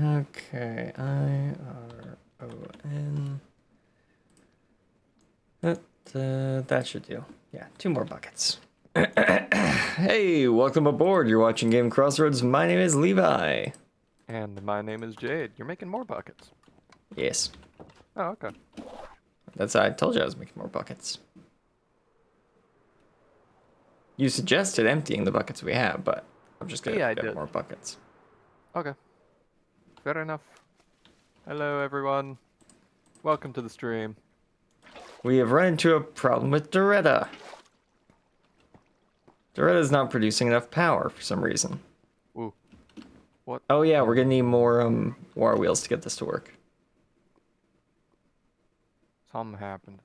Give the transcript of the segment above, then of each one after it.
Okay, IRON. That should do. Yeah, 2 more buckets. Hey, welcome aboard. You're watching GameCrossRoads. My name is Levi. And my name is Jade. You're making more buckets. Yes, Oh, okay. I told you I was making more buckets. You suggested emptying the buckets we have, but I'm just gonna Yeah, I get did. more buckets. Okay. Fair enough. Hello, everyone. Welcome to the stream. We have run into a problem with Doretta. Doretta's not producing enough power for some reason. Ooh. What? Oh yeah, we're gonna need more war wheels to get this to work. Something happened.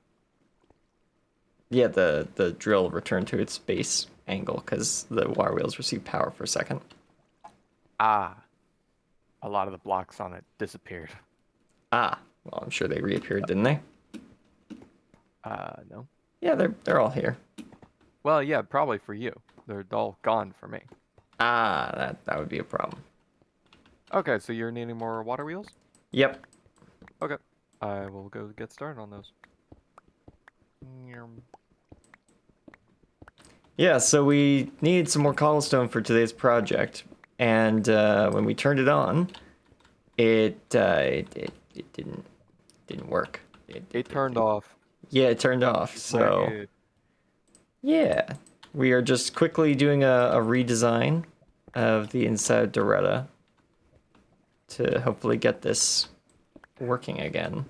Yeah, the drill returned to its base angle because the wire wheels received power for a second. Ah. A lot of the blocks on it disappeared. Ah, well, I'm sure they reappeared, didn't they? No. Yeah, they're all here. Well, yeah, probably for you. They're all gone for me. Ah, that would be a problem. Okay, so you're needing more water wheels? Yep. Okay. I will go get started on those. Yeah, so we needed some more cobblestone for today's project, and when we turned it on, it didn't work. It turned off. Yeah, it turned off. So Weird. yeah, we are just quickly doing a redesign of the inside of Doretta to hopefully get this working again.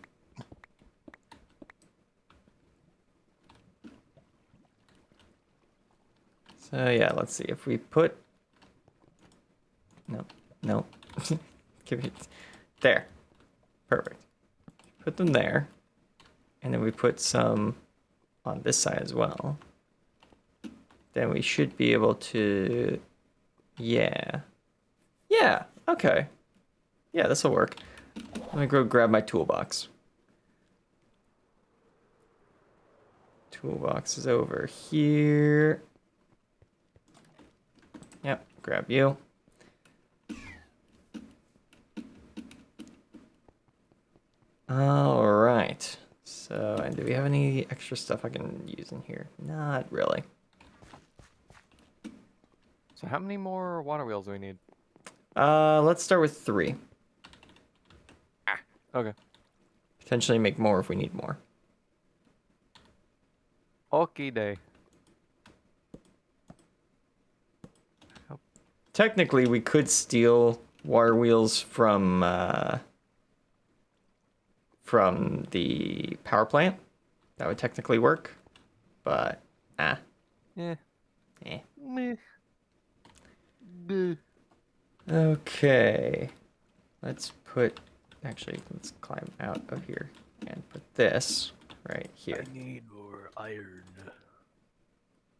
So yeah, let's see if we put no give it there. Perfect. Put them there. And then we put some on this side as well. Then we should be able to yeah. Yeah, okay. Yeah, this will work. Let me go grab my toolbox. Toolbox is over here. Yep, grab you. All right. So, and do we have any extra stuff I can use in here? Not really. So how many more water wheels do we need? Let's start with 3. Okay. Potentially make more if we need more. Okie day. Technically, we could steal water wheels from the power plant. That would technically work, but Yeah. eh. Meh. Bleh. Okay, let's climb out of here and put this right here. I need more iron.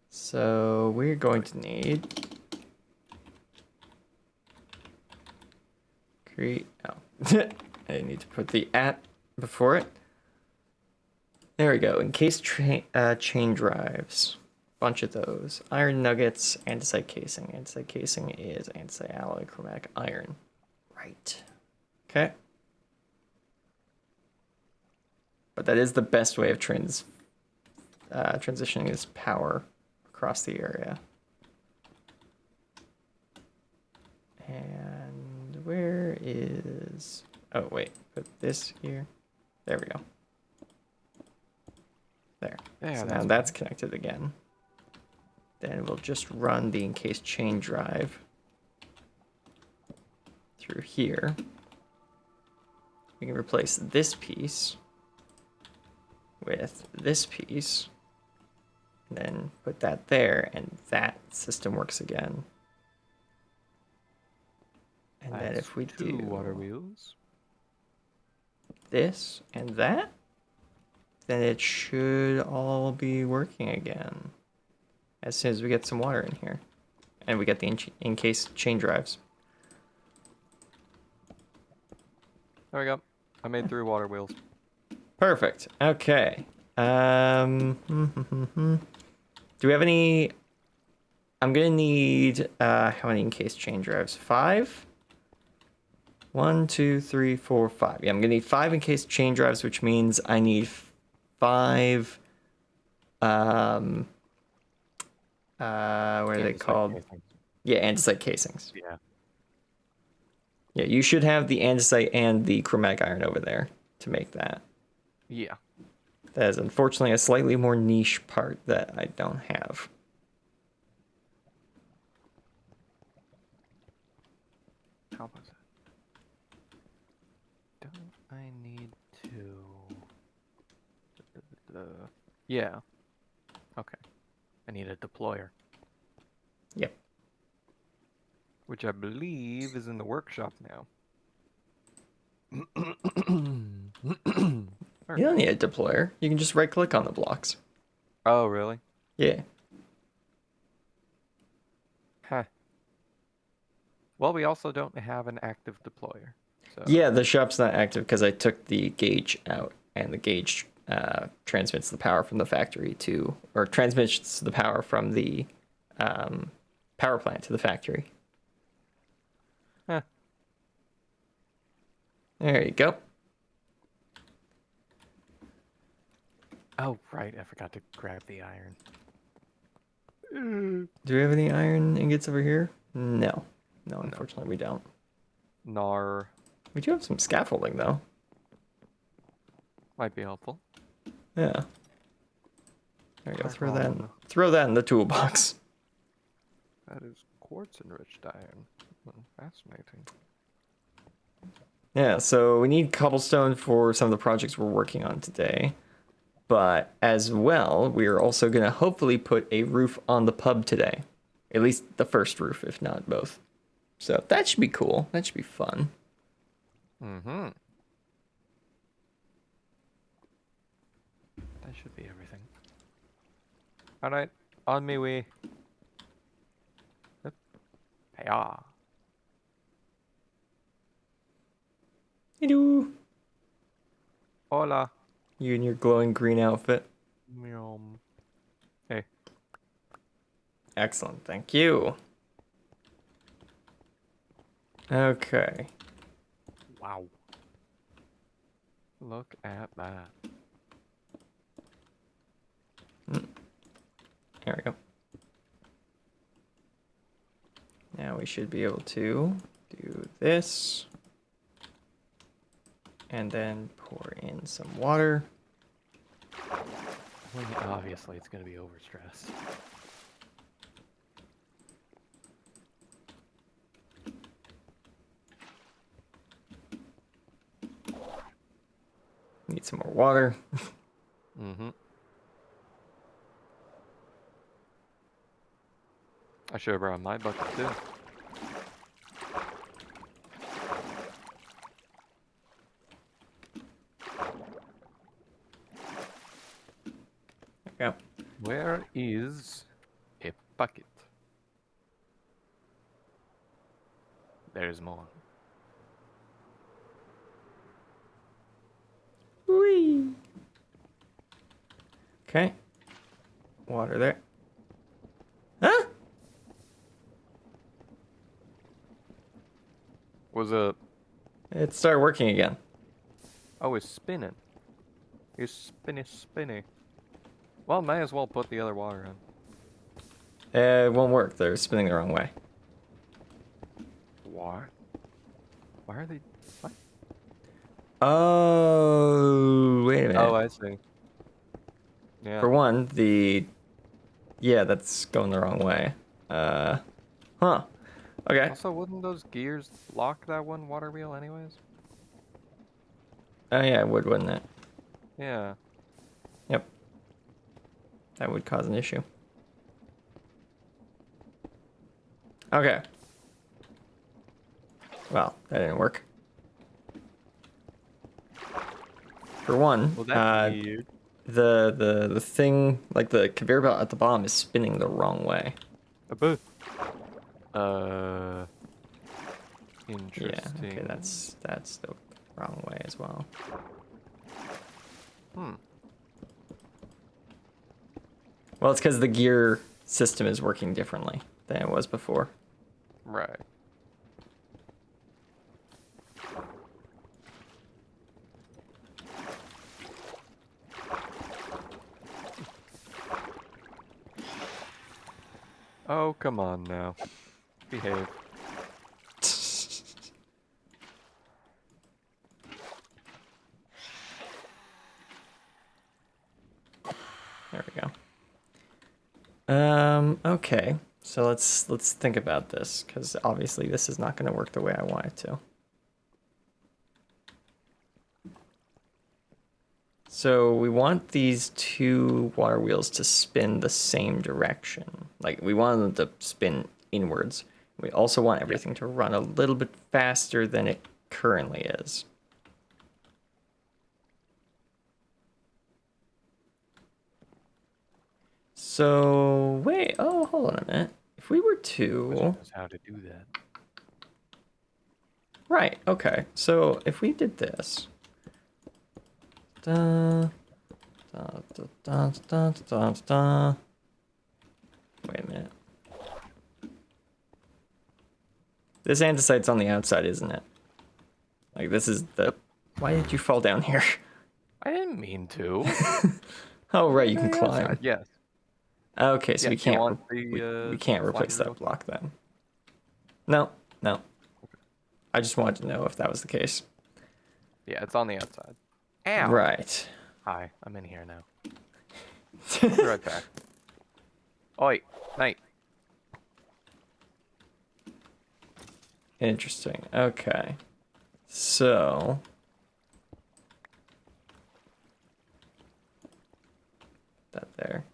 So we're going to need create. Oh, I need to put the at before it. There we go. Encased chain drives. Bunch of those. Iron nuggets, andesite casing. Andesite casing is andesite alloy chromatic iron. Right. Okay. But that is the best way of transitioning this power across the area. And where is... Oh, wait. Put this here. There we go. There. Yeah, So now that's connected again. Then we'll just run the encased chain drive through here. We can replace this piece with this piece, and then put that there, and that system works again. And then if we do water wheels, this and that, then it should all be working again. As soon as we get some water in here. And we get the encased chain drives. there we go. I made 3 water wheels. Perfect. Okay. Do we have any... I'm gonna need... how many encased chain drives? 5? 1, 2, 3, 4, 5. Yeah, I'm gonna need 5 encased chain drives, which means I need 5. What are they Andesite called? casings. Yeah, andesite casings. Yeah. Yeah, you should have the andesite and the chromatic iron over there to make that. Yeah. That is unfortunately a slightly more niche part that I don't have. How was it? Don't I need to? Yeah. Okay. I need a deployer, Yep. which I believe is in the workshop now. You don't need a deployer. You can just right click on the blocks. Oh, really? Yeah. Huh. Well, we also don't have an active deployer. So Yeah, the shop's not active because I took the gauge out, and the gauge transmits the power from the factory to, or transmits the power from the power plant to the factory. Huh. There you go. Oh, right. I forgot to grab the iron. Do we have any iron ingots over here? No. No, unfortunately we don't. Nar We do have some scaffolding though. might be helpful. Yeah. There you go. Iron. Throw that in the toolbox. That is quartz enriched iron. Fascinating. Yeah, so we need cobblestone for some of the projects we're working on today. But as well, we are also going to hopefully put a roof on the pub today. At least the first roof, if not both. So that should be cool. That should be fun. Mm-hmm. That should be everything. Alright, on me way. Hey-ah. Hello. Hola. You in your glowing green outfit. Meow. Hey. Excellent. Thank you. Okay. Wow. Look at that. There we go. Now we should be able to do this. And then pour in some water. Well, obviously, it's going to be overstressed. Need some more water. Mm-hmm. I should have brought my bucket, too. Yeah. Where is a bucket? There's more. Whee. Okay. Water there. Huh? Was a... It started working again. Oh, it's spinning. It's spinny. Well, may as well put the other water in. It won't work. They're spinning the wrong way. Why? Why are they... What? Oh, wait a minute. Oh, I see. Yeah. For one, yeah, that's going the wrong way. Huh. Okay. Also, wouldn't those gears lock that one water wheel anyways? Oh yeah, it would, wouldn't it? Yeah. Yep. That would cause an issue. Okay. Well, that didn't work. For one, Well, that's weird. the thing, like the conveyor belt at the bottom, is spinning the wrong way. Interesting. Yeah. Okay, that's the wrong way as well. Well, it's because the gear system is working differently than it was before. Right. Oh, come on now. Behave. There we go. Okay. So let's think about this, because obviously this is not going to work the way I want it to. So we want these two water wheels to spin the same direction. Like, we want them to spin inwards. We also want everything to run a little bit faster than it currently is. So, wait, oh, hold on a minute. If we were to... Knows how to do that. Right, okay. So, if we did this... Da, da, da, da, da, da, da. Wait a minute. This andesite's on the outside, isn't it? Like, this is the... Why did you fall down here? I didn't mean to. Oh, right, you can climb. Yes. Okay, so Yeah, we you can't want the, we can't replace slider that block then. No, no. I just wanted to know if that was the case. Yeah, it's on the outside. Ow. Right. Hi, I'm in here now. I'll be right back. Oi, night. Interesting. Okay. So... that there.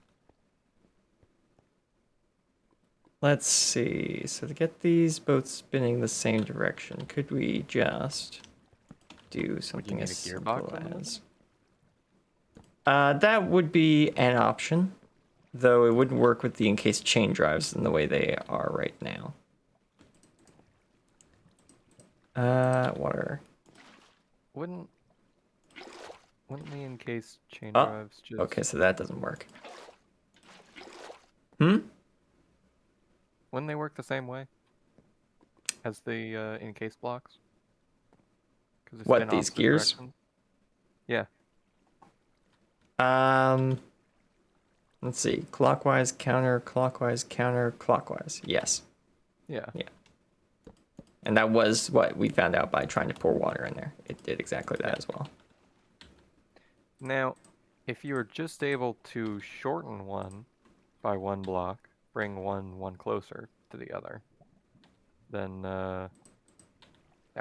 Let's see. So to get these both spinning the same direction, could we just do something need as a gearbox simple on that? as... that would be an option, though it wouldn't work with the encased chain drives in the way they are right now. Water. Wouldn't the encased chain Oh, drives just... okay, so that doesn't work. Hmm? Wouldn't they work the same way as the encased blocks? Because they What, spin these opposite gears? directions? Yeah. Let's see. Clockwise, counterclockwise, counterclockwise. Yes. Yeah. Yeah. And that was what we found out by trying to pour water in there. It did exactly that as well. Now, if you were just able to shorten one by one block, bring one closer to the other, then that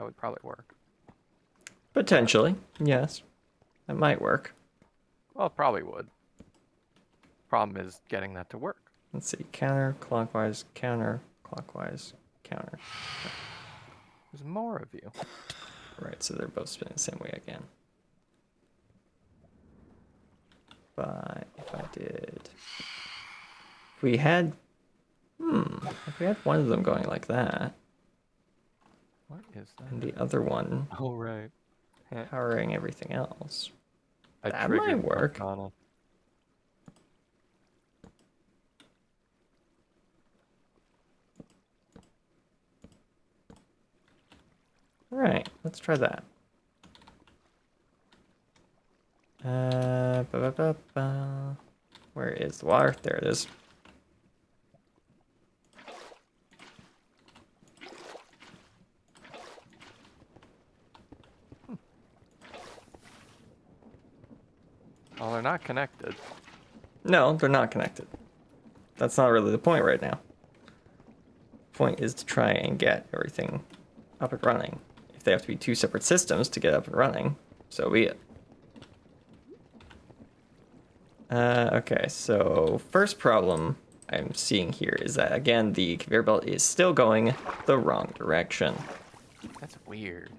would probably work. Potentially, yes. That might work. Well, it probably would. Problem is getting that to work. Let's see. Counterclockwise, counterclockwise, counter. There's more of you. Right, so they're both spinning the same way again. But if I did... If we had one of them going like that, What is that? and the other one Oh, right. powering everything else, I that triggered might work. Arcana. Right, let's try that. Where is the water? There it is. Oh, they're not connected. No, they're not connected. That's not really the point right now. The point is to try and get everything up and running. If they have to be two separate systems to get up and running, so be it. Okay, so first problem I'm seeing here is that, again, the conveyor belt is still going the wrong direction. That's weird.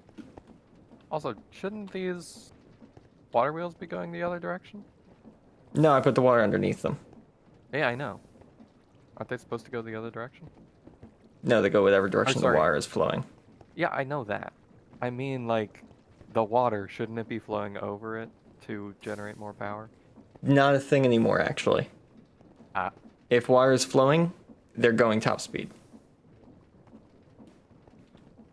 Also, shouldn't these water wheels be going the other direction? No, I put the water underneath them. Yeah, I know. Aren't they supposed to go the other direction? No, they go whatever direction the sorry. water is flowing. Yeah, I know that. I mean, like, the water, shouldn't it be flowing over it to generate more power? Not a thing anymore, actually. Ah. If water is flowing, they're going top speed.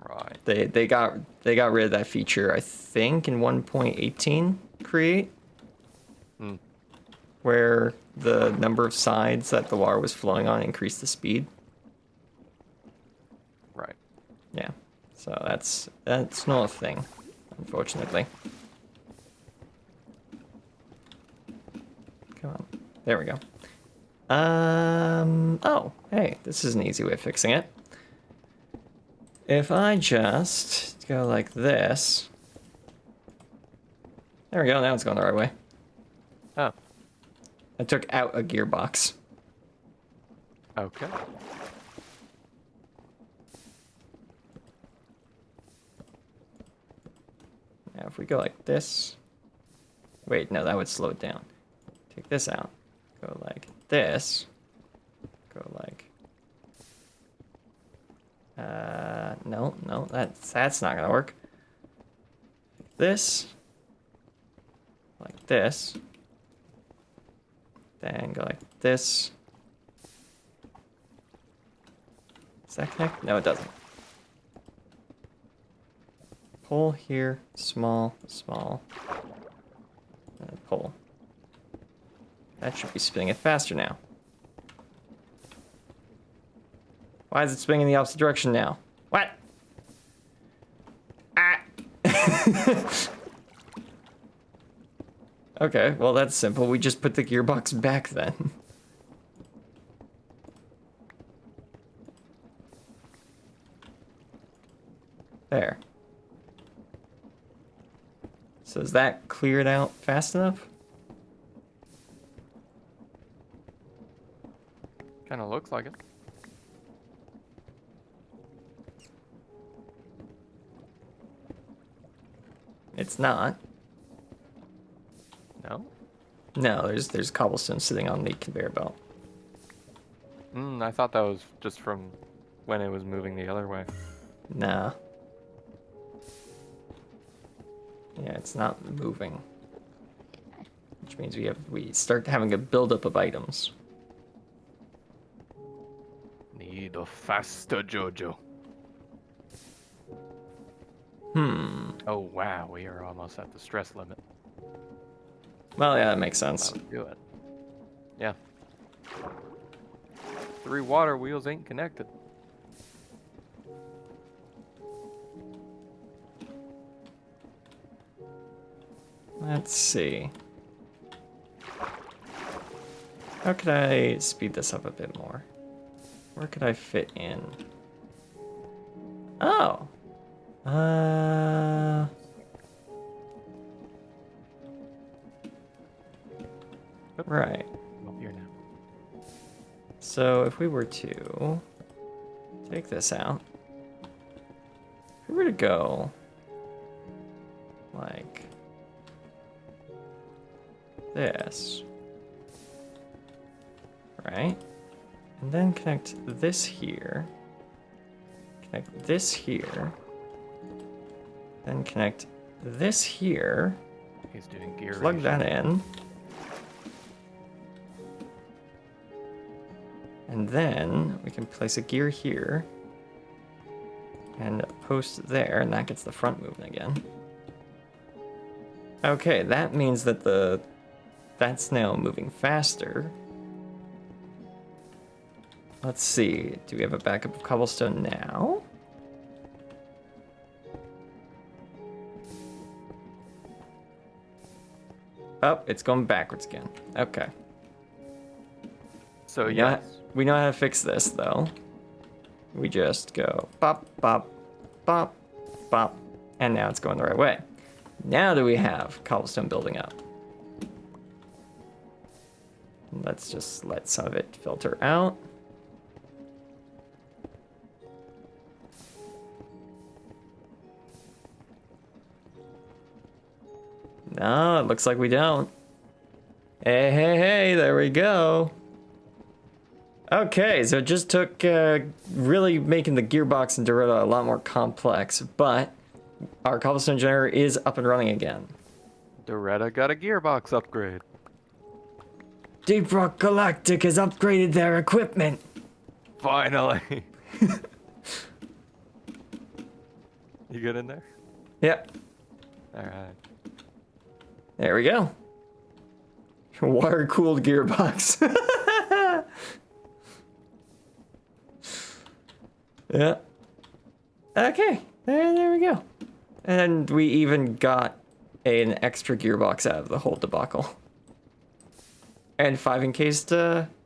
Right. They got rid of that feature, I think, in 1.18 create. Hmm. where the number of sides that the water was flowing on increased the speed. Right. Yeah. So that's not a thing, unfortunately. Come on. There we go. Oh, hey, this is an easy way of fixing it. If I just go like this. There we go, now it's going the right way. Oh, I took out a gearbox. okay. Now if we go like this. Wait, no, that would slow it down. Take this out. Go like this. Go like... no, that's not gonna work. This. Like this. Then go like this. Does that connect? No, it doesn't. Pull here, small, small. And pull. That should be spinning it faster now. Why is it spinning in the opposite direction now? What? Ah! Okay, well that's simple. We just put the gearbox back then. There. So is that cleared out fast enough? Kind of looks like it. It's not. No? No, there's cobblestone sitting on the conveyor belt. I thought that was just from when it was moving the other way. Nah. Yeah, it's not moving. Which means we start having a buildup of items. Need a faster Jojo. Oh wow, we are almost at the stress limit. Well, yeah, that makes sense. Let's do it. Yeah. 3 water wheels ain't connected. Let's see. How could I speed this up a bit more? Where could I fit in? Oh. Right. Up here now. So if we were to take this out, if we were to go like this, right? And then connect this here, connect this here, then connect this here, He's doing gear. plug that in, and then we can place a gear here and a post there, and that gets the front moving again. Okay, that means that that's now moving faster. Let's see, do we have a backup of cobblestone now? Oh, it's going backwards again. Okay. So We know, yes. we know how to fix this, though. We just go bop, bop, bop, bop, and now it's going the right way. Now do we have cobblestone building up? Let's just let some of it filter out. No, it looks like we don't. Hey, hey, hey, there we go. Okay, so it just took really making the gearbox in Dorota a lot more complex, but our cobblestone generator is up and running again. Doretta got a gearbox upgrade. Deep Rock Galactic has upgraded their equipment. Finally. You good in there? Yep, All right. there we go. Water-cooled gearbox. Yeah. Okay. There we go. And we even got an extra gearbox out of the whole debacle. And 5 encased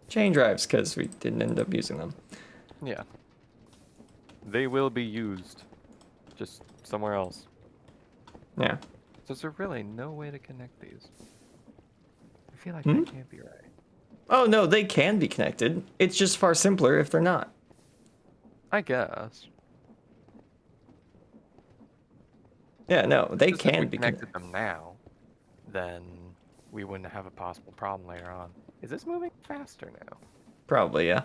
chain drives, because we didn't end up using them. Yeah. They will be used. Just somewhere else. Yeah. So is there really no way to connect these? I feel like Hmm? that can't be right. Oh, no, they can be connected. It's just far simpler if they're not. I guess. Yeah, no, they Just if we can be connected connected. them now, then we wouldn't have a possible problem later on. Is this moving faster now? Probably, yeah.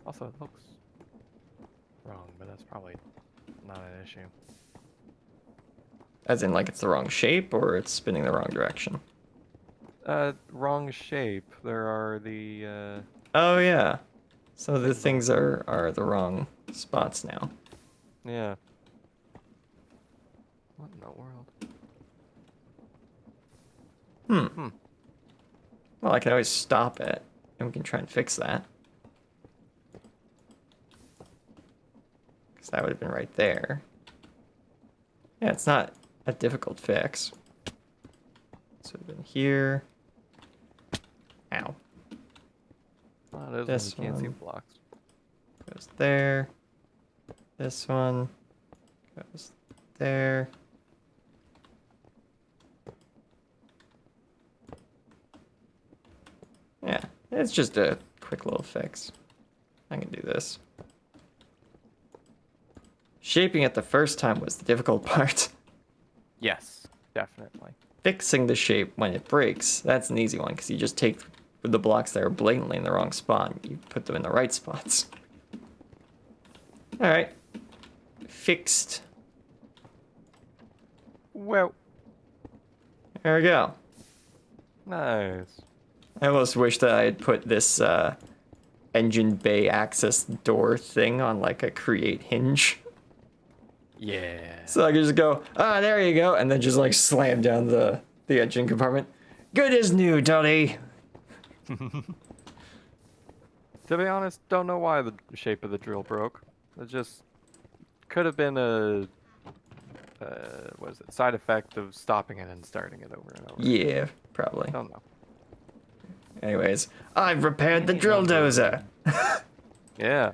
Also, it looks wrong, but that's probably not an issue. As in, like, it's the wrong shape or it's spinning the wrong direction. Wrong shape. There are the, Oh, yeah. So the things things are the wrong spots now. yeah. What in the world? Hmm. Well, I can always stop it, and we can try and fix that. Because that would have been right there. Yeah, it's not a difficult fix. This would have been here. Ow. Well, it is This when you can't see one. blocks. Goes there. This one goes there. Yeah, it's just a quick little fix. I can do this. Shaping it the first time was the difficult part. Yes, definitely. Fixing the shape when it breaks, that's an easy one because you just take the blocks that are blatantly in the wrong spot and you put them in the right spots. All right. Fixed. Well, There we go. nice. I almost wish that I had put this engine bay access door thing on like a create hinge. Yeah. So I could just go, there you go, and then just like slam down the engine compartment. Good as new, Tony. To be honest, don't know why the shape of the drill broke. It just could have been a what is it? Side effect of stopping it and starting it over and over. Yeah, probably. Don't know. Anyways, I've repaired the Any drill number of dozer. Yeah.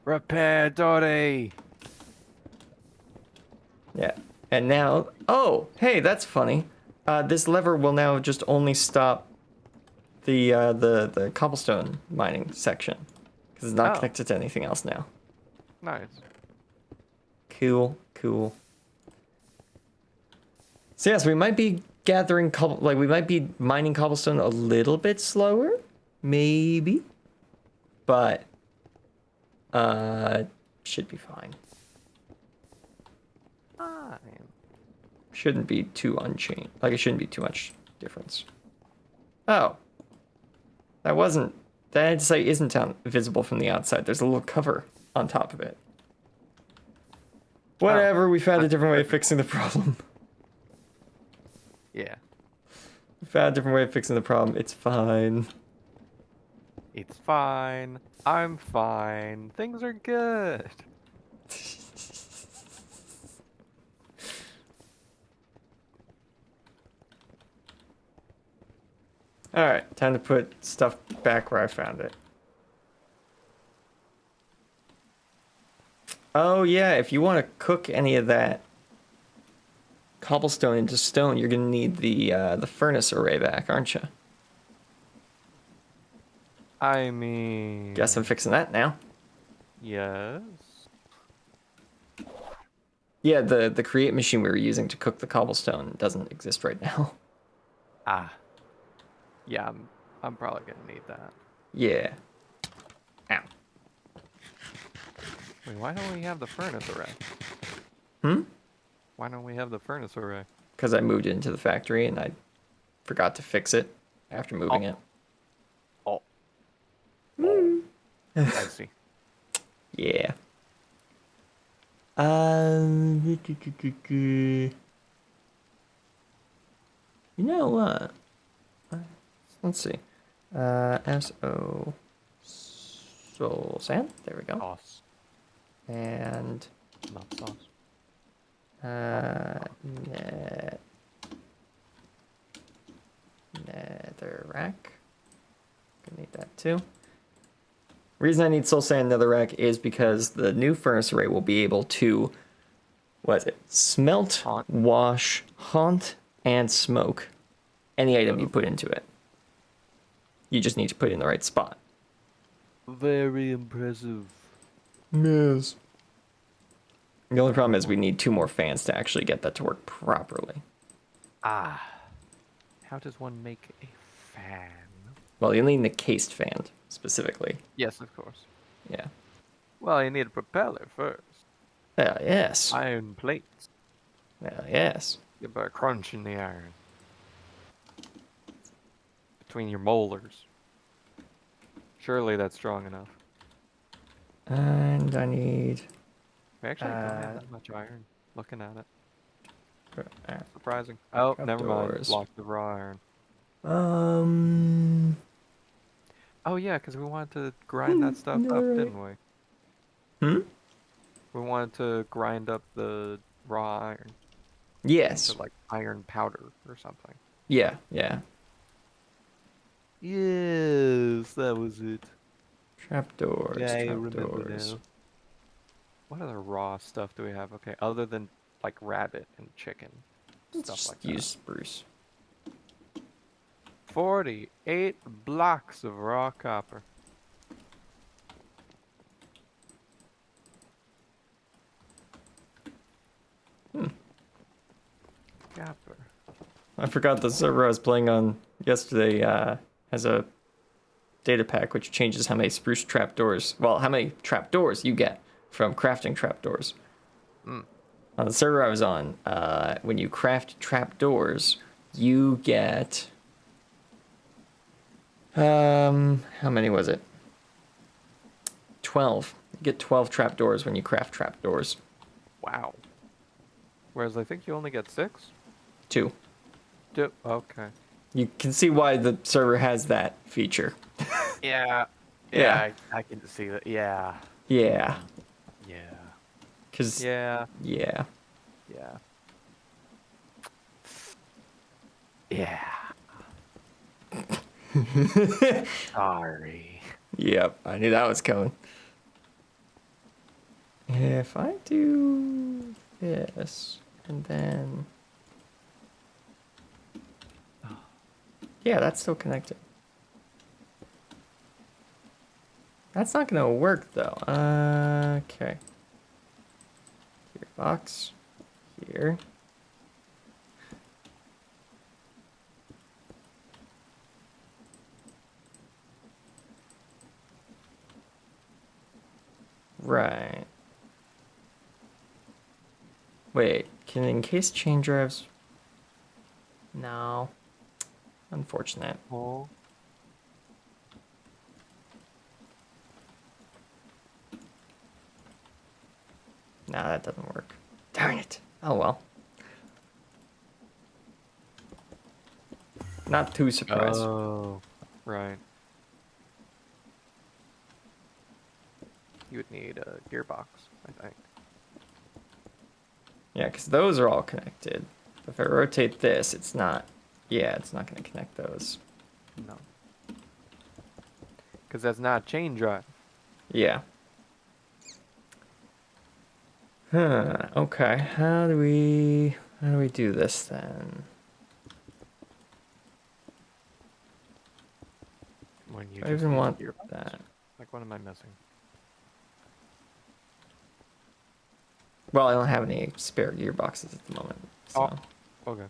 Repair Dory. Yeah. And now, oh, hey, that's funny. This lever will now just only stop the cobblestone mining section because it's not Oh. connected to anything else now. Nice. Cool, cool. So yes, we might be gathering we might be mining cobblestone a little bit slower, maybe, but should be fine. Fine. Shouldn't be too unchanged. Like it shouldn't be too much difference. Oh, that site isn't visible from the outside. There's a little cover on top of it. Whatever, we found a different way of fixing the problem. Yeah. We found a different way of fixing the problem. It's fine. It's fine. I'm fine. Things are good. Alright, time to put stuff back where I found it. Oh yeah, if you want to cook any of that cobblestone into stone, you're gonna need the furnace array back, aren't you? I mean... Guess I'm fixing that now. Yes. Yeah, the create machine we were using to cook the cobblestone doesn't exist right now. Ah. Yeah, I'm probably gonna need that. Yeah. Ow. Wait, why don't we have the furnace array? Hmm? Why don't we have the furnace array? Because I moved it into the factory and I forgot to fix it after moving it. Oh. I see. Yeah. You know what? Let's see. SO soul sand. There we go. Sauce, And not sauce. net netherrack. Gonna need that too. Reason I need soul sand and netherrack is because the new furnace array will be able to, what is it? Smelt, Haunt. wash, haunt, and smoke any item you put into it. You just need to put it in the right spot. Very impressive. Yes. The only problem is we need 2 more fans to actually get that to work properly. Ah. How does one make a fan? Well, you need an encased fan specifically. Yes, of course. Yeah. Well, you need a propeller first. Yes. Iron plates. Yes. Get by crunching the iron between your molars. Surely that's strong enough. And I need. We actually don't have that much iron. Looking at it. Uh, Surprising. Oh, never mind. Trapdoors. Block the raw iron. Oh yeah, because we wanted to grind that stuff up, didn't we? Hmm? We wanted to grind up the raw iron Yes. to like iron powder or something. Yeah. Yeah. Yes, that was it. Trapdoors. Yeah, I Trapdoors. remember now. What other raw stuff do we have? Okay, other than like rabbit and chicken, Let's stuff just like that. use spruce. 48 blocks of raw copper. Copper. I forgot the server I was playing on yesterday has a data pack which changes how many spruce trapdoors. Well, how many trapdoors you get from crafting trapdoors. Mm. On the server I was on, when you craft trapdoors, you get how many was it? 12. You get 12 trapdoors when you craft trapdoors. Wow. Whereas I think you only get 6? 2. Okay. You can see why the server has that feature. Yeah. Yeah. I can see that. Yeah. Yeah. Yeah. Cause Yeah. yeah. Yeah. Yeah. Sorry. Yep, I knew that was coming. If I do this and then yeah, that's still connected. That's not gonna work though. Okay. Gearbox here. Right. Wait, can encase chain drives? No. Unfortunate. Oh. No, that doesn't work. Darn it. Oh well. Not too surprised. Oh. Right. You would need a gearbox, I think. Yeah, because those are all connected. If I rotate this, it's not. Yeah, it's not going to connect those. No. Because that's not a chain drive. Yeah. Huh. Okay. How do we do this then? When you I just even use a want gearbox? that. Like, what am I missing? Well, I don't have any spare gearboxes at the moment, so Okay.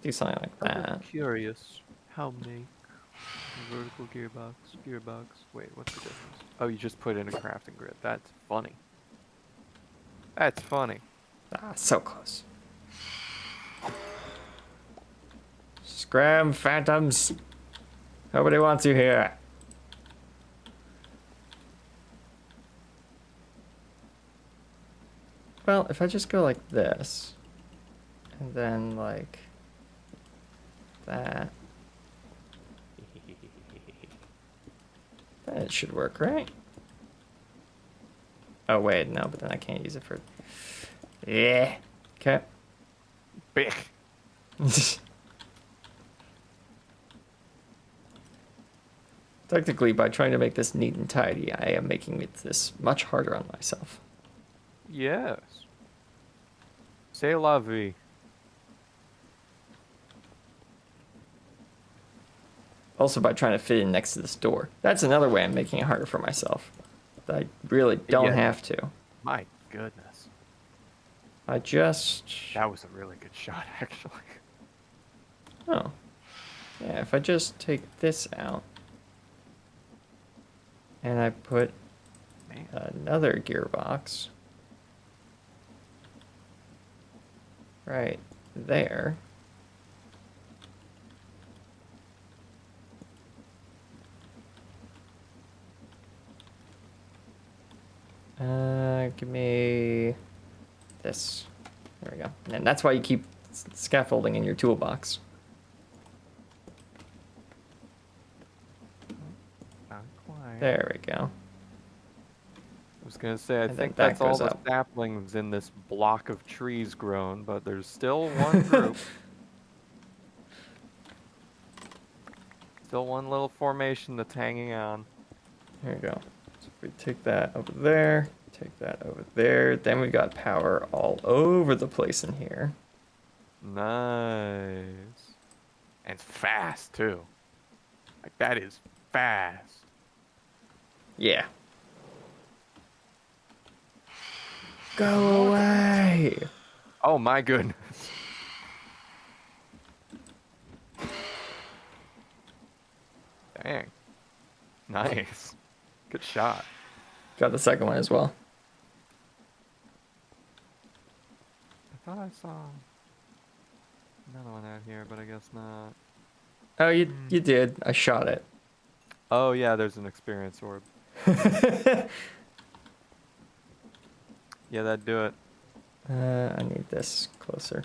do something like that. I'm curious. How make vertical gearbox. Wait, what's the difference? Oh, you just put in a crafting grid. That's funny. That's funny. Ah, so close. Scram phantoms. Nobody wants you here. Well, if I just go like this, and then like that. That should work, right? Oh, wait, no, but then I can't use it for... Yeah. Okay. Big. Technically, by trying to make this neat and tidy, I am making this much harder on myself. Yes. C'est la vie. Also, by trying to fit in next to this door. That's another way I'm making it harder for myself. I really don't Yeah. have to. My goodness. I just... That was a really good shot, actually. Oh. Yeah, if I just take this out, and I put Man. another gearbox right there. Give me this. There we go. And that's why you keep scaffolding in your toolbox. Not quite. There we go. I was gonna say, I And then think that that's all goes the up. saplings in this block of trees grown, but there's still one group. Still one little formation that's hanging on. There you go. So if we take that over there, take that over there, then we got power all over the place in here. Nice. And it's fast, too. Like, that is fast. Yeah. Go away! Oh my goodness. Dang. Nice. Good shot. Got the second one as well. I thought I saw another one out here, but I guess not. Oh, you did. I shot it. Oh yeah, there's an experience orb. Yeah, that'd do it. I need this closer.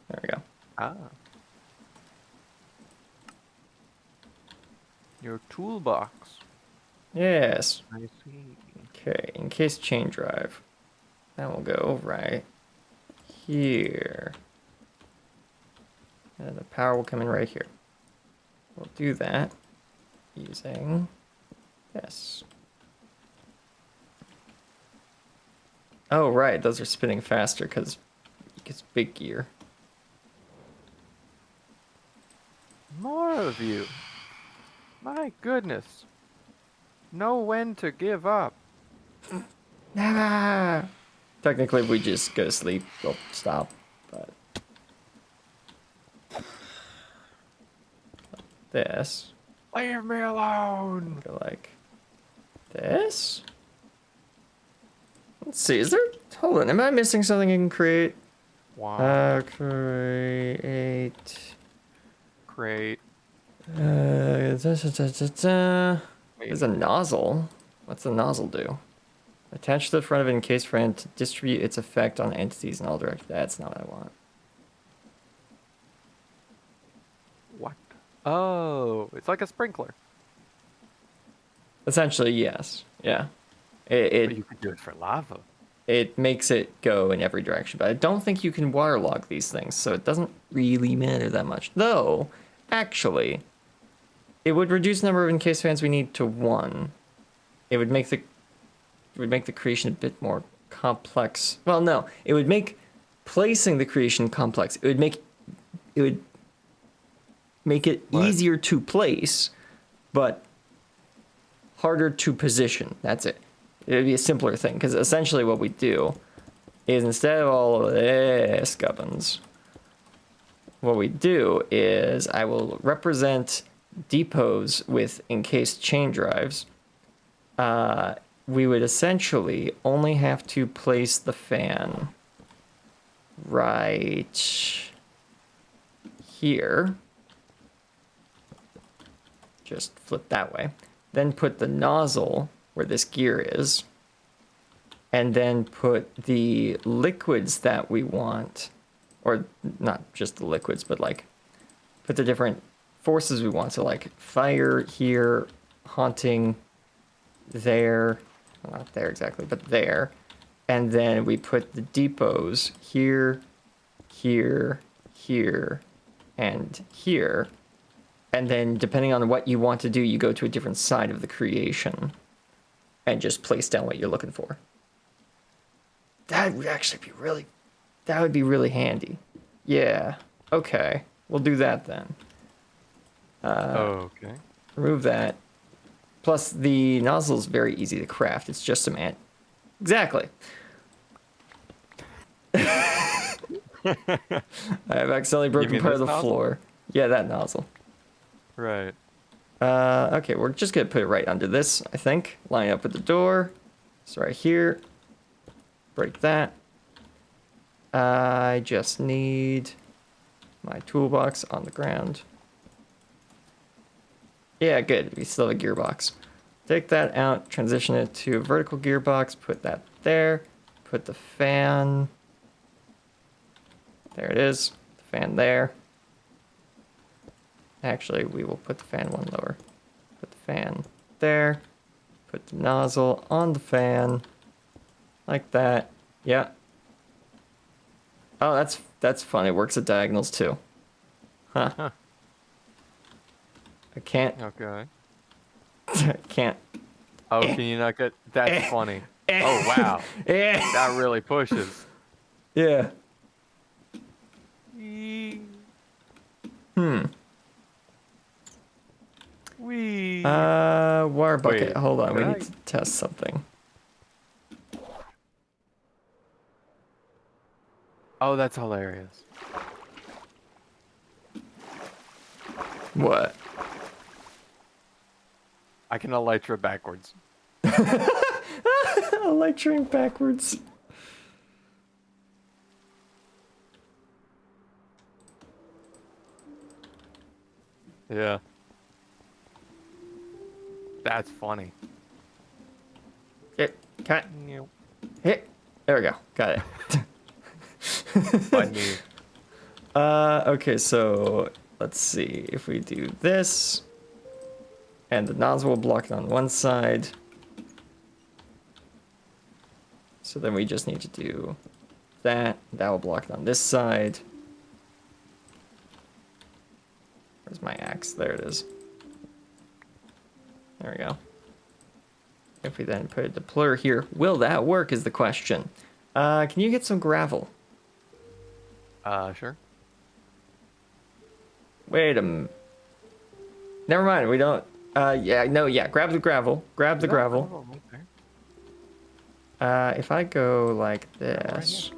There we go. Ah. Your toolbox. Yes. I see. Okay, in case chain drive. That will go right here. And the power will come in right here. We'll do that using this. Oh, right, those are spinning faster because it's big gear. More of you. My goodness. Know when to give up. Ah! Technically, if we just go to sleep, we'll stop, but... This. Leave me alone. Go like this. Let's see, is there... Hold on, am I missing something you can create? Wow. Create... Crate. There's a nozzle. What's the nozzle do? Attach to the front of it in case friend to distribute its effect on entities in all directions. That's not what I want. What? Oh, it's like a sprinkler. Essentially, yes. Yeah. But It you could do it for lava. it makes it go in every direction, but I don't think you can waterlog these things, so it doesn't really matter that much. Though, actually, it would reduce the number of encased fans we need to 1. It would make the creation a bit more complex. Well, no, it would make placing the creation complex. It would make it What? easier to place, but harder to position. That's it. It would be a simpler thing, because essentially what we do is instead of all of this gubbins, what we do is I will represent depots with encased chain drives. We would essentially only have to place the fan right here. Just flip that way. Then put the nozzle where this gear is. And then put the liquids that we want, or not just the liquids, but like put the different forces we want. So like fire here, haunting there, well, not there exactly, but there. And then we put the depots here, here, here, and here. And then depending on what you want to do, you go to a different side of the creation and just place down what you're looking for. That would actually be really, that would be really handy. Yeah, okay, we'll do that then. Okay. Remove that. Plus, the nozzle is very easy to craft. It's just some Exactly. I have accidentally broken mean part of this the nozzle? floor. Yeah, that nozzle. Right. Okay, we're just gonna put it right under this, I think. Line up with the door. So right here. Break that. I just need my toolbox on the ground. Yeah, good. We still have a gearbox. Take that out, transition it to a vertical gearbox, put that there, put the fan. There it is. The fan there. Actually, we will put the fan one lower. Put the fan there. Put the nozzle on the fan. Like that. Yeah. Oh, that's fun. It works at diagonals too. Huh. Huh. I can't. Okay. I can't. Oh, can you not get? That's funny. Oh wow, that really pushes. Yeah. Wee. Water bucket. Wait, Hold on. We can need to test something. Oh, that's hilarious. What? I can elytra backwards. Elytring backwards. Yeah. That's funny. Hit. Cut. Meow. Hit. There we go. Got it. Funny. Okay, so let's see if we do this, and the nozzle will block it on one side. So then we just need to do that. That will block it on this side. Where's my axe? There it is. There we go. If we then put a deployer here, will that work is the question. Can you get some gravel? Sure. Wait a minute. Never mind, we don't. Yeah, no, yeah, grab the gravel. Grab the gravel. If I go like this,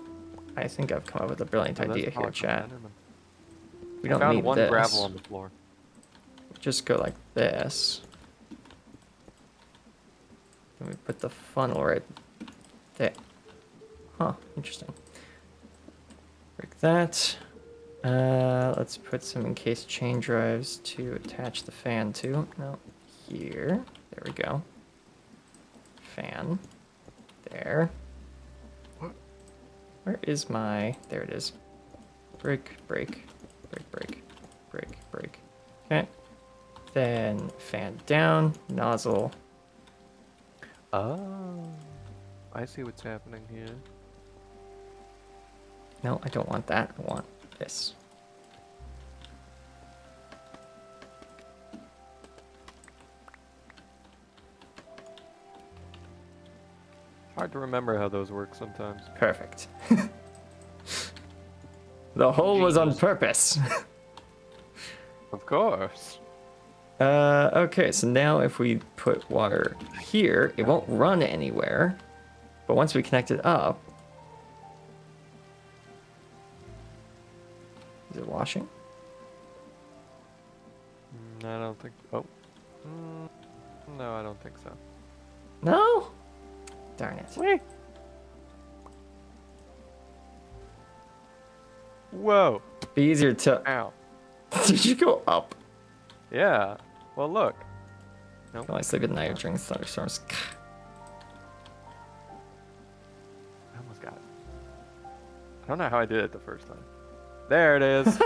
I think I've come up with a brilliant idea here, chat. We don't Found need one this. gravel on the floor. Just go like this. Then we put the funnel right there. Huh, interesting. Break that. Let's put some encased chain drives to attach the fan to. No, here. There we go. Fan. There. What? Where is my... There it is. Break, break, break, break, break, break. Okay. Then fan down, nozzle. Oh, I see what's happening here. No, I don't want that. I want this. Hard to remember how those work sometimes. Perfect. The hole was on Genius. purpose. Of course. Okay, so now if we put water here, it won't run anywhere. But once we connect it up... Is it washing? I don't think. Oh. No, I don't think so. No? Darn it. Wait. Whoa. Be easier to... Ow. Did you go up? Yeah. Well, look. Nope. Oh, I sleep at night during thunderstorms. I almost got it. I don't know how I did it the first time. There it is.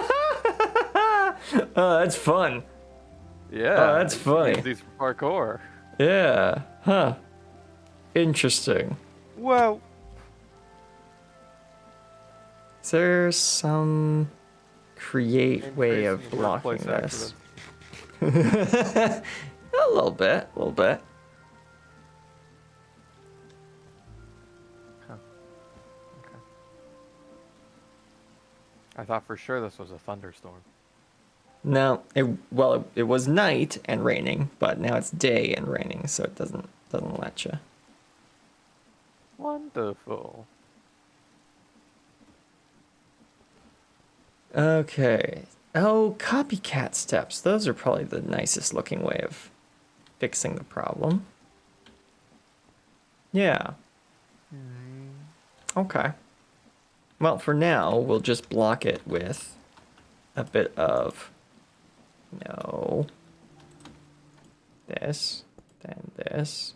Oh, that's fun. Yeah. that's you can funny. use these for parkour. Yeah. Huh. Interesting. Whoa. Is there some create way of Increasing blocking workplace this? accidents. A little bit. A little bit. Huh. Okay. I thought for sure this was a thunderstorm. No, it was night and raining, but now it's day and raining, so it doesn't let you. Wonderful. Okay. Oh, copycat steps. Those are probably the nicest looking way of fixing the problem. Yeah. Okay. Well, for now, we'll just block it with a bit of this, then this,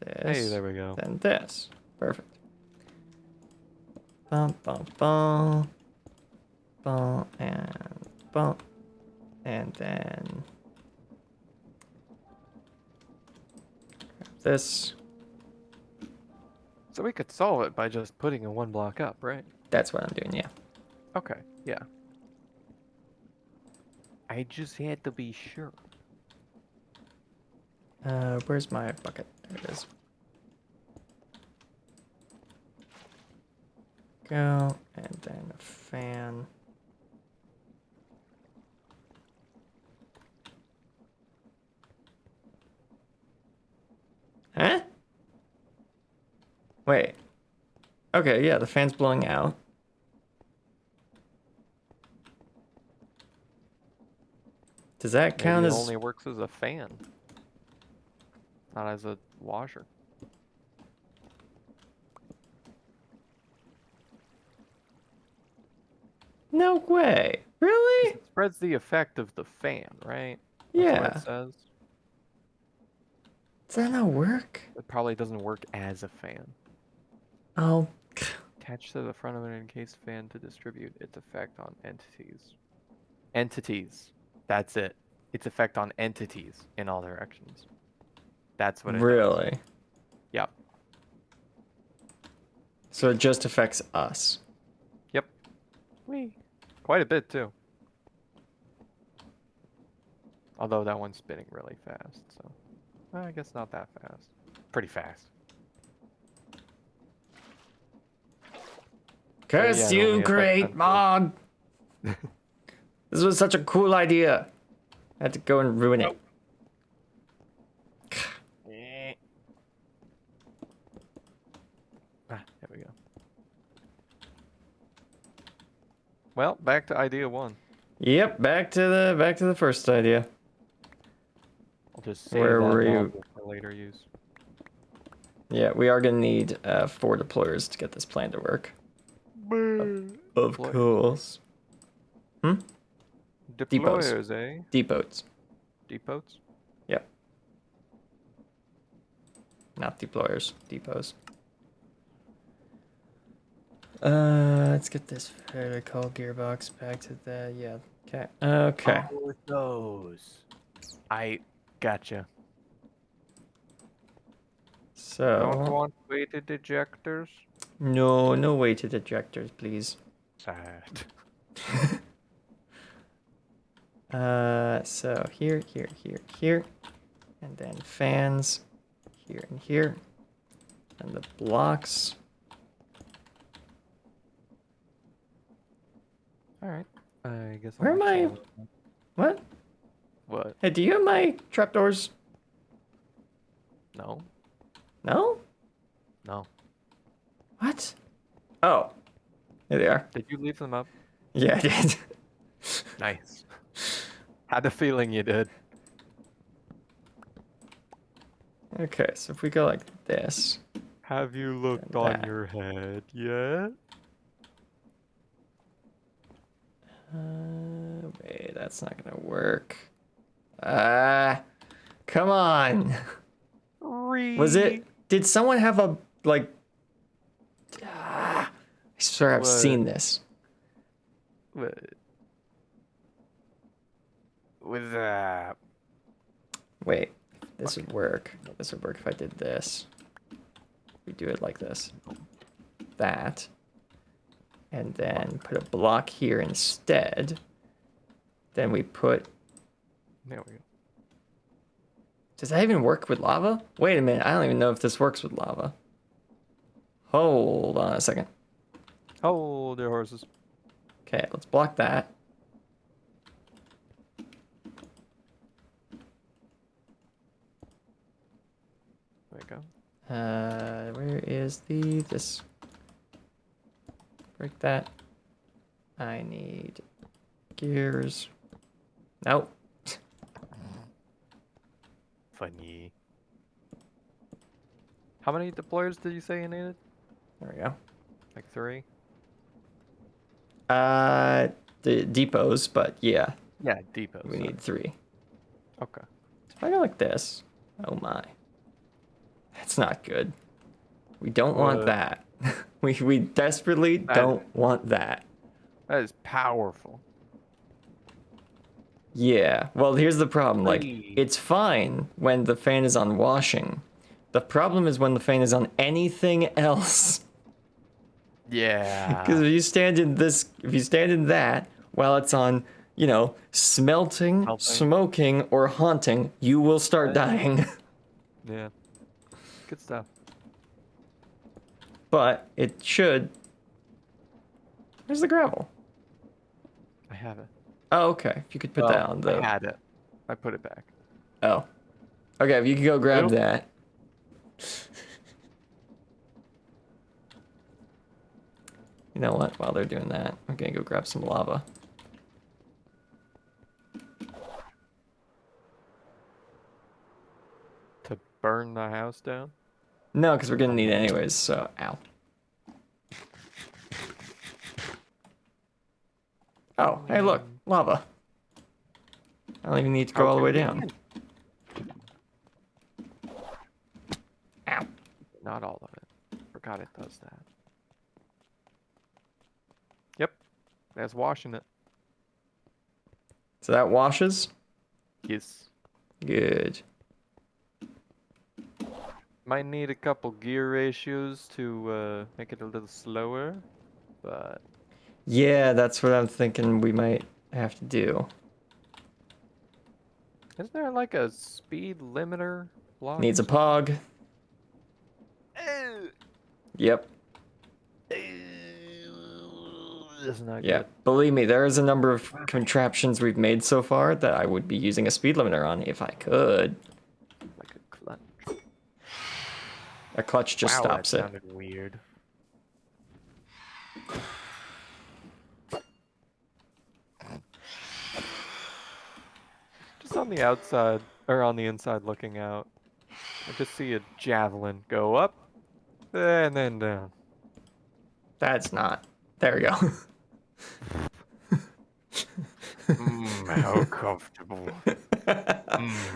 Hey, there we go. then this. Perfect. Bum, bum, bum. Bum, and bump. And then grab this. So we could solve it by just putting a one block up, right? That's what I'm doing, yeah. Okay, yeah. I just had to be sure. Where's my bucket? There it is. Go, and then a fan. Huh? Wait. Okay, yeah, the fan's blowing out. Does that count Maybe it as... only works as a fan, not as a washer. No way. Really? It spreads the effect of the fan, right? That's Yeah. what it says. Does that not work? It probably doesn't work as a fan. Oh. Attached to the front of an encased fan to distribute its effect on entities. Entities. That's it. Its effect on entities in all directions. That's what it does. Really? Yep. So it just affects us. Yep. Whee. Quite a bit, too. Although that one's spinning really fast, so... Well, I guess not that fast. Pretty fast. Curse yeah, it you, only affects great them mod! This was such a cool idea. I had to go and ruin it. There we go. Well, back to idea one. Yep, back to the first idea. I'll just save Where that were you? module for later use. Yeah, we are gonna need 4 deployers to get this plan to work. Of Deploy- course. Deployers, eh? Depots. Depots? Yep. Not deployers. Depots. Let's get this vertical gearbox back to the... Yeah, okay. Okay. Oh, those. I gotcha. Don't So... want weighted ejectors? No weighted ejectors, please. Sad. So here, and then fans here and here, and the blocks. Alright. I guess Where I'll am I? install it. What? What? Hey, do you have my trapdoors? No? No? No. What? Oh, here they are. Did you leave them up? Yeah, I did. Nice. Had a feeling you did. Okay, so if we go like this. Have you looked And on that. your head yet? Wait, that's not gonna work. Come on. Was it? Did someone have a like? I swear I've What? seen this. With Wait, this would work. This would work if I did this. We do it like this. That. And then put a block here instead. Then we put... there we go. Does that even work with lava? Wait a minute, I don't even know if this works with lava. Hold on a second. Hold your horses. Okay, let's block that. There we go. Where is this? Break that. I need gears. Nope. Funny. How many deployers did you say you needed? There we go. Like 3? The depots, but yeah, Yeah, depots. we need 3. Okay. So if I go like this, oh my. That's not good. We don't want that. we desperately don't want that. That is powerful. Yeah, well, here's the problem. Like, Hey. it's fine when the fan is on washing. The problem is when the fan is on anything else. Yeah. Because if you stand in that while it's on, you know, smelting, smoking, or haunting, you will start dying. Yeah. Good stuff. But it should. Where's the gravel? I have it. Oh, okay. If you could put that on the. I had it. I put it back. Oh. Okay, if you could go grab that. You know what? While they're doing that, I'm gonna go grab some lava. To burn the house down? No, because we're gonna need it anyways, so ow. Oh, hey look, lava. I don't even need to go all the way down. Ow. Not all of it. Forgot it does that. Yep. That's washing it. So that washes? Yes. Good. Might need a couple gear ratios to make it a little slower, but... Yeah, that's what I'm thinking we might have to do. Isn't there like a speed limiter block? Needs a pog. Yep. That's not Yeah, good. believe me, there is a number of contraptions we've made so far that I would be using a speed limiter on if I could. Like a clutch. A clutch just stops that it. sounded weird. Just on the outside, or on the inside looking out, I just see a javelin go up, and then down. That's not. There we go. How comfortable.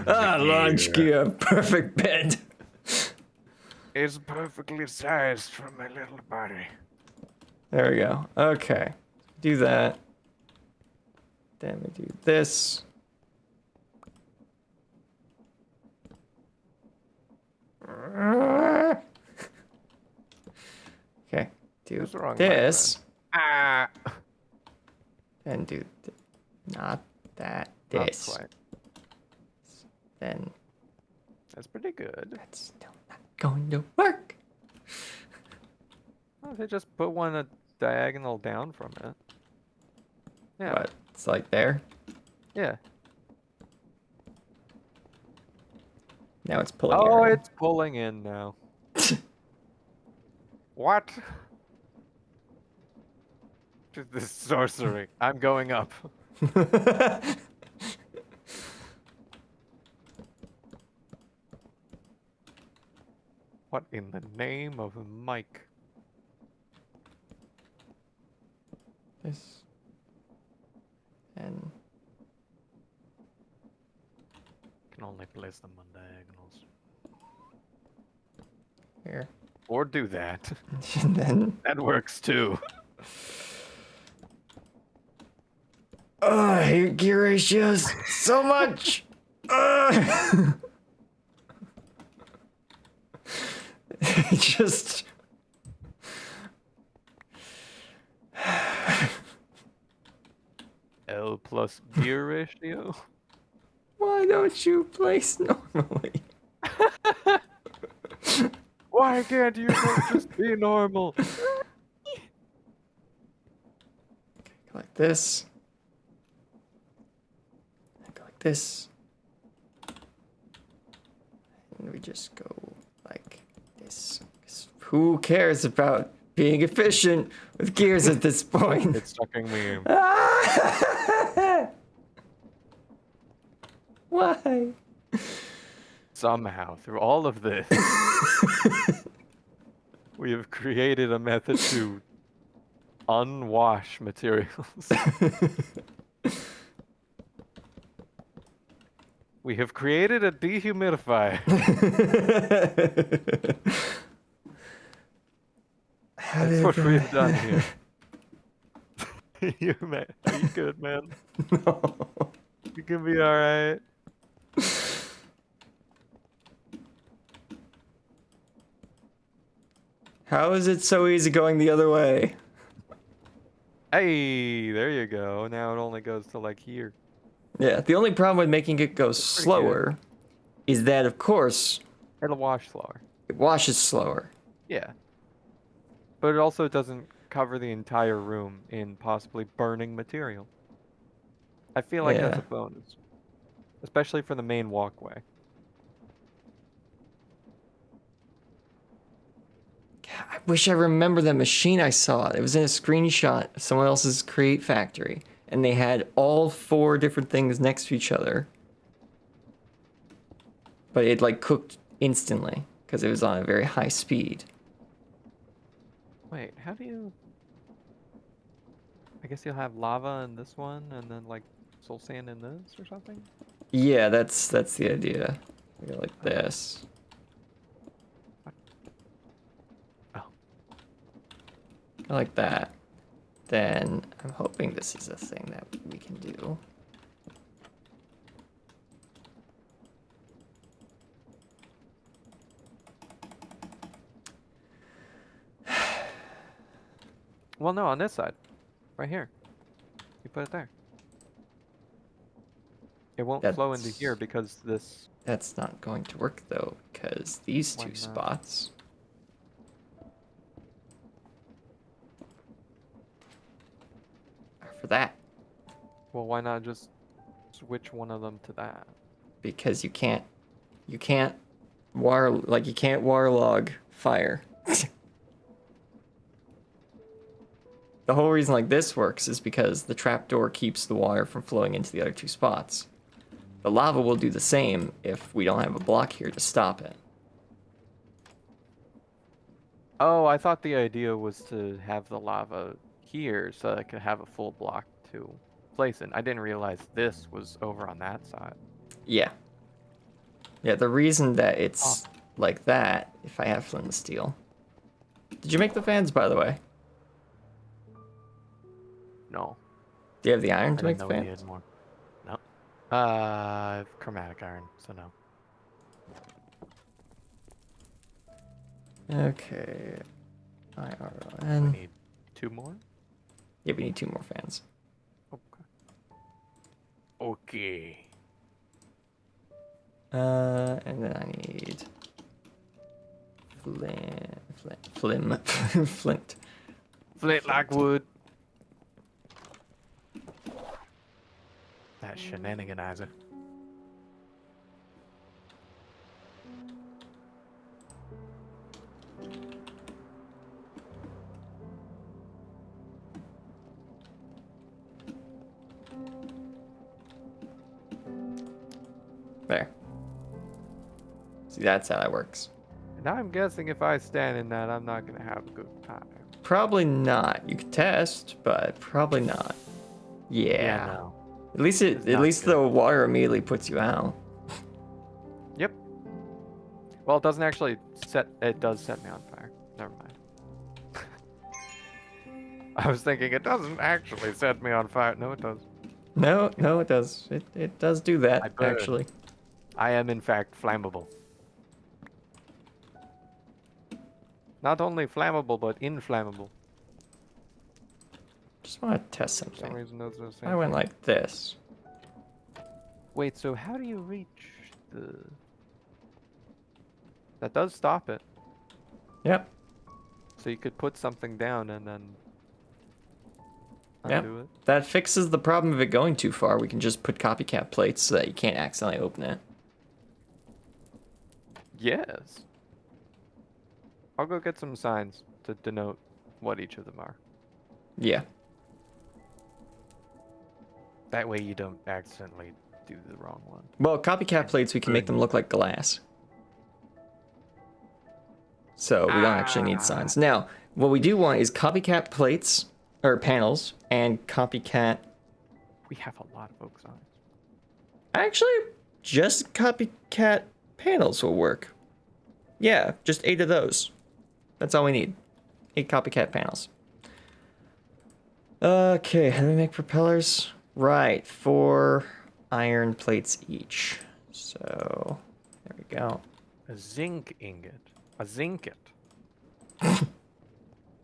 Launch gear, perfect bed. It's perfectly sized for my little body. There we go. Okay. Do that. Then we do this. Okay. Do What's wrong, my this. Ah! Then do not that. Not This. quite. Then That's pretty good. that's still not going to work. Why don't they just put one a diagonal down from it? Yeah. But it's like there. Yeah. Now it's pulling Oh, air in. it's pulling in now. What? This is sorcery. I'm going up. What in the name of Mike? This. And Can only place them on diagonals. here. Or do that. And then That works too. I hate gear ratios so much. Just. L plus gear ratio. Why don't you place normally? Why can't you just be normal? Go like this. Go like this. And we just go like this. 'Cause who cares about being efficient with gears at this point? It's sucking me in. Why? Somehow, through all of this, we have created a method to unwash materials. We have created a dehumidifier. That's what we have done here. You man, are you good, man? No. You can be all right. How is it so easy going the other way? Hey, there you go. Now it only goes to like here. Yeah, the only problem with making it go pretty slower is that, of course, It'll wash slower. it washes slower. Yeah. But it also doesn't cover the entire room in possibly burning material. I feel like that's Yeah. a bonus. Especially for the main walkway. God, I wish I remember that machine I saw. It was in a screenshot of someone else's Create Factory, and they had all 4 different things next to each other. But it like cooked instantly because it was on a very high speed. Wait, how do you... I guess you'll have lava in this one, and then like soul sand in this or something? Yeah, that's the idea. We go like this. Oh. Go like that. Then I'm hoping this is a thing that we can do. Well, no, on this side. Right here. You put it there. It won't flow into here because this... That's not going to work though, because these Why two not? spots are for that. Well, why not just switch one of them to that? Because you can't waterlog fire. The whole reason like this works is because the trapdoor keeps the water from flowing into the other 2 spots. The lava will do the same if we don't have a block here to stop it. Oh, I thought the idea was to have the lava here so I could have a full block to place in. I didn't realize this was over on that side. Yeah. Yeah, the reason that it's like that, if I have flint and steel. Did you make the fans, by the way? No. Do you have the iron I to make didn't the know we fans? needed more. No. I have chromatic iron, so no. Okay. We IRLN. need 2 more? Yeah, we need 2 more fans. Okay. Okay. And then I need flint. Flint like wood. That shenaniganizer. There. See, that's how that works. And I'm guessing if I stand in that, I'm not gonna have a good time. Probably not. You could test, but probably not. Yeah. No. At least It's not the good. water immediately puts you out. Yep. Well, it doesn't actually set... It does set me on fire. Never mind. I was thinking it doesn't actually set me on fire. No, it does. No, no, it does. It does do I that, burn. actually. I am in fact flammable. Not only flammable, but inflammable. Just want to test For some something. reason, those are the same I went thing. like this. Wait, so how do you reach the... That does stop it. Yep, So you could put something down and then yep. undo it. That fixes the problem of it going too far. We can just put copycat plates so that you can't accidentally open it. Yes. I'll go get some signs to denote what each of them are. Yeah. That way you don't accidentally do the wrong one. Well, copycat plates, we can make them look like glass. So we don't actually need signs. Now, what we do want is copycat plates, or panels, and copycat... We have a lot of oak signs. Actually, just copycat panels will work. Yeah, just 8 of those. That's all we need. 8 copycat panels. Okay, how do we make propellers? Right, 4 iron plates each. So, there we go. A zinc ingot. A zinket.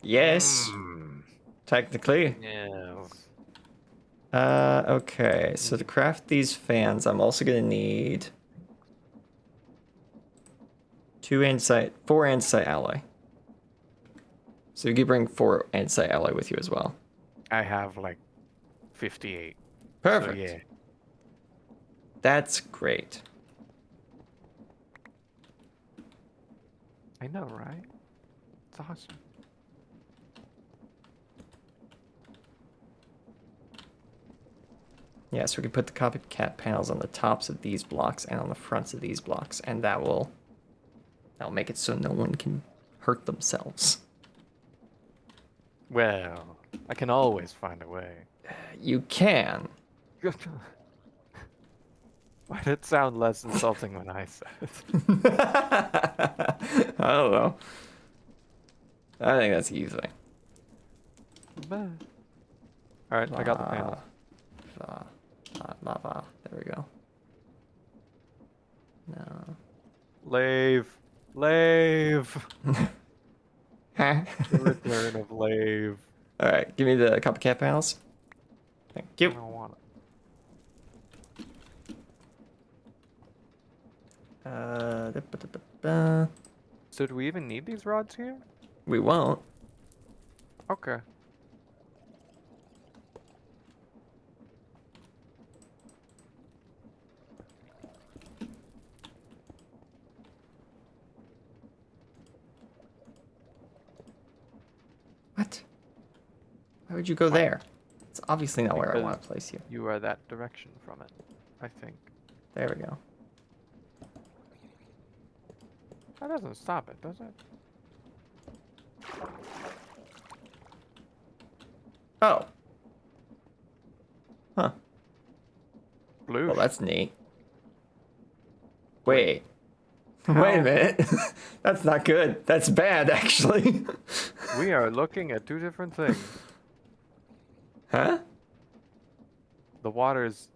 Yes, technically. Yes. Okay, so to craft these fans, I'm also gonna need 4 andesite alloy. So you can bring 4 andesite alloy with you as well. I have like 58. Perfect. So yeah. That's great. I know, right? It's awesome. Yeah, so we can put the copycat panels on the tops of these blocks and on the fronts of these blocks, and that'll make it so no one can hurt themselves. Well, I can always find a way. You can. Why did it sound less insulting when I said it? I don't know. I think that's easy. Alright, I got the panels. Lava. There we go. No. Lave. Lave. Huh? The return of Lave. All right, give me the copycat panels. Thank I you. don't want it. So do we even need these rods here? We won't. Okay. What? Why would you go there? It's obviously not where I Because want to place you. you are that direction from it, I think. There we go. That doesn't stop it, does it? Oh. Huh. Blue. Well, that's neat. Wait. Wait a minute. That's not good. That's bad, actually. We are looking at two different things. Huh? The water's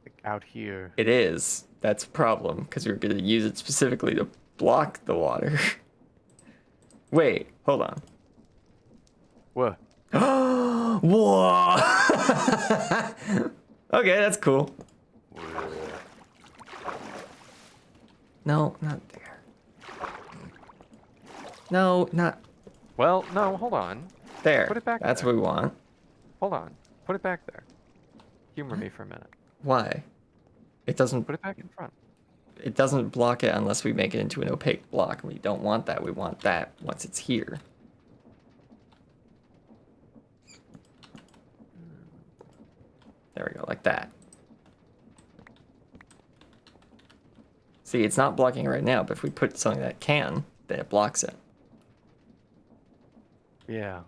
like, out here. It is. That's a problem, because we're going to use it specifically to block the water. Wait, hold on. What? Whoa! Okay, that's cool. No, not there. No, not Well, no, hold on. there. Put it back That's there. what we want. Hold on. Put it back there. Humor me for a minute. Why? It doesn't. Put it back in front. It doesn't block it unless we make it into an opaque block. We don't want that. We want that once it's here. There we go, like that. See, it's not blocking it right now, but if we put something that can, then it blocks it. Yeah.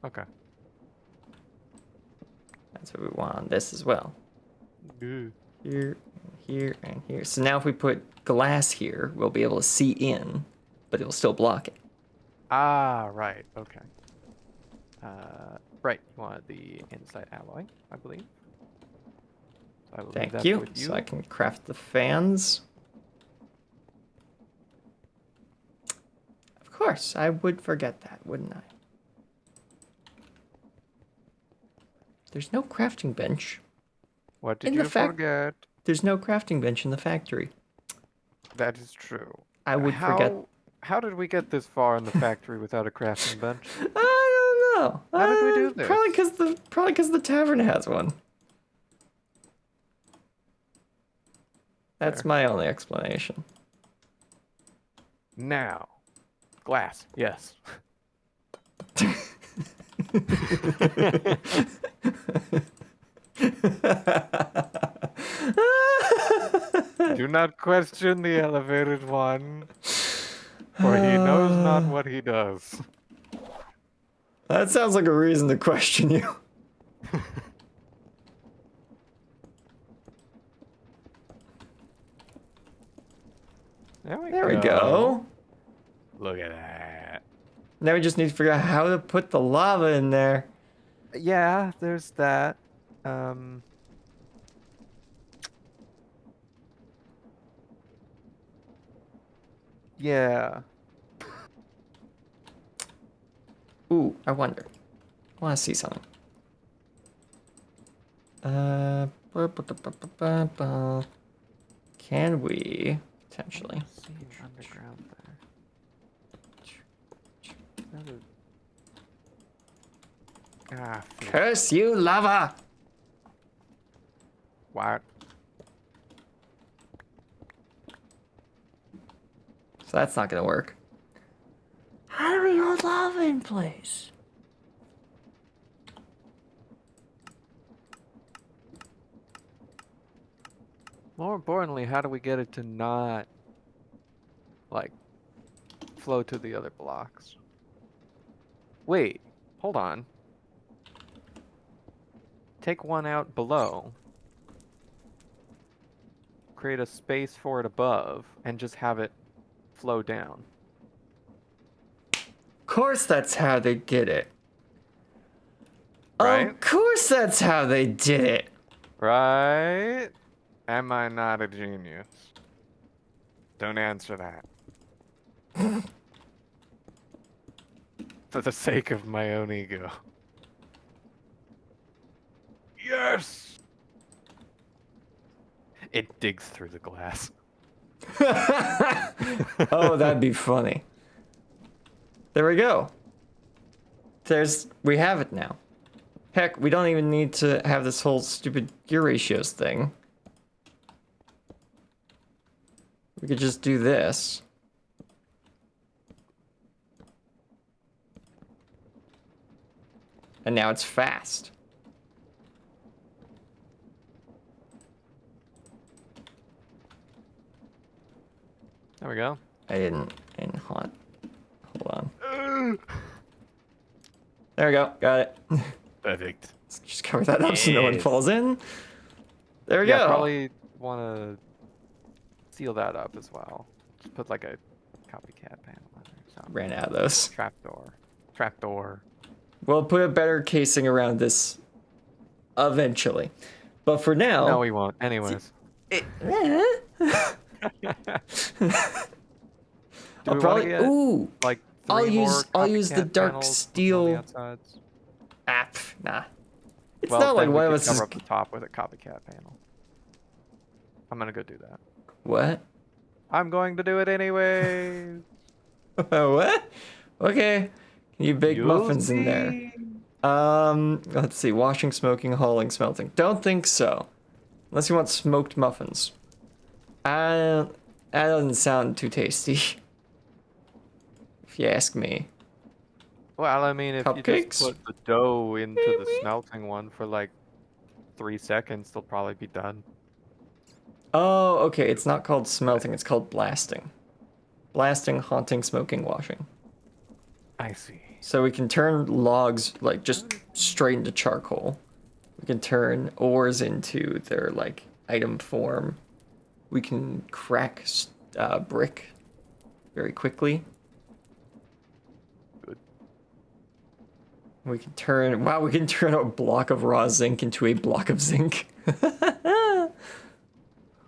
Okay. That's what we want on this as well. Good. Here, here, and here. So now if we put glass here, we'll be able to see in, but it will still block it. Ah, right. Okay. Right, you wanted the inside alloy, I believe. So I will leave Thank that you. with you. So I can craft the fans. Of course, I would forget that, wouldn't I? There's no crafting bench. What did In the you forget? There's no crafting bench in the factory. That is true. I would forget. How did we get this far in the factory without a crafting bench? I don't know. How did we do this? Probably because the tavern has one. That's Fair. my only explanation. Now, glass. Yes. Do not question the elevated one, for he knows not what he does. That sounds like a reason to question you. There we go. Look at that. Now we just need to figure out how to put the lava in there. Yeah, there's that. Yeah. Ooh, I wonder. I want to see something. Can we potentially? See underground there. Ah, Curse you, lava! what? So that's not gonna work. How do we hold lava in place? More importantly, how do we get it to not, like, flow to the other blocks? Wait, hold on. Take one out below. Create a space for it above, and just have it flow down. Of course that's how they did it. Right? Of course that's how they did it. Right? Am I not a genius? Don't answer that. For the sake of my own ego. Yes! It digs through the glass. Oh, that'd be funny. There we go. We have it now. Heck, we don't even need to have this whole stupid gear ratios thing. We could just do this. And now it's fast. There we go. I didn't in hot. Hold on. There we go. Got it. Perfect. Let's just cover that up so no one Yes. falls in. There we Yeah, go. probably want to seal that up as well. Just put like a copycat panel in there. So. Ran out of those. Trapdoor. Trapdoor. We'll put a better casing around this eventually. But for now... No, we won't. Anyways. I'll probably... Get, ooh! like, I'll use the copycat dark panels steel... on the outsides? app. Nah. It's Well, not like then one of we us could is... cover up the top with a copycat panel. I'm gonna go do that. What? I'm going to do it anyway. What? Okay. You big You'll muffins in there. see. Let's see. Washing, smoking, hauling, smelting. Don't think so. Unless you want smoked muffins. That doesn't sound too tasty. If you ask me. Well, I mean, if you Cupcakes? just put the dough into the smelting one for like 3 seconds, they'll probably be done. Oh, okay. It's not called smelting. It's called blasting. Blasting, haunting, smoking, washing. I see. So we can turn logs like just straight into charcoal. We can turn ores into their like item form. We can crack brick very quickly. Good. We can turn, wow, we can turn a block of raw zinc into a block of zinc.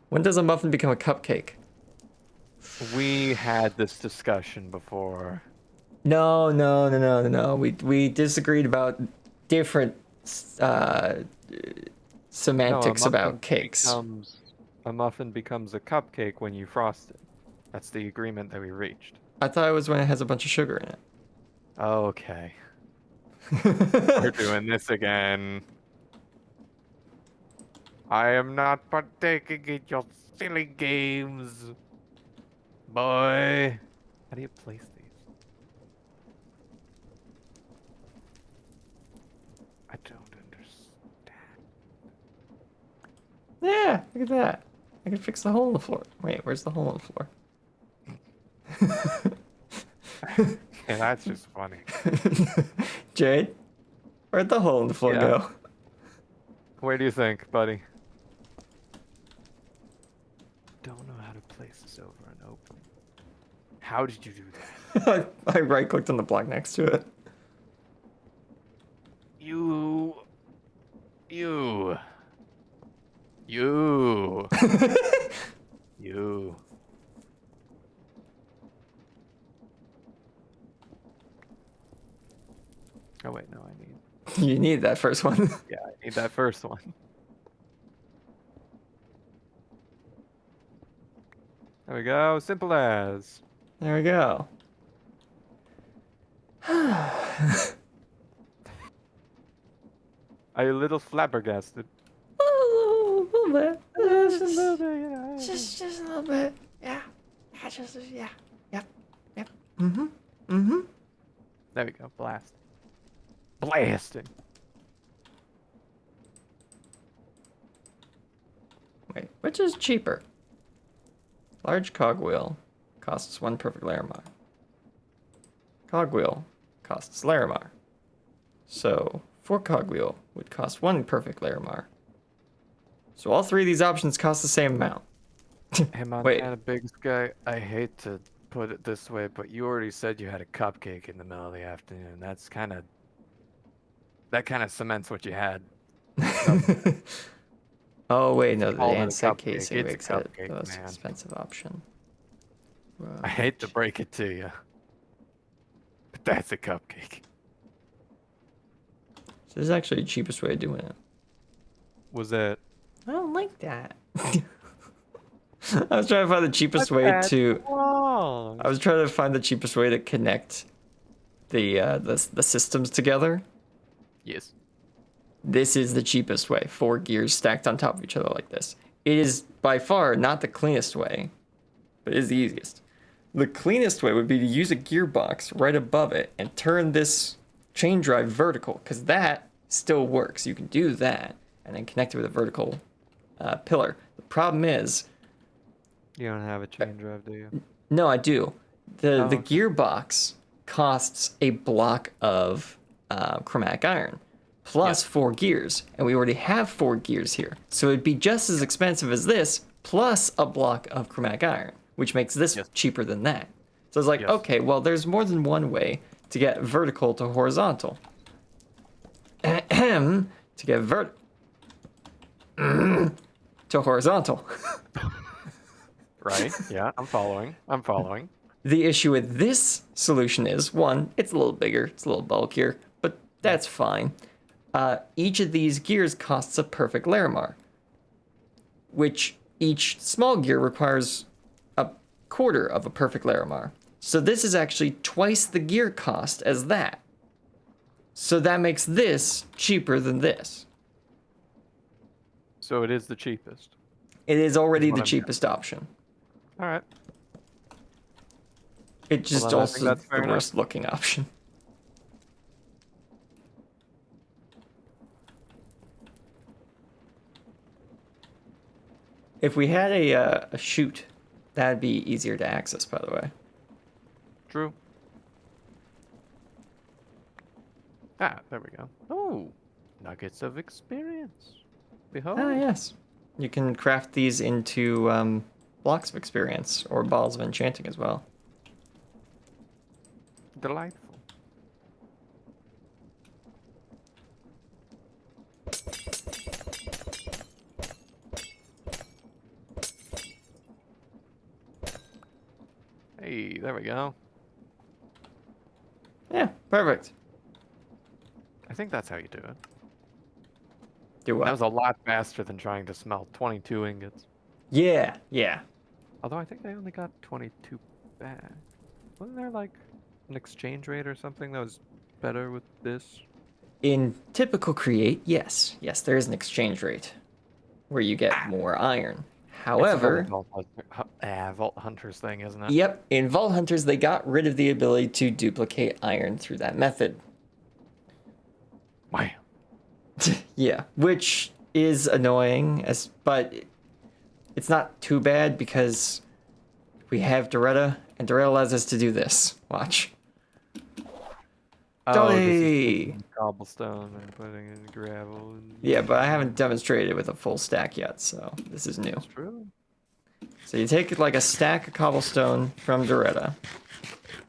When does a muffin become a cupcake? We had this discussion before. No. We disagreed about different uh, No, semantics about cakes. a muffin becomes a cupcake when you frost it. That's the agreement that we reached. I thought it was when it has a bunch of sugar in Okay. We're it. doing this again. I am not partaking in your silly games. Boy. How do you place these? I don't understand. Yeah, look at that. I can fix the hole in the floor. Wait, where's the hole in the floor? Yeah, that's just funny. Jade, where'd the hole in the floor Yeah. go? Where do you think, buddy? Don't know how to place this over an opening. How did you do that? I right clicked on the block next to it. You. You. Oh wait, no, I need. You need that first one. Yeah, I need that first one. There we go. Simple as. There we go. Are you a little flabbergasted? A little bit. Just a little bit, yeah. Just a little bit. Yeah. Yeah. Yep. Mm-hmm. There we go. Blast. Blasting. Wait, which is cheaper? Large cogwheel costs 1 perfect Larimar. Cogwheel costs Larimar. So 4 cogwheel would cost 1 perfect Larimar. So all 3 of these options cost the same amount. Hey, Wait. Montana Big Sky, I hate to put it this way, but you already said you had a cupcake in the middle of the afternoon. That kind of cements what you had. Oh wait, no, the Call it a Ansett cupcake. casing It's a makes it cupcake, the most man. expensive option. I hate to break it to you, but that's a cupcake. So this is actually the cheapest way of doing it. Was it? I don't like that. I was trying to find the cheapest way to. Wrong. I was trying to find the cheapest way to connect the systems together. Yes. This is the cheapest way. 4 gears stacked on top of each other like this. It is by far not the cleanest way, but it is the easiest. The cleanest way would be to use a gearbox right above it and turn this chain drive vertical, because that still works. You can do that and then connect it with a vertical pillar. The problem is, You don't have a chain drive, do you? no, I do. The okay. gearbox costs a block of chromatic iron plus 4 gears, and we already have 4 gears here. So it'd be just as expensive as this plus a block of chromatic iron, which makes this cheaper than that. So it's like, okay, well, there's more than one way to get vertical to horizontal. To get to horizontal. Right? Yeah, I'm following. The issue with this solution is, one, it's a little bigger, it's a little bulkier, but that's fine. Each of these gears costs a perfect Larimar, which each small gear requires a quarter of a perfect Larimar. So this is actually twice the gear cost as that. So that makes this cheaper than this. So it is the cheapest. It is already the cheapest option. All right. It just also is the worst looking option. If we had a chute, that'd be easier to access, by the way. True. Ah, there we go. Oh, nuggets of experience. Behold. Ah, yes. You can craft these into blocks of experience or balls of enchanting as well. Delightful. There we go. Yeah, perfect. I think that's how you do it. Do That what? was a lot faster than trying to smelt 22 ingots. Yeah, yeah. Although I think I only got 22 back. Wasn't there like an exchange rate or something that was better with this? In typical Create, yes. Yes, there is an exchange rate where you get Ah, more iron. it's another However, Vault Hunters thing, isn't it? yep, in Vault Hunters, they got rid of the ability to duplicate iron through that method. Wow. Yeah, which is annoying, but it's not too bad because we have Doretta, and Doretta allows us to do this. Watch. Oh, this is Dolly! taking cobblestone and putting in gravel. And... Yeah, but I haven't demonstrated it with a full stack yet, so this is new. That's true. So you take like a stack of cobblestone from Doretta.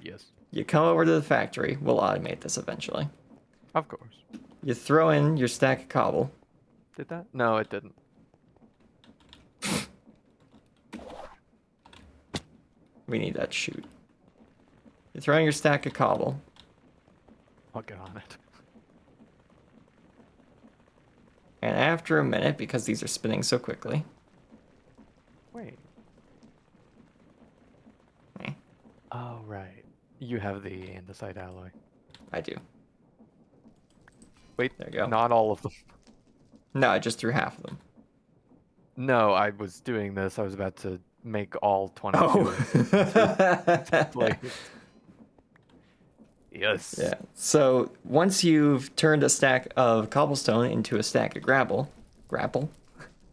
Yes. You come over to the factory. We'll automate this eventually. Of course. You throw in your stack of cobble. Did that? No, it didn't. We need that chute. You throw in your stack of cobble. I'll get on it. And after a minute, because these are spinning so quickly. Wait. Eh, Oh, right. You have the andesite alloy. I do. Wait, There you go. not all of them. No, I just threw half of them. No, I was doing this. I was about to make all 22. Oh. Like, yes. Yeah. So once you've turned a stack of cobblestone into a stack of gravel, gravel,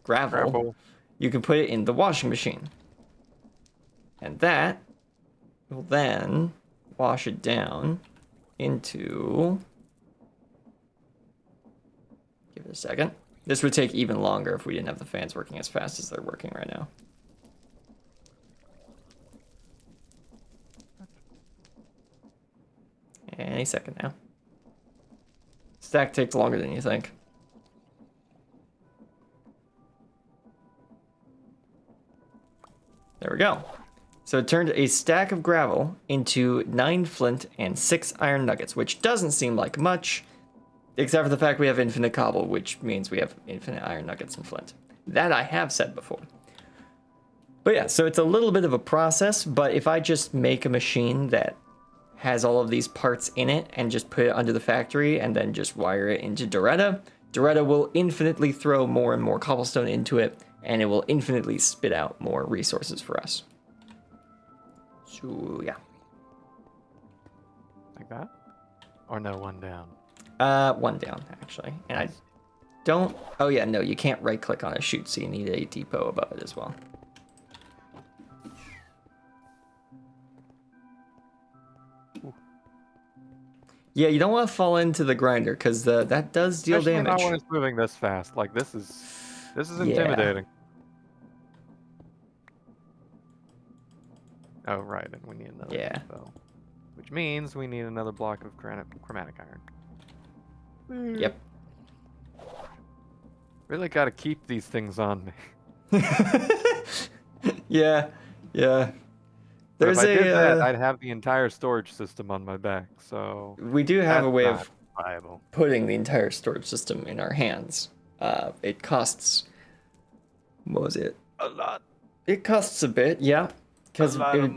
Gravel. you can put it in the washing machine. And that will then wash it down into... Give it a second. This would take even longer if we didn't have the fans working as fast as they're working right now. Any second now. Stack takes longer than you think. There we go. So it turned a stack of gravel into 9 flint and 6 iron nuggets, which doesn't seem like much, except for the fact we have infinite cobble, which means we have infinite iron nuggets and flint. That I have said before. But yeah, so it's a little bit of a process, but if I just make a machine that has all of these parts in it and just put it under the factory and then just wire it into Doretta, Doretta will infinitely throw more and more cobblestone into it, and it will infinitely spit out more resources for us. So yeah. Like that? Or no, one down? One down, actually. And I don't... Oh yeah, no, you can't right-click on a chute, so you need a depot above it as well. Yeah, you don't want to fall into the grinder because that does deal Especially damage. not when it's moving this fast. Like this is intimidating. Oh right, and we need another depot, which means we need another block of chromatic iron. Yep. Really got to keep these things on me. Yeah. But if I did that, I'd have the entire storage system on my back. So we do have a way of viable. Putting the entire storage system in our hands. It costs... What was it? A lot. It costs a bit, yeah. Because it would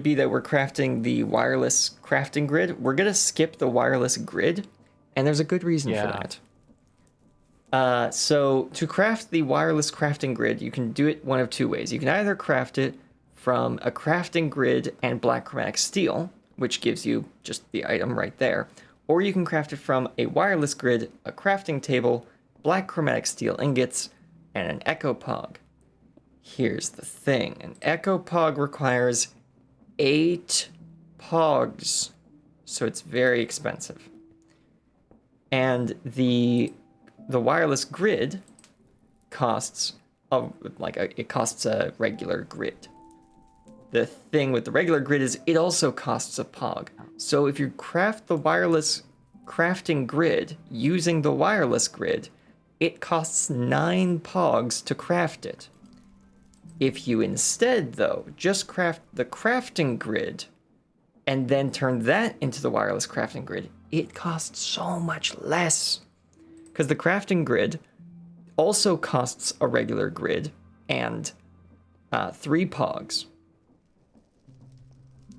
be that we're crafting the wireless crafting grid. We're gonna skip the wireless grid, and there's a good reason for that. So to craft the wireless crafting grid, you can do it one of two ways. You can either craft it from a crafting grid and black chromatic steel, which gives you just the item right there, or you can craft it from a wireless grid, a crafting table, black chromatic steel ingots, and an echo pog. Here's the thing. An echo pog requires 8 pogs, so it's very expensive. And the wireless grid costs it costs a regular grid. The thing with the regular grid is it also costs a pog. So if you craft the wireless crafting grid using the wireless grid, it costs 9 pogs to craft it. If you instead, though, just craft the crafting grid and then turn that into the wireless crafting grid, it costs so much less. Because the crafting grid also costs a regular grid and 3 pogs.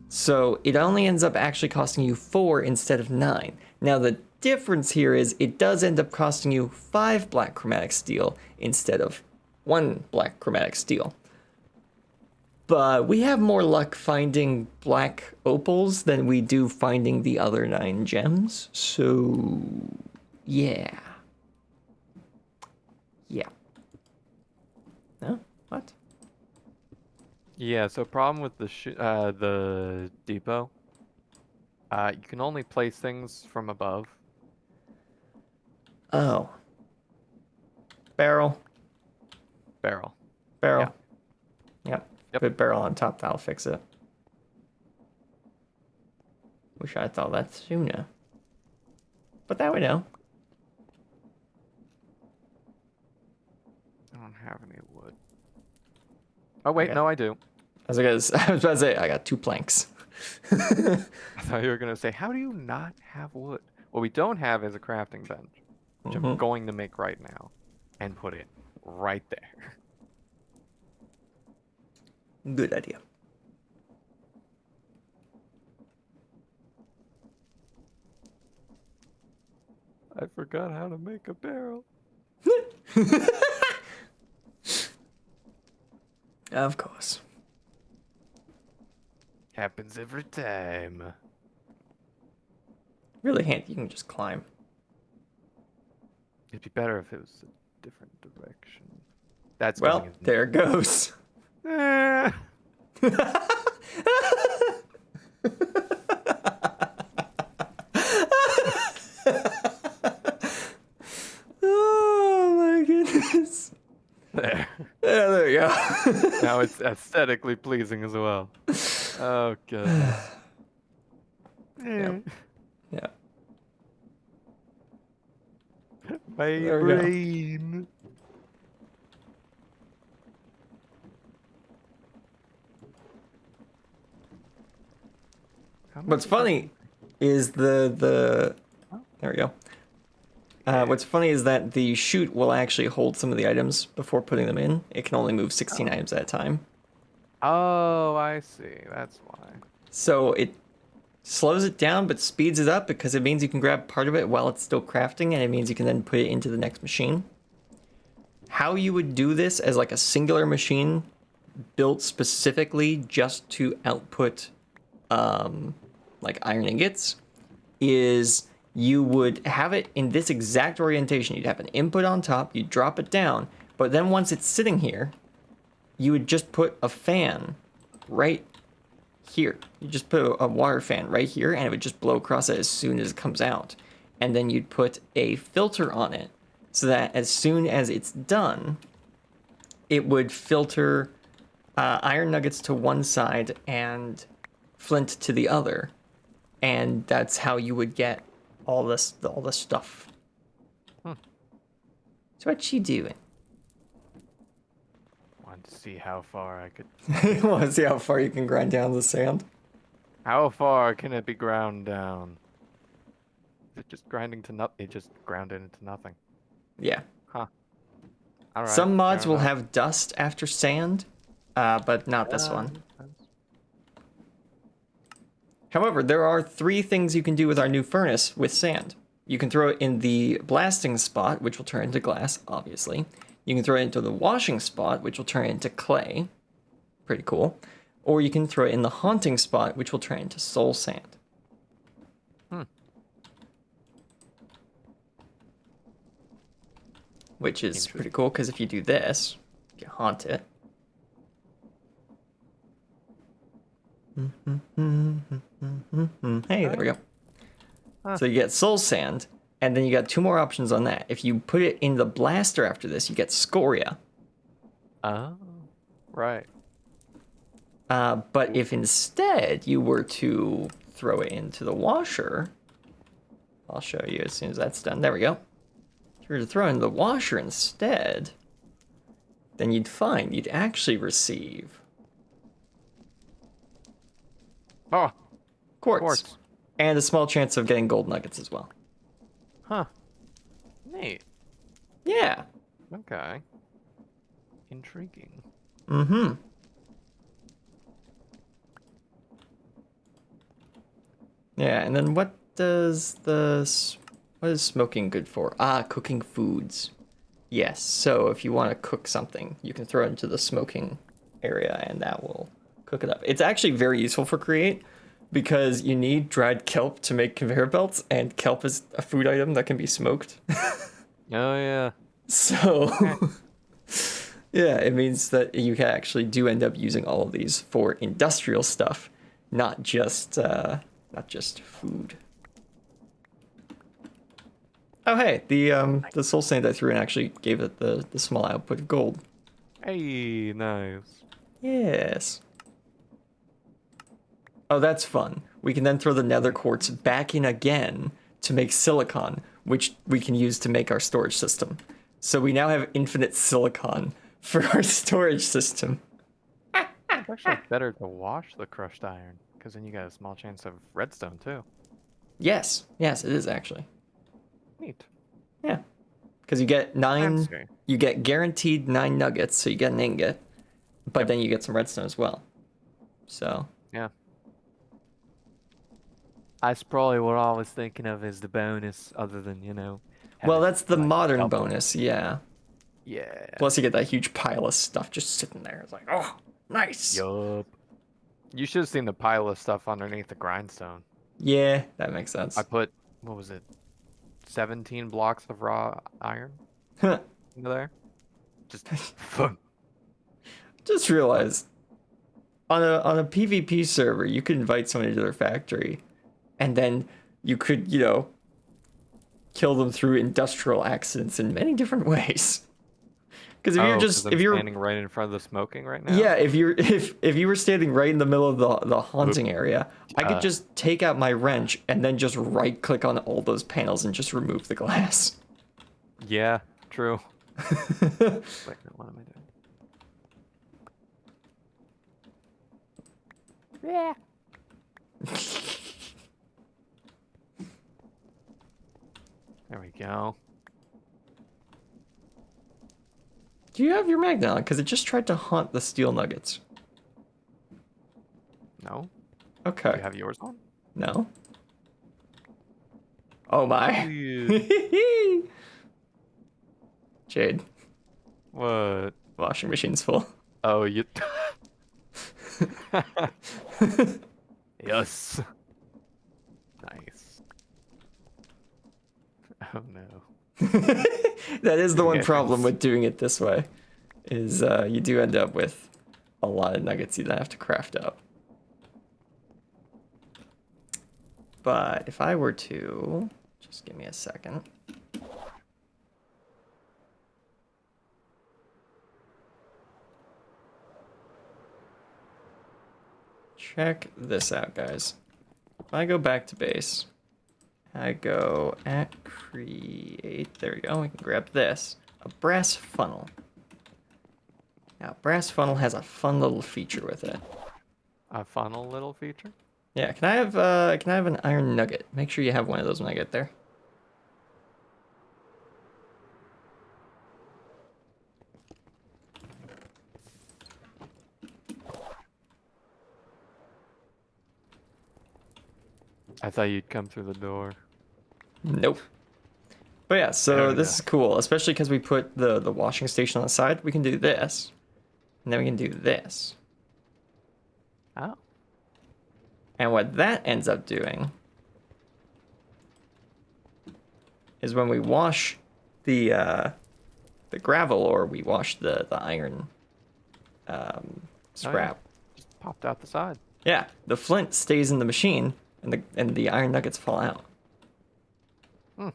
So it only ends up actually costing you 4 instead of 9. Now the difference here is it does end up costing you 5 black chromatic steel instead of 1 black chromatic steel. But we have more luck finding black opals than we do finding the other 9 gems. So, yeah. Yeah. No? What? Yeah, so problem with the depot, you can only place things from above. Oh. Barrel. Barrel. Barrel. Yep. Yep. Put barrel on top, that'll fix it. Wish I thought that sooner. But now we know. I don't have any wood. Oh wait, Okay. no, I do. I was about to say, I got 2 planks. I thought you were gonna say, how do you not have wood? What we don't have is a crafting bench, which I'm going to make right now, and put it right there. Good idea. I forgot how to make a barrel. Of course. Happens every time. Really handy. You can just climb. It'd be better if it was a different direction. That's Well, going in. there it goes. Eh. Oh my goodness. There. Yeah, there you go. Now it's aesthetically pleasing as well. Oh goodness. Yep. Yeah. My There we go. brain. What's funny is there we go. What's funny is that the chute will actually hold some of the items before putting them in. It can only move 16 items at a time. Oh, I see. That's why. So it slows it down but speeds it up because it means you can grab part of it while it's still crafting, and it means you can then put it into the next machine. How you would do this as like a singular machine built specifically just to output like iron ingots is you would have it in this exact orientation. You'd have an input on top, you'd drop it down, but then once it's sitting here, you would just put a fan right here. You just put a water fan right here, and it would just blow across it as soon as it comes out. And then you'd put a filter on it so that as soon as it's done, it would filter iron nuggets to one side and flint to the other. And that's how you would get all this stuff. So what you doing? Wanted to see how far I could. You want to see how far you can grind down the sand? How far can it be ground down? Is it just grinding to nothing? It just ground it into nothing. Yeah. Huh. All right. Some mods fair will enough. have dust after sand, but not this one. Makes sense. However, there are 3 things you can do with our new furnace with sand. You can throw it in the blasting spot, which will turn into glass, obviously. You can throw it into the washing spot, which will turn into clay. Pretty cool. Or you can throw it in the haunting spot, which will turn into soul sand. Which is pretty cool, because if you do this, you haunt it. Hey, there we go. So you get soul sand, and then you got 2 more options on that. If you put it in the blaster after this, you get scoria. Oh, right. But if instead you were to throw it into the washer, I'll show you as soon as that's done. There we go. If you were to throw it in the washer instead, then you'd actually receive Oh, quartz. quartz. And a small chance of getting gold nuggets as well. Huh. Neat. Yeah. Okay. Intriguing. Mm-hmm. Yeah, and then what is smoking good for? Ah, cooking foods. Yes, so if you want to cook something, you can throw it into the smoking area and that will cook it up. It's actually very useful for create because you need dried kelp to make conveyor belts, and kelp is a food item that can be smoked. Oh yeah. So, Okay. yeah, it means that you can actually do end up using all of these for industrial stuff, not just food. Oh hey, the soul sand I threw in actually gave it the small output of gold. Hey, nice. Yes. Oh, that's fun. We can then throw the nether quartz back in again to make silicon, which we can use to make our storage system. So we now have infinite silicon for our storage system. It's actually better to wash the crushed iron, because then you got a small chance of redstone too. Yes, yes, it is actually. Neat. Yeah, because you get Fancy. you get guaranteed 9 nuggets, so you get an ingot, but Yep. then you get some redstone as well. So Yeah. That's probably what I was thinking of as the bonus, other than, well, having, that's the like, modern double. bonus, yeah. Yeah. Plus, you get that huge pile of stuff just sitting there. It's like, oh, nice. Yup. You should have seen the pile of stuff underneath the grindstone. Yeah, that makes I sense. put, what was it, 17 blocks of raw iron Huh. into there. Just, Just realized on a PvP server, you could invite someone into their factory, and then you could, kill them through industrial accidents in many different ways. Because oh, because I'm standing right in front of the smoking right now? yeah, if you were standing right in the middle of the haunting area, I could just take out my wrench and then just right click on all those panels and just remove the glass. Yeah, true. Wait, what am I doing? Yeah. There we go. Do you have your magnet on? Because it just tried to haunt the steel nuggets. No? Okay. Do you have yours on? No. Oh my. Please. Jade, What? washing machine's full. Oh, you. Yes. Nice. Oh no. That is the one Yes. problem with doing it this way, is you do end up with a lot of nuggets you then have to craft up. But if I were to, just give me a second. Check this out, guys. If I go back to base, I go at create, there we go, we can grab this, a brass funnel. Now, brass funnel has a fun little feature with it. A funnel little feature? Yeah, can I have an iron nugget? Make sure you have one of those when I get there. I thought you'd come through the door. Nope. But yeah, so There we this go. is cool, especially because we put the washing station on the side. We can do this, and then we can do this. Oh. And what that ends up doing is when we wash the gravel, or we wash the iron scrap. Just popped out the side. Yeah, the flint stays in the machine, and the iron nuggets fall out. Hmm.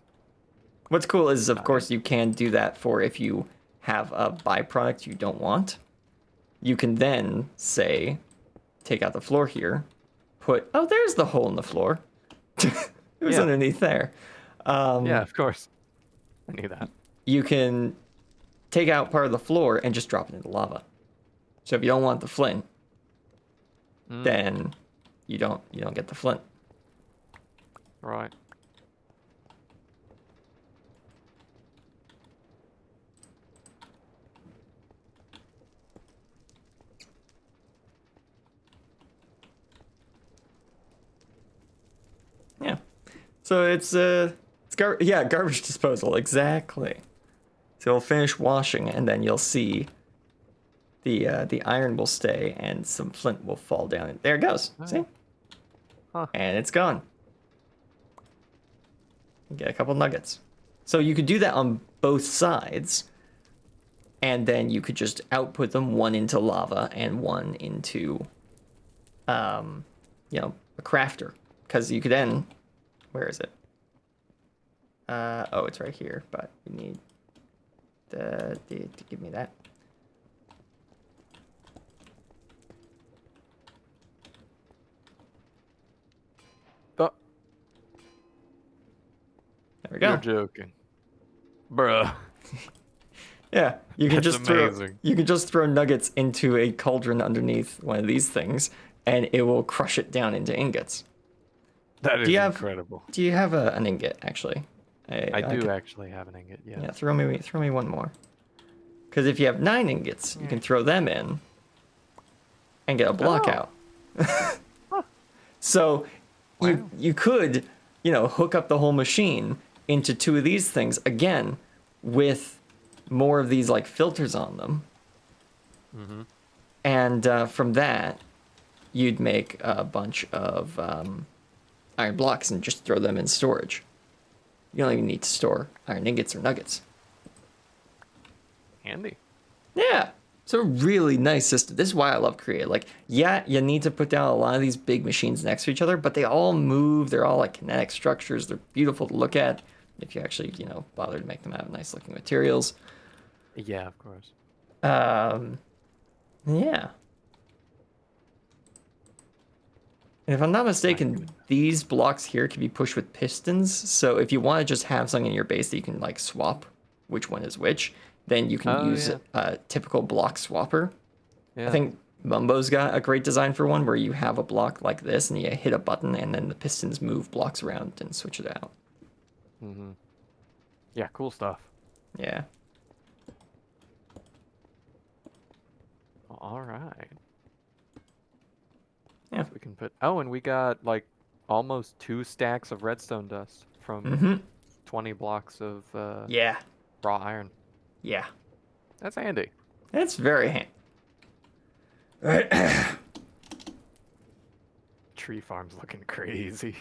What's cool is, of course, you can do that for if you have a byproduct you don't want. You can then say, take out the floor here, oh, there's the hole in the floor. It was Yeah. underneath there. Yeah, of course. I knew that. You can take out part of the floor and just drop it into lava. So if you don't want the flint, then you don't get the flint. Right. Yeah. So it's garbage disposal, exactly. So you'll finish washing and then you'll see the iron will stay and some flint will fall down. There it goes. See? Huh. And it's gone. You get a couple nuggets. So you could do that on both sides, and then you could just output them, one into lava and one into a crafter. Because you could then, where is it? Oh, it's right here, but you need to give me that. Oh, There we go. you're joking. Bruh. Yeah, you can That's just throw nuggets into a cauldron underneath one of these things, and it will crush it down into ingots. That is Do you have- incredible. Do you have an ingot actually? I do actually have an ingot, yeah. Yeah, throw me one more. Because if you have 9 ingots, you can throw them in and get a block out. So Wow. you could, hook up the whole machine into 2 of these things again with more of these like filters on them. And from that, you'd make a bunch of iron blocks and just throw them in storage. You don't even need to store iron ingots or nuggets. Handy. Yeah. It's a really nice system. This is why I love Create. Like, yeah, you need to put down a lot of these big machines next to each other, but they all move. They're all like kinetic structures. They're beautiful to look at if you actually, bother to make them out of nice looking materials. Yeah, of course. Yeah. And if I'm not mistaken, these blocks here can be pushed with pistons. So if you want to just have something in your base that you can like swap which one is which, then you can use a typical block swapper. Yeah. I think Mumbo's got a great design for one where you have a block like this and you hit a button and then the pistons move blocks around and switch it out. Yeah, cool stuff. Yeah. All right. Yeah. So we can put. Oh, and we got like almost 2 stacks of redstone dust from 20 blocks of Yeah. raw iron. Yeah. That's handy. That's very handy. Tree farm's looking crazy.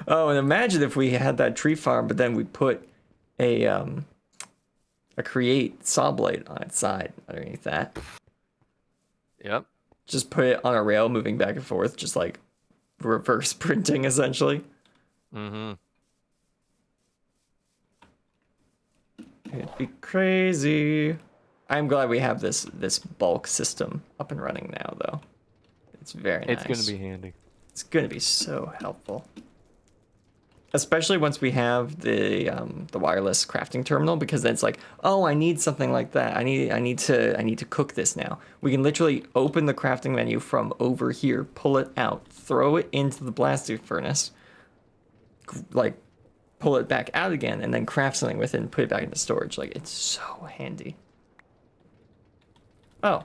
Oh, and imagine if we had that tree farm, but then we put a create saw blade on its side underneath that. Yep. Just put it on a rail moving back and forth, just like reverse printing essentially. It'd be crazy. I'm glad we have this bulk system up and running now, though. It's very nice. It's gonna be handy. It's gonna be so helpful, especially once we have the wireless crafting terminal, because then it's like, oh, I need something like that. I need to cook this now. We can literally open the crafting menu from over here, pull it out, throw it into the blasting furnace, like pull it back out again, and then craft something with it and put it back into storage. Like, it's so handy. Oh,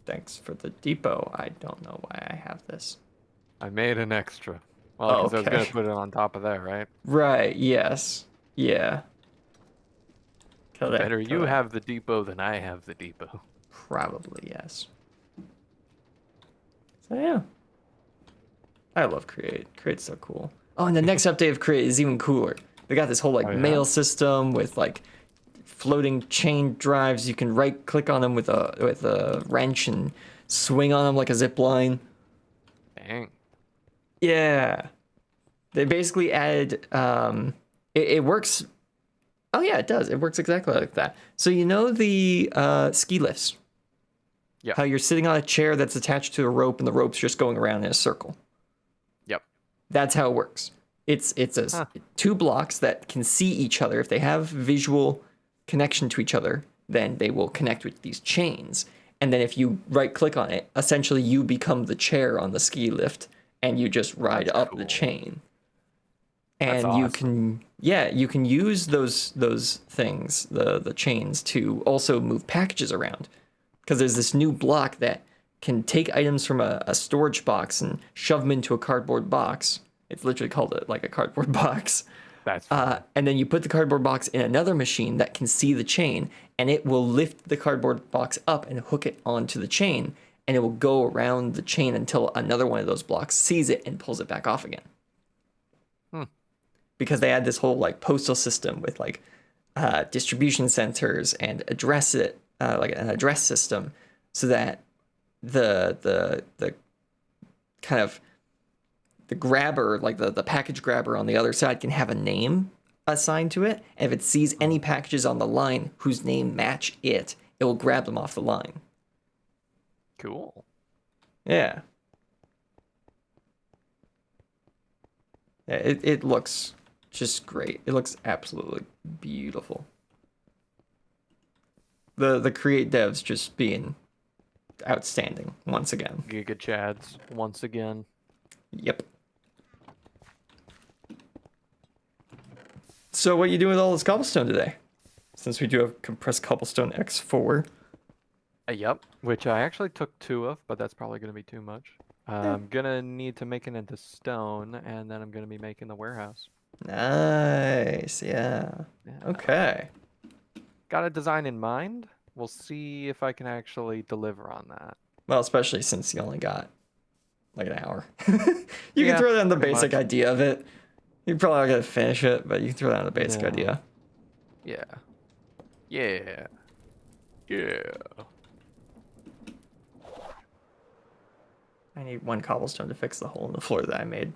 thanks for the depot. I don't know why I have this. I made an extra. Well, because I was Okay. gonna put it on top of there, right? Right, yes. Yeah. Better you have the depot than I have the depot. Probably, yes. So, yeah. I love Create. Create's so cool. Oh, and the next update of Create is even cooler. They got this whole, like, mail system with, like, floating chain drives. You can right-click on them with a wrench and swing on them like a zip line. Dang. Yeah. They basically added, it works. Oh yeah, it does. It works exactly like that. So you know the ski lifts? Yeah. How you're sitting on a chair that's attached to a rope and the rope's just going around in a circle. Yep. That's how it works. It's 2 blocks that can see each other. If they have visual connection to each other, then they will connect with these chains. And then if you right click on it, essentially you become the chair on the ski lift and you just ride That's up the cool. chain. That's And you awesome. you can use those things, the chains, to also move packages around. Because there's this new block that can take items from a storage box and shove them into a cardboard box. It's literally called like a cardboard box. That's fun. And then you put the cardboard box in another machine that can see the chain, and it will lift the cardboard box up and hook it onto the chain, and it will go around the chain until another one of those blocks sees it and pulls it back off again. Because they had this whole like postal system with like distribution centers and like an address system, so that the kind of the grabber, like the package grabber on the other side, can have a name assigned to it. And if it sees any packages on the line whose name match it, it will grab them off the line. Cool. Yeah. Yeah, it looks just great. It looks absolutely beautiful. The create devs just being outstanding once again. Giga Chads once again. Yep. So what you doing with all this cobblestone today? Since we do have compressed cobblestone X4. Yep. Which I actually took 2 of, but that's probably going to be too much. I'm going to need to make it into stone, and then I'm going to be making the warehouse. Nice. Yeah. Okay. Got a design in mind. We'll see if I can actually deliver on that. Well, especially since you only got like an hour. You Yeah, can throw down the pretty basic much. idea of it. You're probably not gonna finish it, but you can throw down the basic No. idea. Yeah. Yeah. Yeah. I need 1 cobblestone to fix the hole in the floor that I made.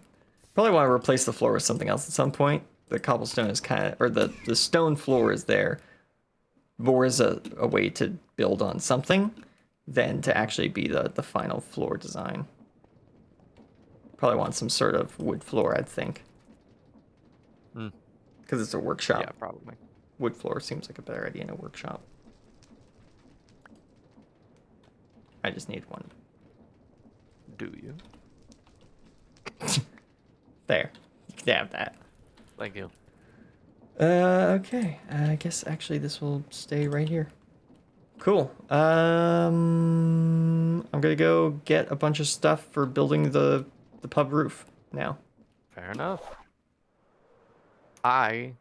Probably want to replace the floor with something else at some point. The cobblestone is kind of, or the stone floor is there more as a way to build on something than to actually be the final floor design. Probably want some sort of wood floor, I'd think. Because it's a workshop. Yeah, probably. Wood floor seems like a better idea in a workshop. I just need 1. Do you? There. You can have that. Thank you. Okay. I guess actually this will stay right here. Cool. I'm gonna go get a bunch of stuff for building the pub roof now. Fair enough. I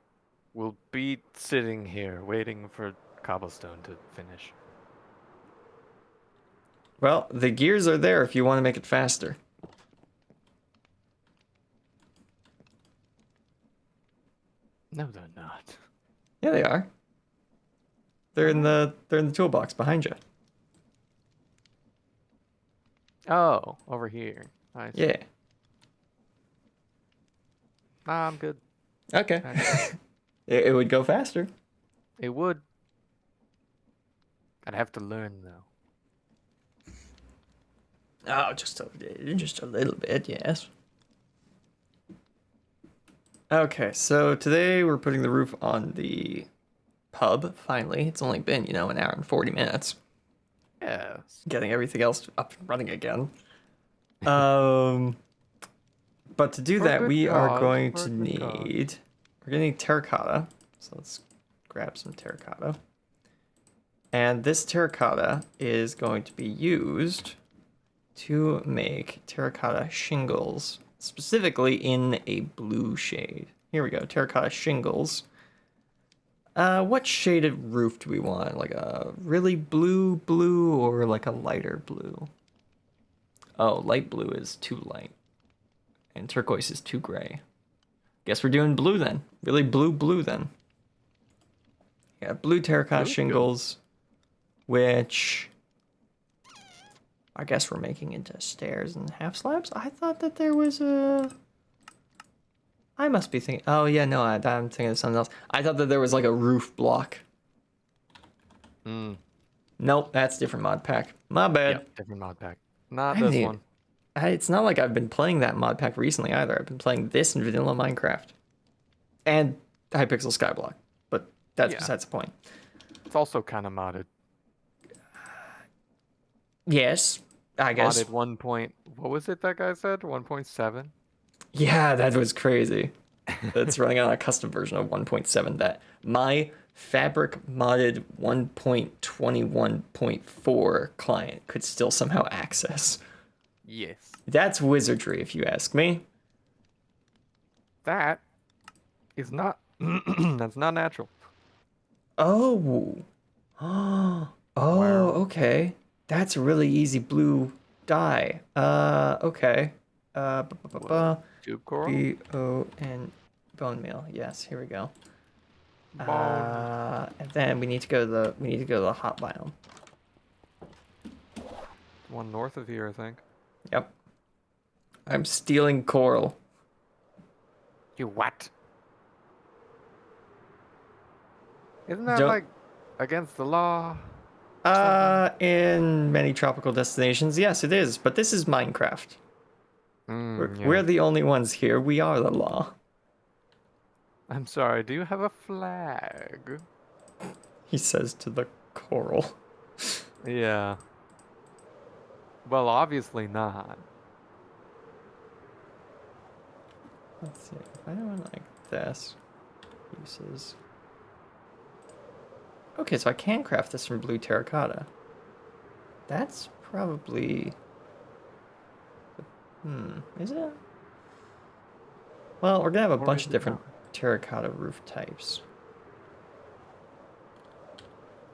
will be sitting here waiting for cobblestone to finish. Well, the gears are there if you want to make it faster. No, they're not. Yeah, they are. They're in the toolbox behind you. Oh, over here. I see. Yeah. Nah, I'm good. Okay. Actually, It would go faster. it would. I'd have to learn though. Oh, just a little bit, yes. Okay, so today we're putting the roof on the pub, finally. It's only been, an hour and 40 minutes. Yes. Getting everything else up and running again. But to do For that, good we are cause, going for to good cause. we're gonna need terracotta. So let's grab some terracotta. And this terracotta is going to be used to make terracotta shingles, specifically in a blue shade. Here we go, terracotta shingles. What shaded roof do we want? Like a really blue or like a lighter blue? Oh, light blue is too light. And turquoise is too gray. Guess we're doing blue then. Really blue then. Yeah, blue terracotta Blue's good. shingles, which I guess we're making into stairs and half slabs. I thought that there was a... I must be thinking... Oh, yeah, no, I'm thinking of something else. I thought that there was like a roof block. Nope, that's different mod pack. My bad. Yep, different mod pack. Not I haven't this even- one. It's not like I've been playing that mod pack recently either. I've been playing this in vanilla Minecraft. And Hypixel Skyblock. But That's Yeah. besides the point. It's also kind of modded. Yes, I guess. Modded 1 point. What was it that guy said? 1.7. Yeah, that was crazy. That's running on a custom version of 1.7 that my Fabric modded 1.21.4 client could still somehow access. Yes. That's wizardry, if you ask me. That is not. That's not natural. Oh. Oh, Wow. okay. That's a really easy blue dye. Okay. What? Tube coral? BON bone meal. Yes, here we go. Bone. And then we need to go to the hot biome. One north of here, I think. Yep. I'm stealing coral. You what? Isn't that Don't like against the law? Something? in many tropical destinations, yes it is, but this is Minecraft. We're Yeah. the only ones here. We are the law. I'm sorry, do you have a flag? He says to the coral. Yeah. Well, obviously not. Let's see. If I don't like this, uses. Okay, so I can craft this from blue terracotta. That's probably. Is it? Well, we're gonna have a Or bunch is of it different not? terracotta roof types.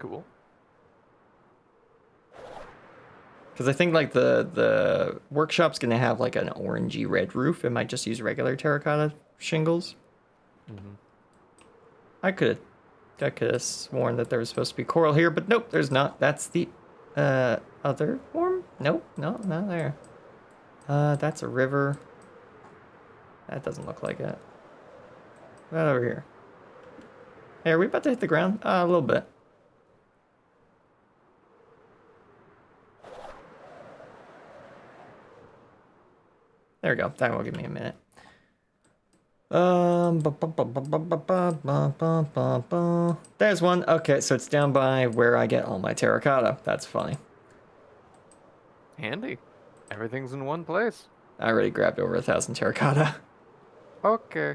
Cool. Because I think like the workshop's gonna have like an orangey red roof. It might just use regular terracotta shingles. Mm-hmm. I could have sworn that there was supposed to be coral here, but nope, there's not. That's the other form? Nope, no, not there. That's a river. That doesn't look like it. Right over here. Hey, are we about to hit the ground? A little bit. There we go. That will give me a minute. There's one. Okay, so it's down by where I get all my terracotta. That's funny. Handy. Everything's in one place. I already grabbed over 1,000 terracotta. Okay.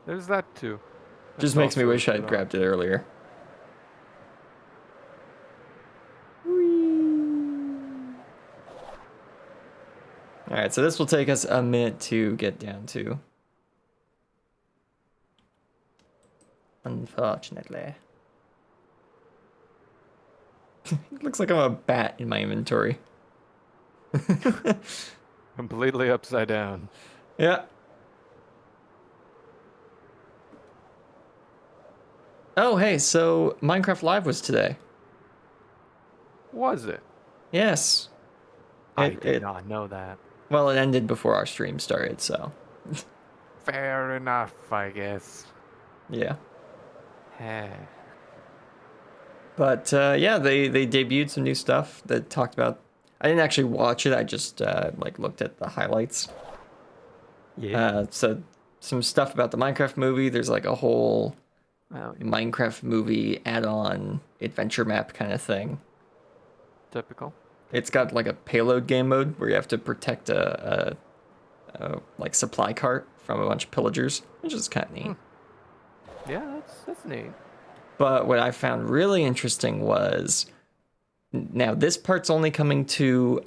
There's that too. Just That's makes me also a wish I'd good grabbed it earlier. Alright, so this will take us a minute to get down to. Unfortunately. It looks like I'm a bat in my inventory. Completely upside down. Yeah. Oh, hey, so Minecraft Live was today. Was it? Yes. I It, did it not know that. well, it ended before our stream started, so Fair enough, I guess. yeah. Heh. But yeah, they debuted some new stuff that talked about. I didn't actually watch it. I just like looked at the highlights. Yeah. So some stuff about the Minecraft movie. There's like a whole Oh, yeah. Minecraft movie add-on adventure map kind of thing. Typical. It's got like a payload game mode where you have to protect a like supply cart from a bunch of pillagers, which is kind of neat. Yeah, that's neat. But what I found really interesting was now this part's only coming to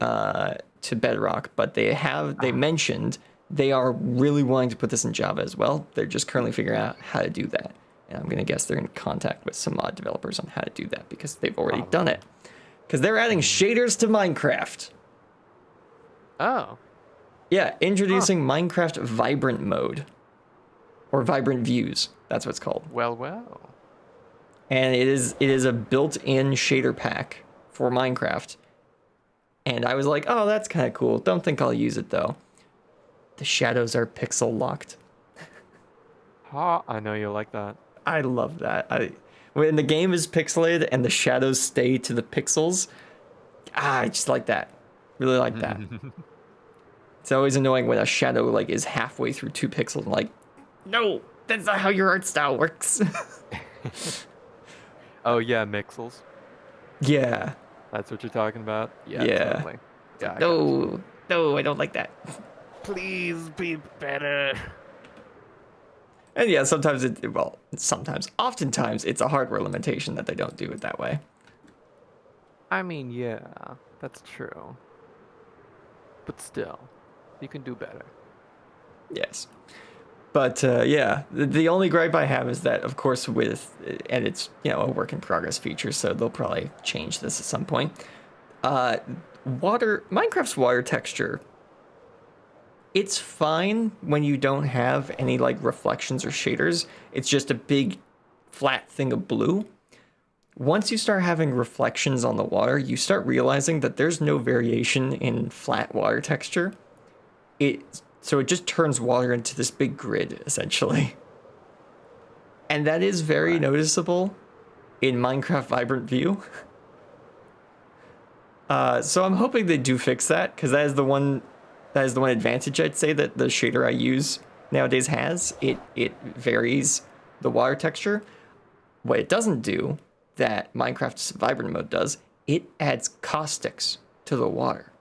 Bedrock, but they mentioned they are really wanting to put this in Java as well. They're just currently figuring out how to do that. And I'm gonna guess they're in contact with some mod developers on how to do that because they've already done it. Because they're adding shaders to Minecraft. Oh. Yeah, introducing Minecraft Vibrant mode. Or Vibrant Views. That's what it's called. Well. And it is a built-in shader pack for Minecraft. And I was like, oh, that's kind of cool. Don't think I'll use it, though. The shadows are pixel locked. Ha, I know you like that. I love that. When the game is pixelated and the shadows stay to the pixels, I just like that. Really like that. It's always annoying when a shadow like is halfway through 2 pixels. I'm like, no, That's not how your art style works. Oh yeah, Mixels. Yeah. That's what you're talking about? Yeah, Yeah. totally. Yeah, I got you. No, I don't like that. Please be better. And yeah, oftentimes it's a hardware limitation that they don't do it that way. I mean, yeah, that's true. But still, you can do better. Yes. But yeah, the only gripe I have is that, of course, and it's a work in progress feature, so they'll probably change this at some point. Minecraft's water texture, it's fine when you don't have any like reflections or shaders. It's just a big flat thing of blue. Once you start having reflections on the water, you start realizing that there's no variation in flat water texture. So it just turns water into this big grid, essentially. And that is very noticeable in Minecraft Vibrant View. So I'm hoping they do fix that, because that is the one advantage I'd say that the shader I use nowadays has. It varies the water texture. What it doesn't do, that Minecraft's Vibrant mode does, it adds caustics to the water.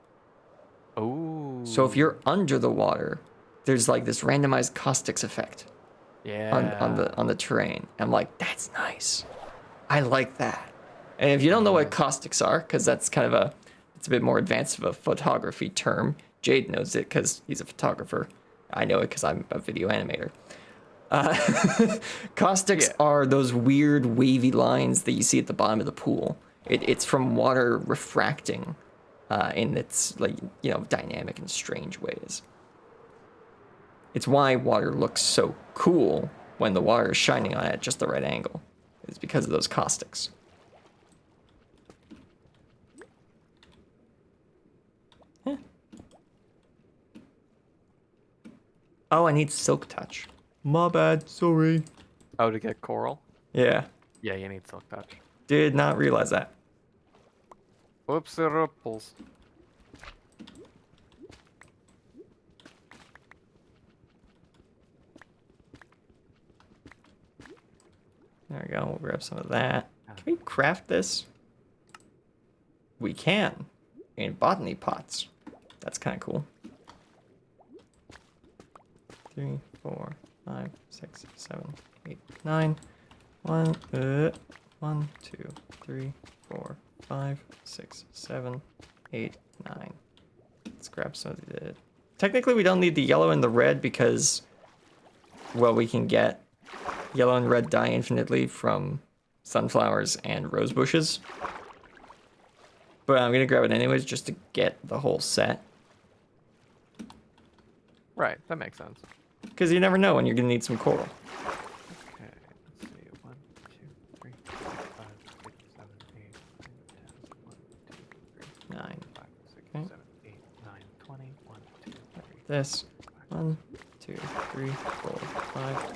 Oh. So if you're under the water, there's like this randomized caustics effect. Yeah. On the terrain. I'm like, that's nice. I like that. And if you don't know what caustics are, because that's kind of it's a bit more advanced of a photography term. Jade knows it because he's a photographer. I know it because I'm a video animator. Caustics are those weird wavy lines that you see at the bottom of the pool. It's from water refracting in its dynamic and strange ways. It's why water looks so cool when the water is shining on it at just the right angle. It's because of those caustics. Huh. Oh, I need Silk Touch. My bad, sorry. Oh, to get coral? Yeah. Yeah, you need Silk Touch. Did not realize that. Whoopsie ripples. There we go. We'll grab some of that. Can we craft this? We can. In botany pots. That's kind of cool. 3, 4, 5, 6, 7, 8, 9. 1, 2, 3, 4, 5, 6, 7, 8, 9. Let's grab some of the... Technically, we don't need the yellow and the red because, well, we can get yellow and red dye infinitely from sunflowers and rose bushes. But I'm going to grab it anyways just to get the whole set. Right, that makes sense. Because you never know when you're going to need some coral. Okay, let's see. 1, 2, 3, 4, 5, 6, 7, 8, 9, 10, 1, 2, 3, 9. 5, 6, Okay. 7, 8, 9, 20, 1, 2, 3. This. 1, 2, 3, 4, 5,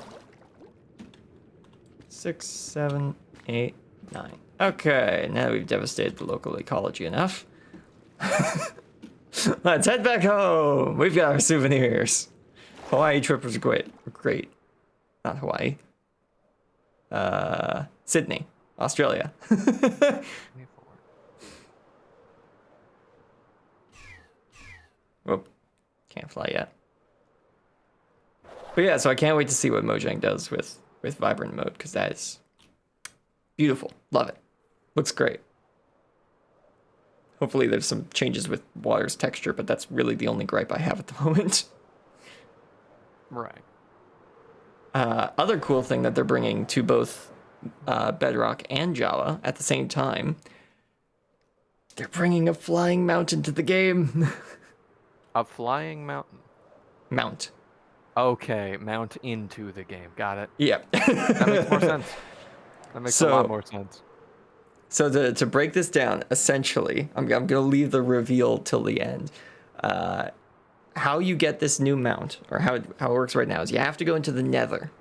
6, 7, 8, 9. Okay, now we've devastated the local ecology enough. Let's head back home. We've got our souvenirs. Hawaii trip was great. Great. Not Hawaii. Sydney, Australia. 24. Whoop. Can't fly yet. But yeah, so I can't wait to see what Mojang does with Vibrant mode, because that is beautiful. Love it. Looks great. Hopefully there's some changes with water's texture, but that's really the only gripe I have at the moment. Right. Other cool thing that they're bringing to both Bedrock and Java at the same time, they're bringing a flying mountain to the game. A flying mountain. Mount. Okay, mount into the game. Got it. Yeah. That makes more sense. That makes a lot more sense. So to break this down, essentially, I'm going to leave the reveal till the end. How you get this new mount, or how it works right now, is you have to go into the Nether,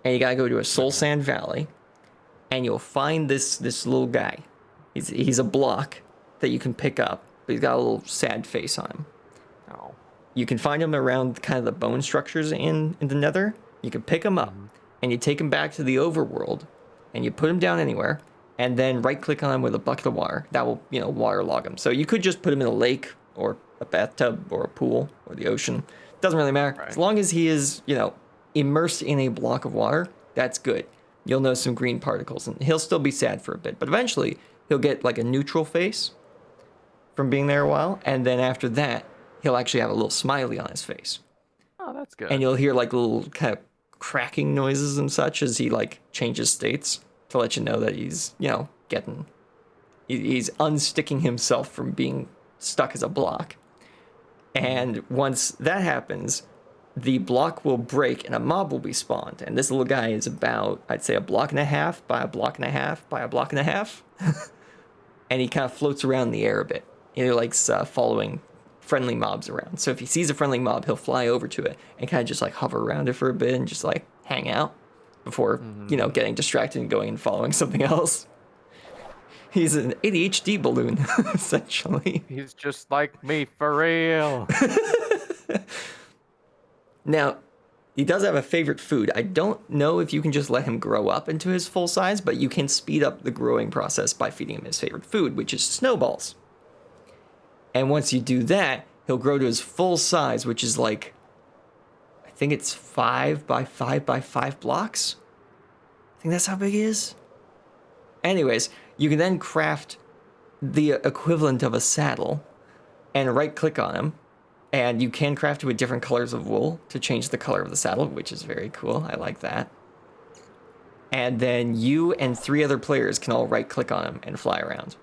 and you gotta go to a Soul Sand Valley, and you'll find this little guy. He's a block that you can pick up, but he's got a little sad face on him. Oh. You can find him around kind of the bone structures in the Nether. You can pick them up, Mhm. and you take them back to the overworld, and you put them down anywhere, and then right-click on them with a bucket of water. That will, waterlog them. So you could just put him in a lake or a bathtub or a pool or the ocean. Doesn't really matter. As Right. long as he is, immersed in a block of water, that's good. You'll notice some green particles, and he'll still be sad for a bit, but eventually he'll get like a neutral face from being there a while, and then after that, he'll actually have a little smiley on his face. Oh, that's good. And you'll hear like little kind of cracking noises and such as he like changes states to let you know that he's, he's unsticking himself from being stuck as a block. And once that happens, the block will break and a mob will be spawned. And this little guy is about, I'd say, a block and a half by a block and a half by a block and a half. And he kind of floats around in the air a bit. He likes following friendly mobs around. So if he sees a friendly mob, he'll fly over to it and kind of just like hover around it for a bit and just like hang out before, getting distracted and going and following something else. He's an ADHD balloon, essentially. He's just like me for real. Now, he does have a favorite food. I don't know if you can just let him grow up into his full size, but you can speed up the growing process by feeding him his favorite food, which is snowballs. And once you do that, he'll grow to his full size, which is like, I think it's 5 by 5 by 5 blocks. I think that's how big he is. Anyways, you can then craft the equivalent of a saddle and right-click on him. And you can craft it with different colors of wool to change the color of the saddle, which is very cool. I like that. And then you and 3 other players can all right-click on him and fly around.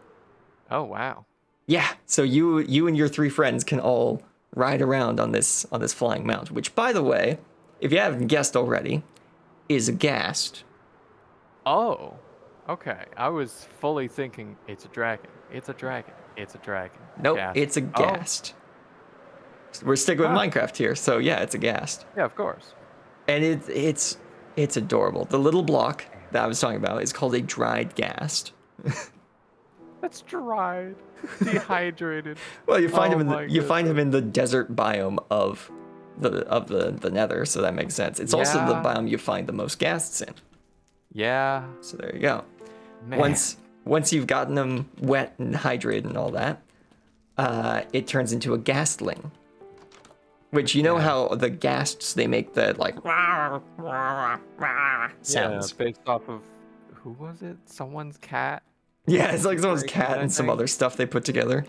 Oh, wow. Yeah, so you and your 3 friends can all ride around on this flying mount, which, by the way, if you haven't guessed already, is a ghast. Oh, okay. I was fully thinking it's a dragon. It's a dragon. It's a dragon. Nope, Ghast. it's a ghast. We're sticking with Ah. Minecraft here, so yeah, it's a ghast. Yeah, of course. And it's adorable. The little block that I was talking about is called a dried ghast. That's dried, dehydrated. Well, you find Oh him my you find him in the desert biome of the Nether, so that makes sense. It's also the Yeah. biome you find the most ghasts in. Yeah. So there you go. Man. Once you've gotten them wet and hydrated and all that, it turns into a ghastling. Which, how the ghasts, they make the like sounds. Yeah, based off of, who was it? Someone's cat? Yeah, it's like someone's Breaking, cat I and some think. other stuff they put together.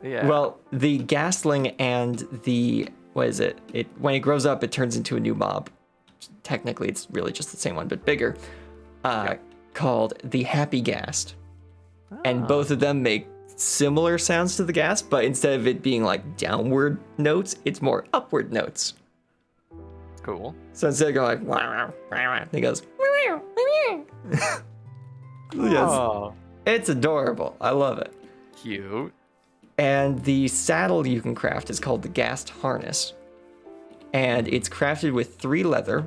Yeah. Well, the ghastling and the, what is it? When it grows up, it turns into a new mob. Technically, it's really just the same one, but bigger. Called the Happy Ghast. And both of them make similar sounds to the ghast, but instead of it being like downward notes, it's more upward notes. Cool. So instead of going like, he goes, yes. Oh, It's adorable. I love it. cute. And the saddle you can craft is called the Ghast Harness. And it's crafted with 3 leather,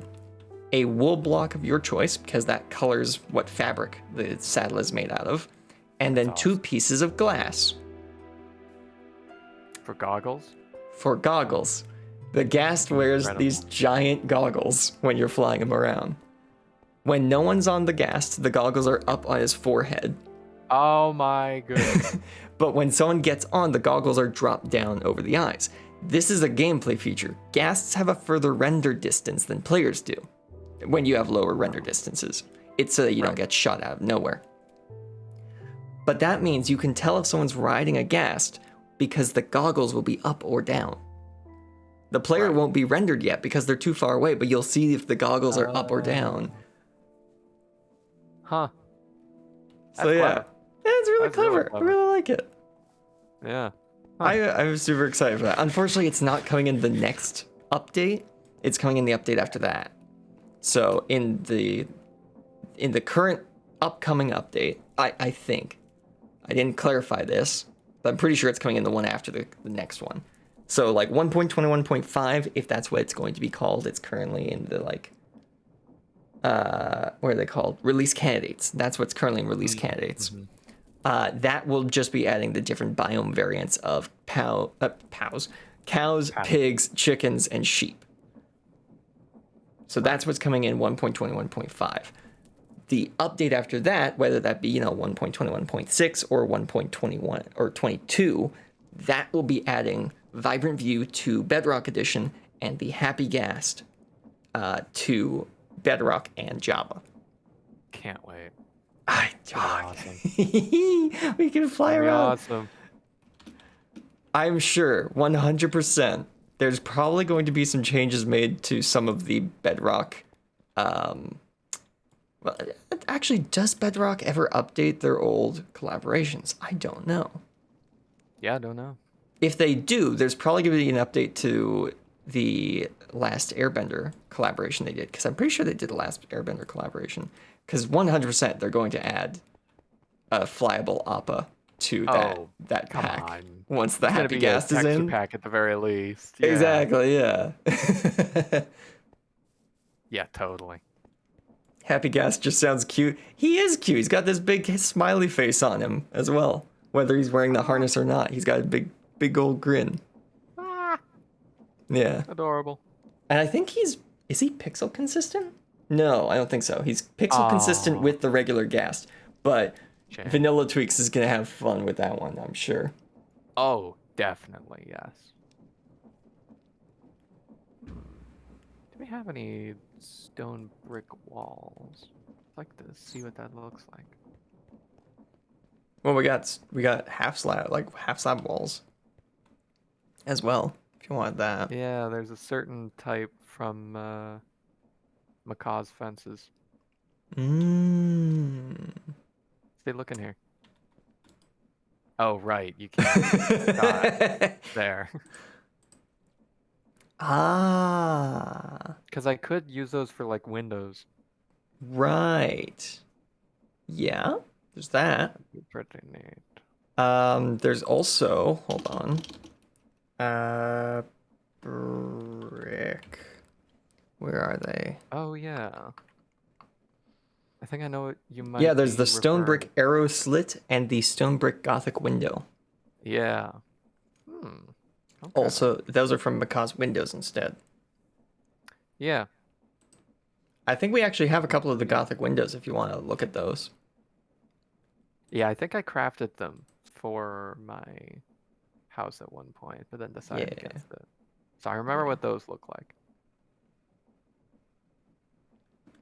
a wool block of your choice, because that colors what fabric the saddle is made out of, and then That's 2 awesome. pieces of glass For goggles? for goggles. The Ghast wears Incredible. these giant goggles when you're flying him around. When no one's on the Ghast, the goggles are up on his forehead. Oh my goodness. But when someone gets on, the goggles are dropped down over the eyes. This is a gameplay feature. Ghasts have a further render distance than players do when you have lower render distances. It's so that you don't get shot out of nowhere. But that means you can tell if someone's riding a ghast because the goggles will be up or down. The player Right. won't be rendered yet because they're too far away, but you'll see if the goggles are up or down. Huh. So That's yeah, clever. it's really That's really clever. I clever. really like it. Yeah. I was super excited for that. Unfortunately, it's not coming in the next update. It's coming in the update after that. So in the current upcoming update, I think, I didn't clarify this, but I'm pretty sure it's coming in the one after the next one. So like 1.21.5, if that's what it's going to be called, it's currently in the like, what are they called? Release candidates. That's what's currently in release candidates. That will just be adding the different biome variants of cows, pigs, chickens, and sheep. So that's what's coming in 1.21.5. The update after that, whether that be 1.21.6 or 1.21 or 22, that will be adding Vibrant View to Bedrock Edition and the Happy Gas to Bedrock and Java. Can't wait. Awesome. We can fly That'd be around. awesome. I'm sure 100% there's probably going to be some changes made to some of the Bedrock. Well, actually, does Bedrock ever update their old collaborations? I don't know. Yeah, I don't know. If they do, there's probably going to be an update to the last Airbender collaboration they did, because I'm pretty sure they did the last Airbender collaboration. Because 100% they're going to add a flyable Appa to that come pack on. once the It's gonna Happy be Gas a is texture in. pack at the very least. Yeah. Exactly, yeah. Yeah, totally. Happy Gas just sounds cute. He is cute. He's got this big smiley face on him as well. Whether he's wearing the harness or not, he's got a big old grin. Ah, Yeah. adorable. And I think is he pixel consistent? No, I don't think so. He's pixel consistent with the regular Gas, but Vanilla Tweaks is gonna have fun with that one, I'm sure. Oh, definitely, yes. Do we have any stone brick walls? I'd like to see what that looks like. Well, we got half slab walls as well, if you want that. Yeah, there's a certain type from Macaw's fences. Stay looking here. Oh, right, you can't. There. Because I could use those for like windows. Right. Yeah, there's that. That'd be pretty neat. There's also, hold on. Brick. Where are they? Oh yeah. I think I know what you might. Yeah, there's the stone brick arrow slit and the stone brick Gothic window. Yeah. Okay. Also, those are from Macaw's windows instead. Yeah. I think we actually have a couple of the Gothic windows if you want to look at those. Yeah, I think I crafted them for my house at one point, but then decided against it. So I remember what those look like.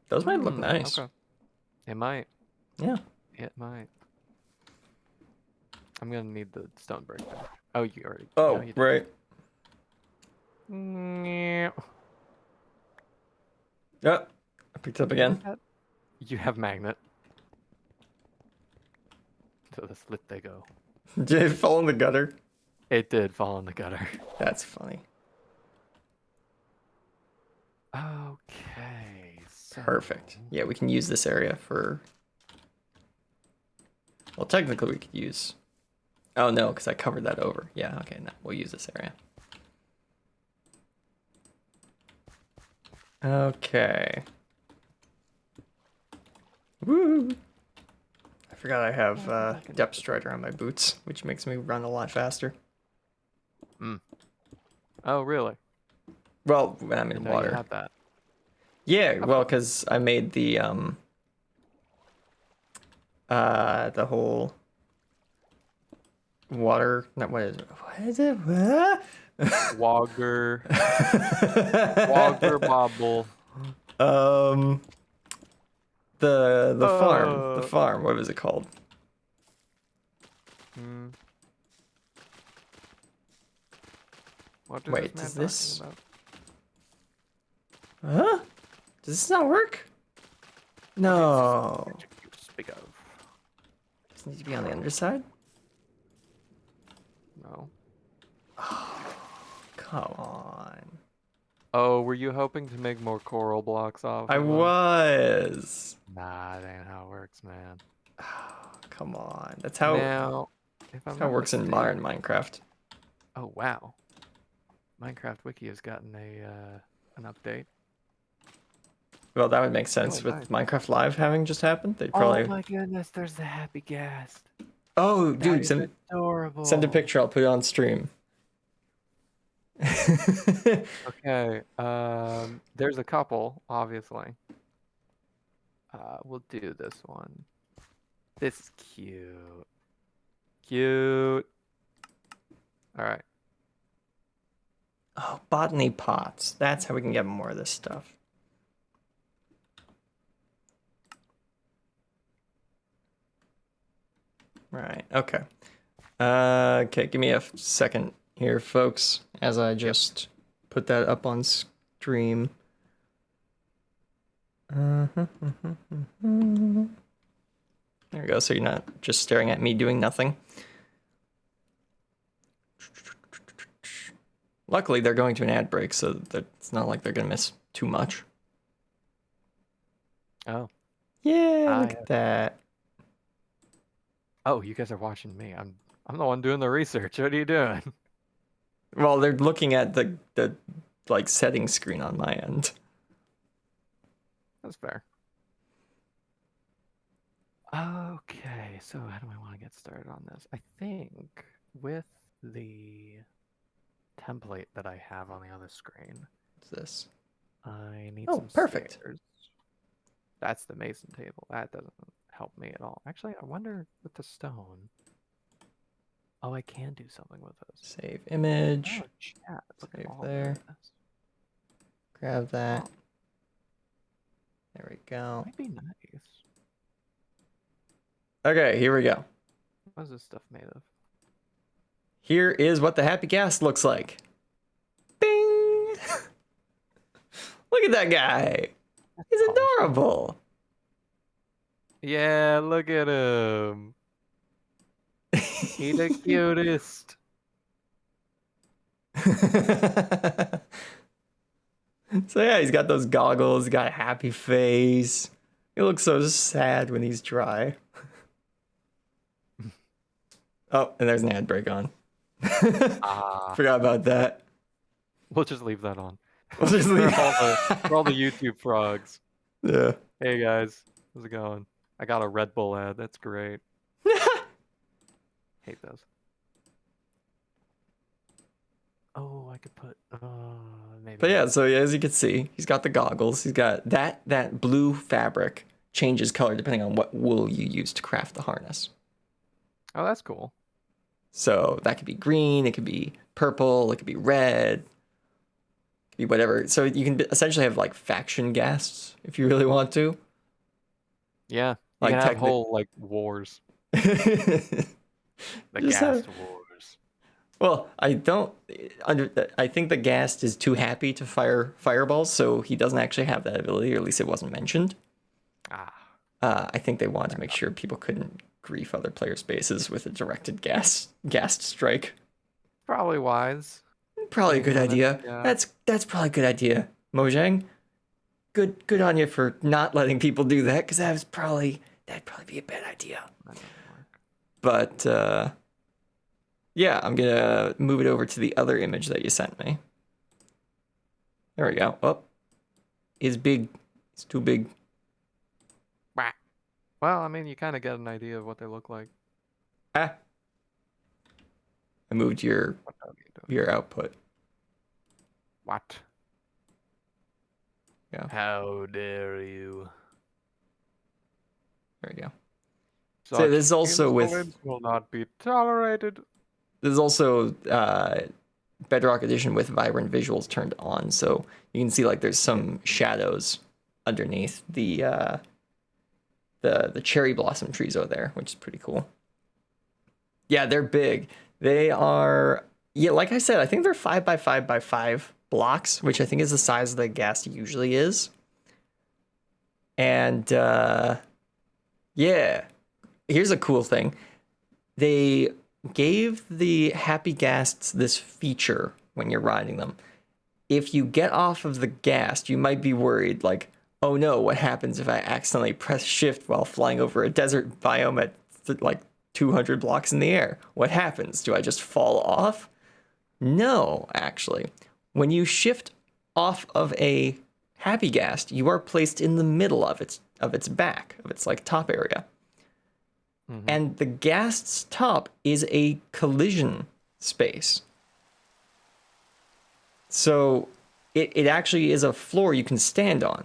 Those might look nice. Okay. It might. Yeah. It might. I'm gonna need the stone brick. Oh, you already. Oh, no, you right. Yep. I picked up again. You have magnet. To the slit they go. Did it fall in the gutter? It did fall in the gutter. That's funny. Okay. So... Perfect. Yeah, we can use this area for... Well, technically we could use... Oh, no, because I covered that over. Yeah, okay, no, we'll use this area. Okay. Woo! I forgot I have Depth Strider on my boots, which makes me run a lot faster. Oh, really? Well, when I'm in water. You have that. Yeah, well, because I made the whole water. Not what is it? What is it? What? Wogger. Wogger bobble. The farm. What was it called? What Wait, does this? About? Huh? Does this not work? No. Speak of. Does it need to be on the underside? No. Oh, come on. Oh, were you hoping to make more coral blocks off? I was. Nah, that ain't how it works, man. Oh, come on. That's how. Now, that's how it works in modern Minecraft. Oh wow. Minecraft Wiki has gotten an update. Well, that would make sense with Minecraft Live having just happened. They'd probably. Oh my goodness, there's the happy gas. Oh, dude, adorable. Send a picture. I'll put it on stream. Okay. There's a couple, obviously. We'll do this one. This is cute. Cute. All right. Oh, botany pots. That's how we can get more of this stuff. Right. Okay. Okay. Give me a second here, folks, as I just put that up on stream. There we go. So you're not just staring at me doing nothing. Luckily, they're going to an ad break, so that it's not like they're going to miss too much. Oh. Yeah, look at that. Oh, you guys are watching me. I'm the one doing the research. What are you doing? Well, they're looking at the like settings screen on my end. That's fair. Okay, so how do I want to get started on this? I think with the template that I have on the other screen, What's this? I need Oh, some perfect. stairs. That's the mason table. That doesn't help me at all. Actually, I wonder with the stone. Oh, I can do something with this. Save image. Oh, chat. Look Save at all there. this. Grab that. Oh, There we go. might be nice. Okay, here we go. What is this stuff made of? Here is what the happy gas looks like. Bing! Look at that guy. He's adorable. Yeah, look at him. He the cutest. So yeah, he's got those goggles, got a happy face. He looks so sad when he's dry. Oh, and there's an ad break on. Forgot about that. We'll just leave that on. We'll just leave for all the YouTube frogs. Yeah. Hey guys, how's it going? I got a Red Bull ad. That's great. Hate those. Oh, I could put maybe. But yeah, so as you can see, he's got the goggles. He's got that blue fabric changes color depending on what wool you use to craft the harness. Oh, that's cool. So that could be green, it could be purple, it could be red, it could be whatever. So you can essentially have like faction ghasts if you really want to. Yeah, you Like can have whole like wars. The ghast wars. Well, I think the ghast is too happy to fire fireballs, so he doesn't actually have that ability, or at least it wasn't mentioned. I think they wanted to make sure people couldn't grief other players' bases with a directed ghast strike. Probably wise. Probably a good idea. Yeah. That's probably a good idea, Mojang. Good on you for not letting people do that, because that'd probably be a bad idea. That doesn't work. But yeah, I'm gonna move it over to the other image that you sent me. There we go. Oh, it's big. It's too big. Well, I mean, you kind of get an idea of what they look like. Ah. I moved your output. What? Yeah. How dare you? There we go. Such so this is also insolence will not be tolerated. This is also Bedrock Edition with vibrant visuals turned on, so you can see like there's some shadows underneath the cherry blossom trees over there, which is pretty cool. Yeah, they're big. They are, yeah, like I said, I think they're 5 by 5 by 5 blocks, which I think is the size the ghast usually is. And yeah, here's a cool thing. They gave the happy ghasts this feature when you're riding them. If you get off of the ghast, you might be worried, like, oh no, what happens if I accidentally press shift while flying over a desert biome at like 200 blocks in the air? What happens? Do I just fall off? No, actually. When you shift off of a happy ghast, you are placed in the middle of its back, of its like top area. Mm-hmm. And the ghast's top is a collision space. So it actually is a floor you can stand on.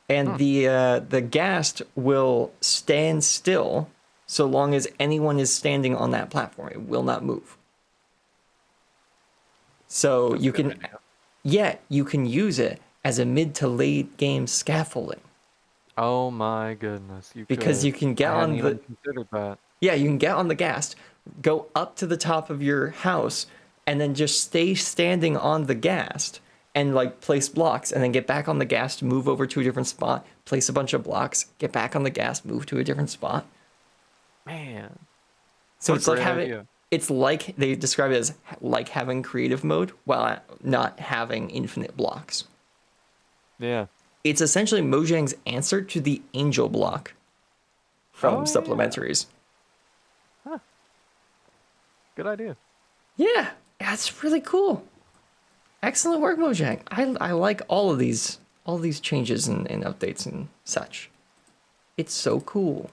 And the ghast will stand still so long as anyone is standing on that platform. It will not move. So That's a you good can, idea. yeah, you can use it as a mid to late game scaffolding. Oh my goodness, you Because could. you can get I hadn't on even the, considered that. yeah, you can get on the ghast, go up to the top of your house, and then just stay standing on the ghast and like place blocks, and then get back on the ghast, move over to a different spot, place a bunch of blocks, get back on the ghast, move to a different spot. Man, So what a it's like great having, idea. it's like they describe it as like having creative mode while not having infinite blocks. Yeah. It's essentially Mojang's answer to the angel block from Oh yeah. supplementaries. Huh. Good idea. Yeah, that's really cool. Excellent work, Mojang. I like all of these changes and updates and such. It's so cool.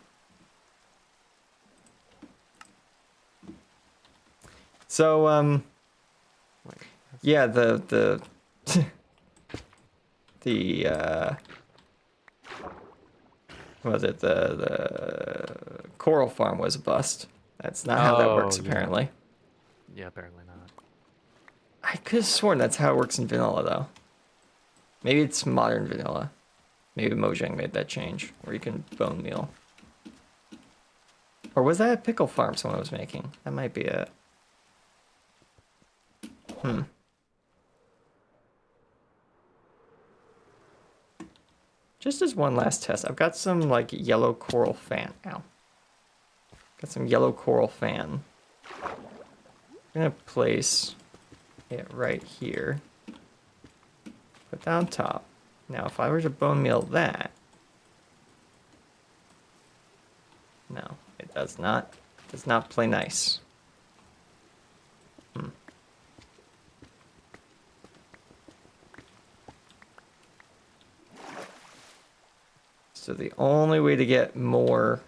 So Wait. yeah, the what was it, the coral farm was a bust. That's not how that Oh works yeah. apparently. Yeah, apparently not. I could have sworn that's how it works in vanilla though. Maybe it's modern vanilla. Maybe Mojang made that change where you can bone meal. Or was that a pickle farm someone was making? That might be it. Just as one last test, I've got some like yellow coral fan. Ow. Got some yellow coral fan. I'm gonna place it right here. Put that on top. Now, if I were to bone meal that, no, it does not. It does not play nice. So the only way to get more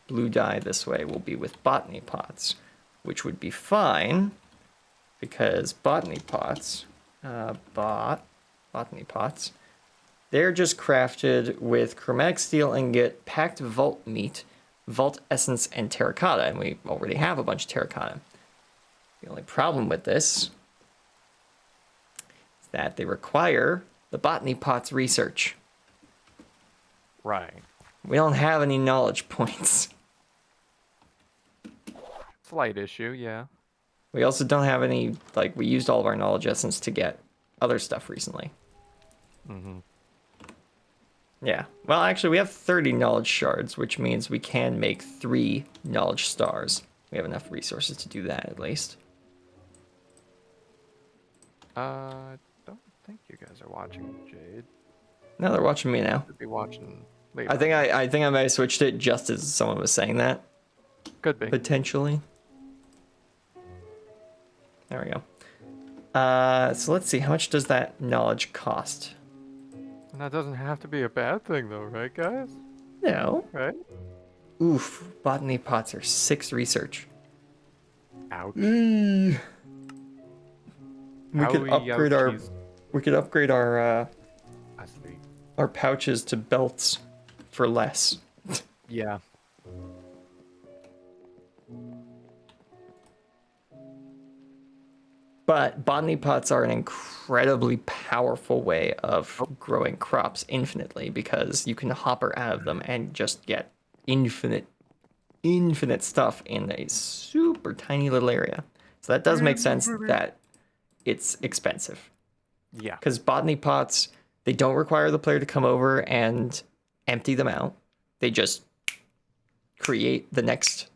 blue dye this way will be with botany pots, which would be fine because botany pots, botany pots, they're just crafted with chromatic steel ingot, packed vault meat, vault essence, and terracotta, and we already have a bunch of terracotta. The only problem with this is that they require the botany pots research. Right. We don't have any knowledge points. Slight issue, yeah. We also don't have any, like, we used all of our knowledge essence to get other stuff recently. Mm-hmm. Yeah. Well, actually, we have 30 knowledge shards, which means we can make 3 knowledge stars. We have enough resources to do that, at least. I don't think you guys are watching Jade. No, they're watching me now. Should be watching Levi. I think I might have switched it just as someone was saying that. Could be. Potentially. There we go. So let's see. How much does that knowledge cost? And that doesn't have to be a bad thing, though, right, guys? No. Right? Oof. Botany pots are 6 research. Ouch. We could upgrade our. ouchies. We could upgrade our I see. our pouches to belts for less. Yeah. But botany pots are an incredibly powerful way of growing crops infinitely because you can hopper out of them and just get infinite stuff in a super tiny little area. So that does make sense that it's expensive. Yeah. Because botany pots, they don't require the player to come over and empty them out. They just create the next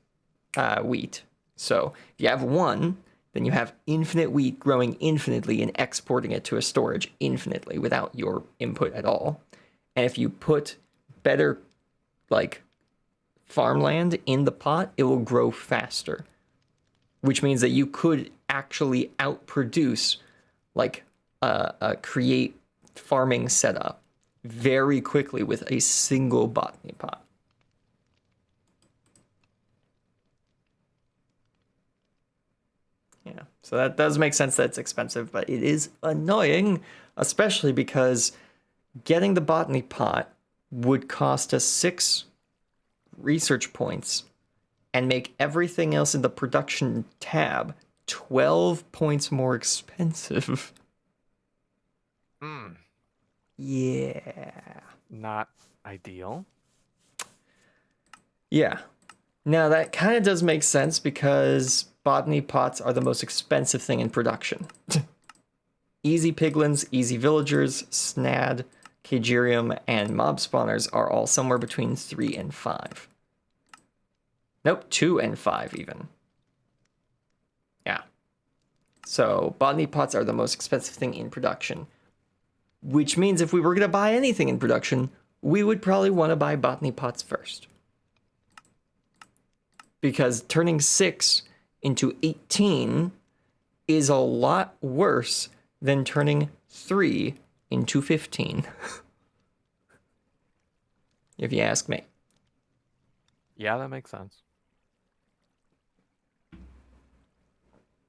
wheat. So if you have one, then you have infinite wheat growing infinitely and exporting it to a storage infinitely without your input at all. And if you put better, like, farmland in the pot, it will grow faster. Which means that you could actually outproduce, like, a create farming setup very quickly with a single botany pot. Yeah. So that does make sense that it's expensive, but it is annoying, especially because getting the botany pot would cost us 6 research points and make everything else in the production tab 12 points more expensive. Hmm. Yeah. Not ideal. Yeah. Now that kind of does make sense because botany pots are the most expensive thing in production. Easy piglins, easy villagers, snad, cagerium, and mob spawners are all somewhere between 3 and 5. Nope, 2 and 5 even. Yeah. So botany pots are the most expensive thing in production, which means if we were going to buy anything in production, we would probably want to buy botany pots first. Because turning 6 into 18 is a lot worse than turning 3 into 15. If you ask me. Yeah, that makes sense.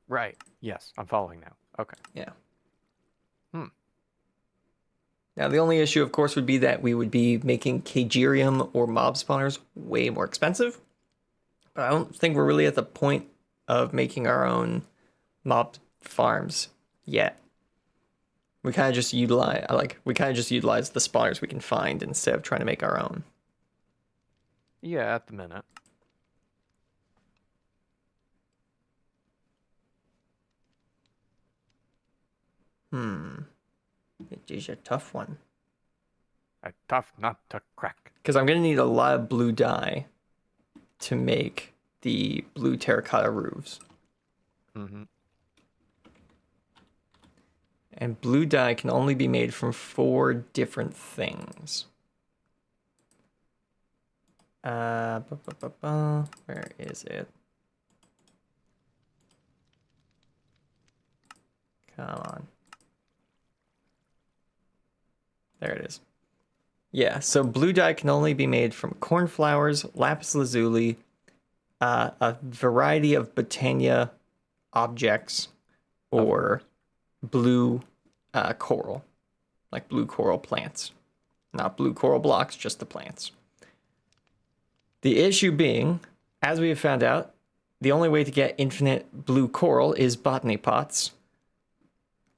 Right. Yes, I'm following now. Okay. Yeah. Hmm. Now, the only issue, of course, would be that we would be making cagerium or mob spawners way more expensive. But I don't think we're really at the point of making our own mob farms yet. We kind of just utilize the spawners we can find instead of trying to make our own. Yeah, at the minute. It is a tough one. A tough nut to crack. Because I'm going to need a lot of blue dye to make the blue terracotta roofs. Mm-hmm. And blue dye can only be made from 4 different things. Where is it? Come on. There it is. Yeah, so blue dye can only be made from cornflowers, lapis lazuli, a variety of botania objects, or blue coral, like blue coral plants. Not blue coral blocks, just the plants. The issue being, as we have found out, the only way to get infinite blue coral is botany pots.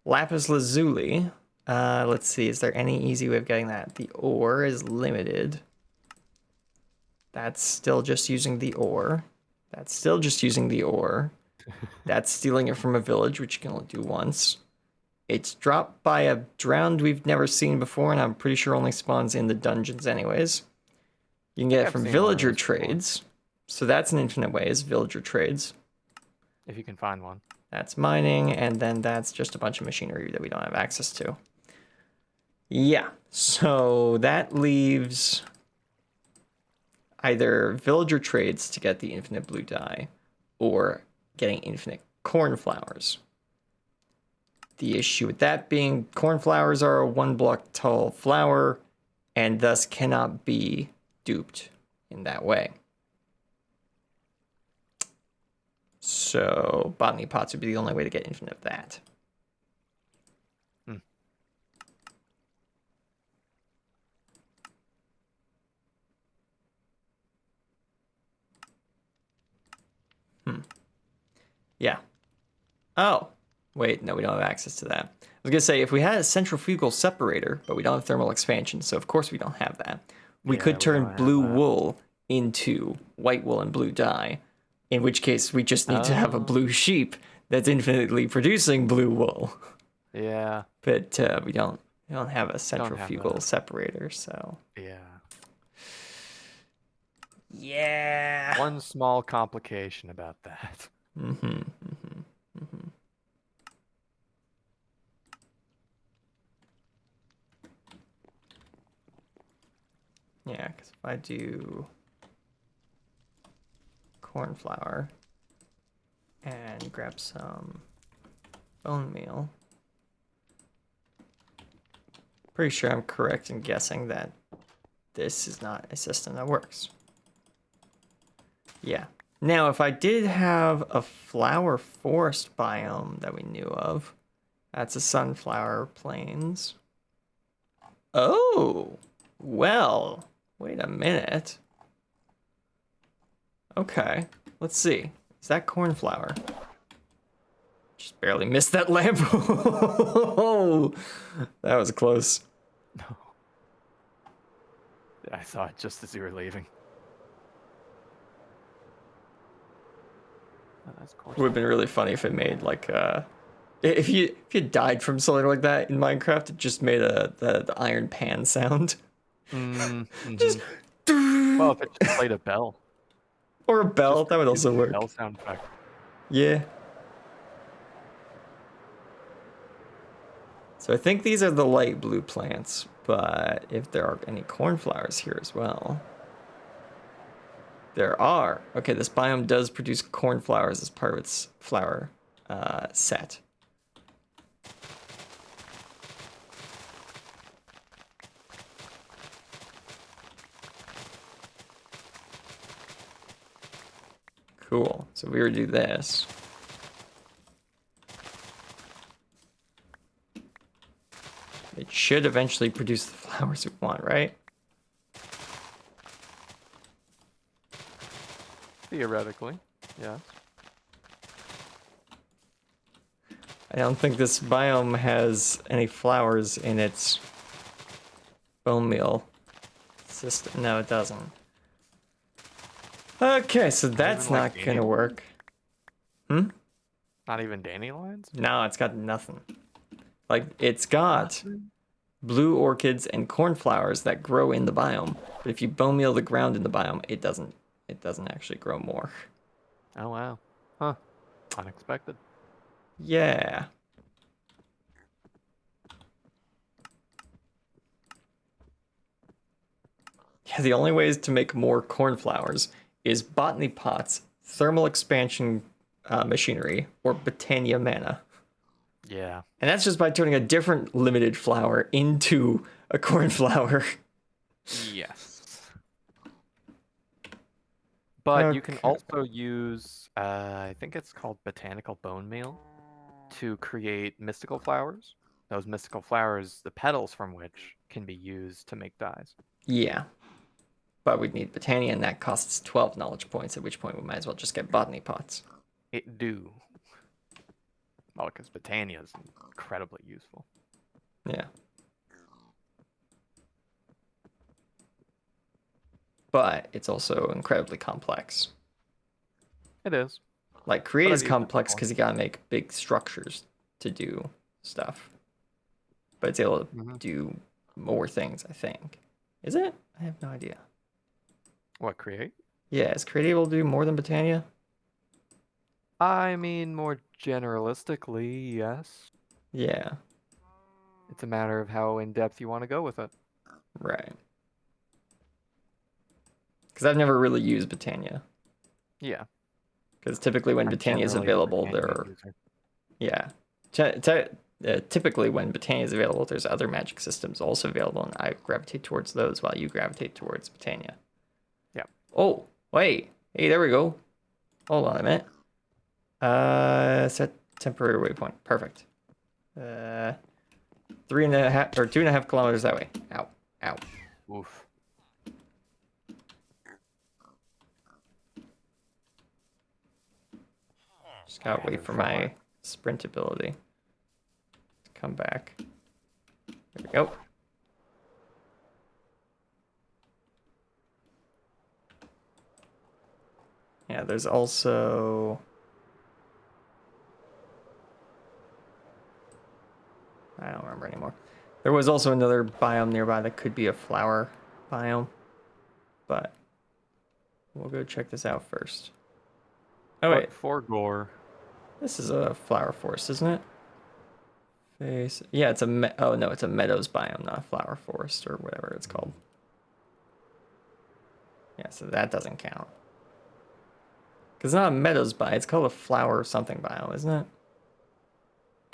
Lapis lazuli. Let's see, is there any easy way of getting that? The ore is limited. That's still just using the ore. That's still just using the ore. That's stealing it from a village, which you can only do once. It's dropped by a drowned we've never seen before, and I'm pretty sure only spawns in the dungeons anyways. You can get it from villager trades. So that's an infinite way, is villager trades. If you can find one. That's mining, and then that's just a bunch of machinery that we don't have access to. Yeah, so that leaves either villager trades to get the infinite blue dye, or getting infinite cornflowers. The issue with that being cornflowers are a 1 block tall flower, and thus cannot be duped in that way. So botany pots would be the only way to get infinite of that. Yeah. Oh, wait, no, we don't have access to that. I was gonna say, if we had a centrifugal separator, but we don't have thermal expansion, so of course we don't have that. We could turn blue wool into white wool and blue dye, in which case we just need to have a blue sheep that's infinitely producing blue wool. Yeah. But we don't have a centrifugal separator, so. Yeah. One small complication about that. Yeah, because if I do cornflower and grab some bone meal, pretty sure I'm correct in guessing that this is not a system that works. Yeah, Now, if I did have a flower forest biome that we knew of, that's a sunflower plains. Oh, well, wait a minute. Okay, let's see. Is that cornflower? Just barely missed that lamp. Oh, that was close. No. I saw it just as you were leaving. Oh, that's It would have been really funny if it made like if you died from something like that in Minecraft, it just made the iron pan sound. Just well, if it just played a bell. or a bell, Just that would also work. bell sound effect. Yeah. So I think these are the light blue plants, but if there are any cornflowers here as well. There are. Okay, this biome does produce cornflowers as part of its flower set. Cool. So we would do this. It should eventually produce the flowers we want, right? Theoretically, yes. I don't think this biome has any flowers in its bone meal system. No, it doesn't. Okay, so that's even like not gonna work. Not even dandelions? No, it's got nothing. Like, it's got blue orchids and cornflowers that grow in the biome, but if you bone meal the ground in the biome, it doesn't actually grow more. Oh wow. Huh. Unexpected. Yeah. Yeah, the only ways to make more cornflowers is botany pots, thermal expansion machinery, or Botania mana. Yeah. And that's just by turning a different limited flower into a cornflower. Yes. But you can Okay. also use, I think it's called botanical bone meal, to create mystical flowers. Those mystical flowers, the petals from which can be used to make dyes. Yeah. But we'd need Botania, and that costs 12 knowledge points, at which point we might as well just get botany pots. It do. Well, because Botania is incredibly useful. Yeah. But it's also incredibly complex. It is. Like, create But is I've used it complex before. because you gotta make big structures to do stuff. But it's able to do more things, I think. Is it? I have no idea. What, create? Yeah, is Create able to do more than Botania? I mean, more generalistically, yes. Yeah, It's a matter of how in depth you want to go with it. right. Because I've never really used Botania. Yeah. Because typically when I'm Botania is generally a available, Botania there are... user. Yeah. Typically when Botania is available, there's other magic systems also available, and I gravitate towards those while you gravitate towards Botania. Yeah. Oh, wait. Hey, there we go. Hold on a minute. Set temporary waypoint. Perfect. 3.5 or 2.5 kilometers that way. Ow. Ow. Oof. Just gotta wait for my sprint ability to come back. There we go. Yeah, there's also... I don't remember anymore. There was also another biome nearby that could be a flower biome, but we'll go check this out first. Oh wait, But for gore, this is a flower forest, isn't it? Face. Yeah, it's a oh no, it's a meadows biome, not a flower forest or whatever it's called. Yeah, so that doesn't count. Cause it's not a meadows biome, it's called a flower something biome, isn't it?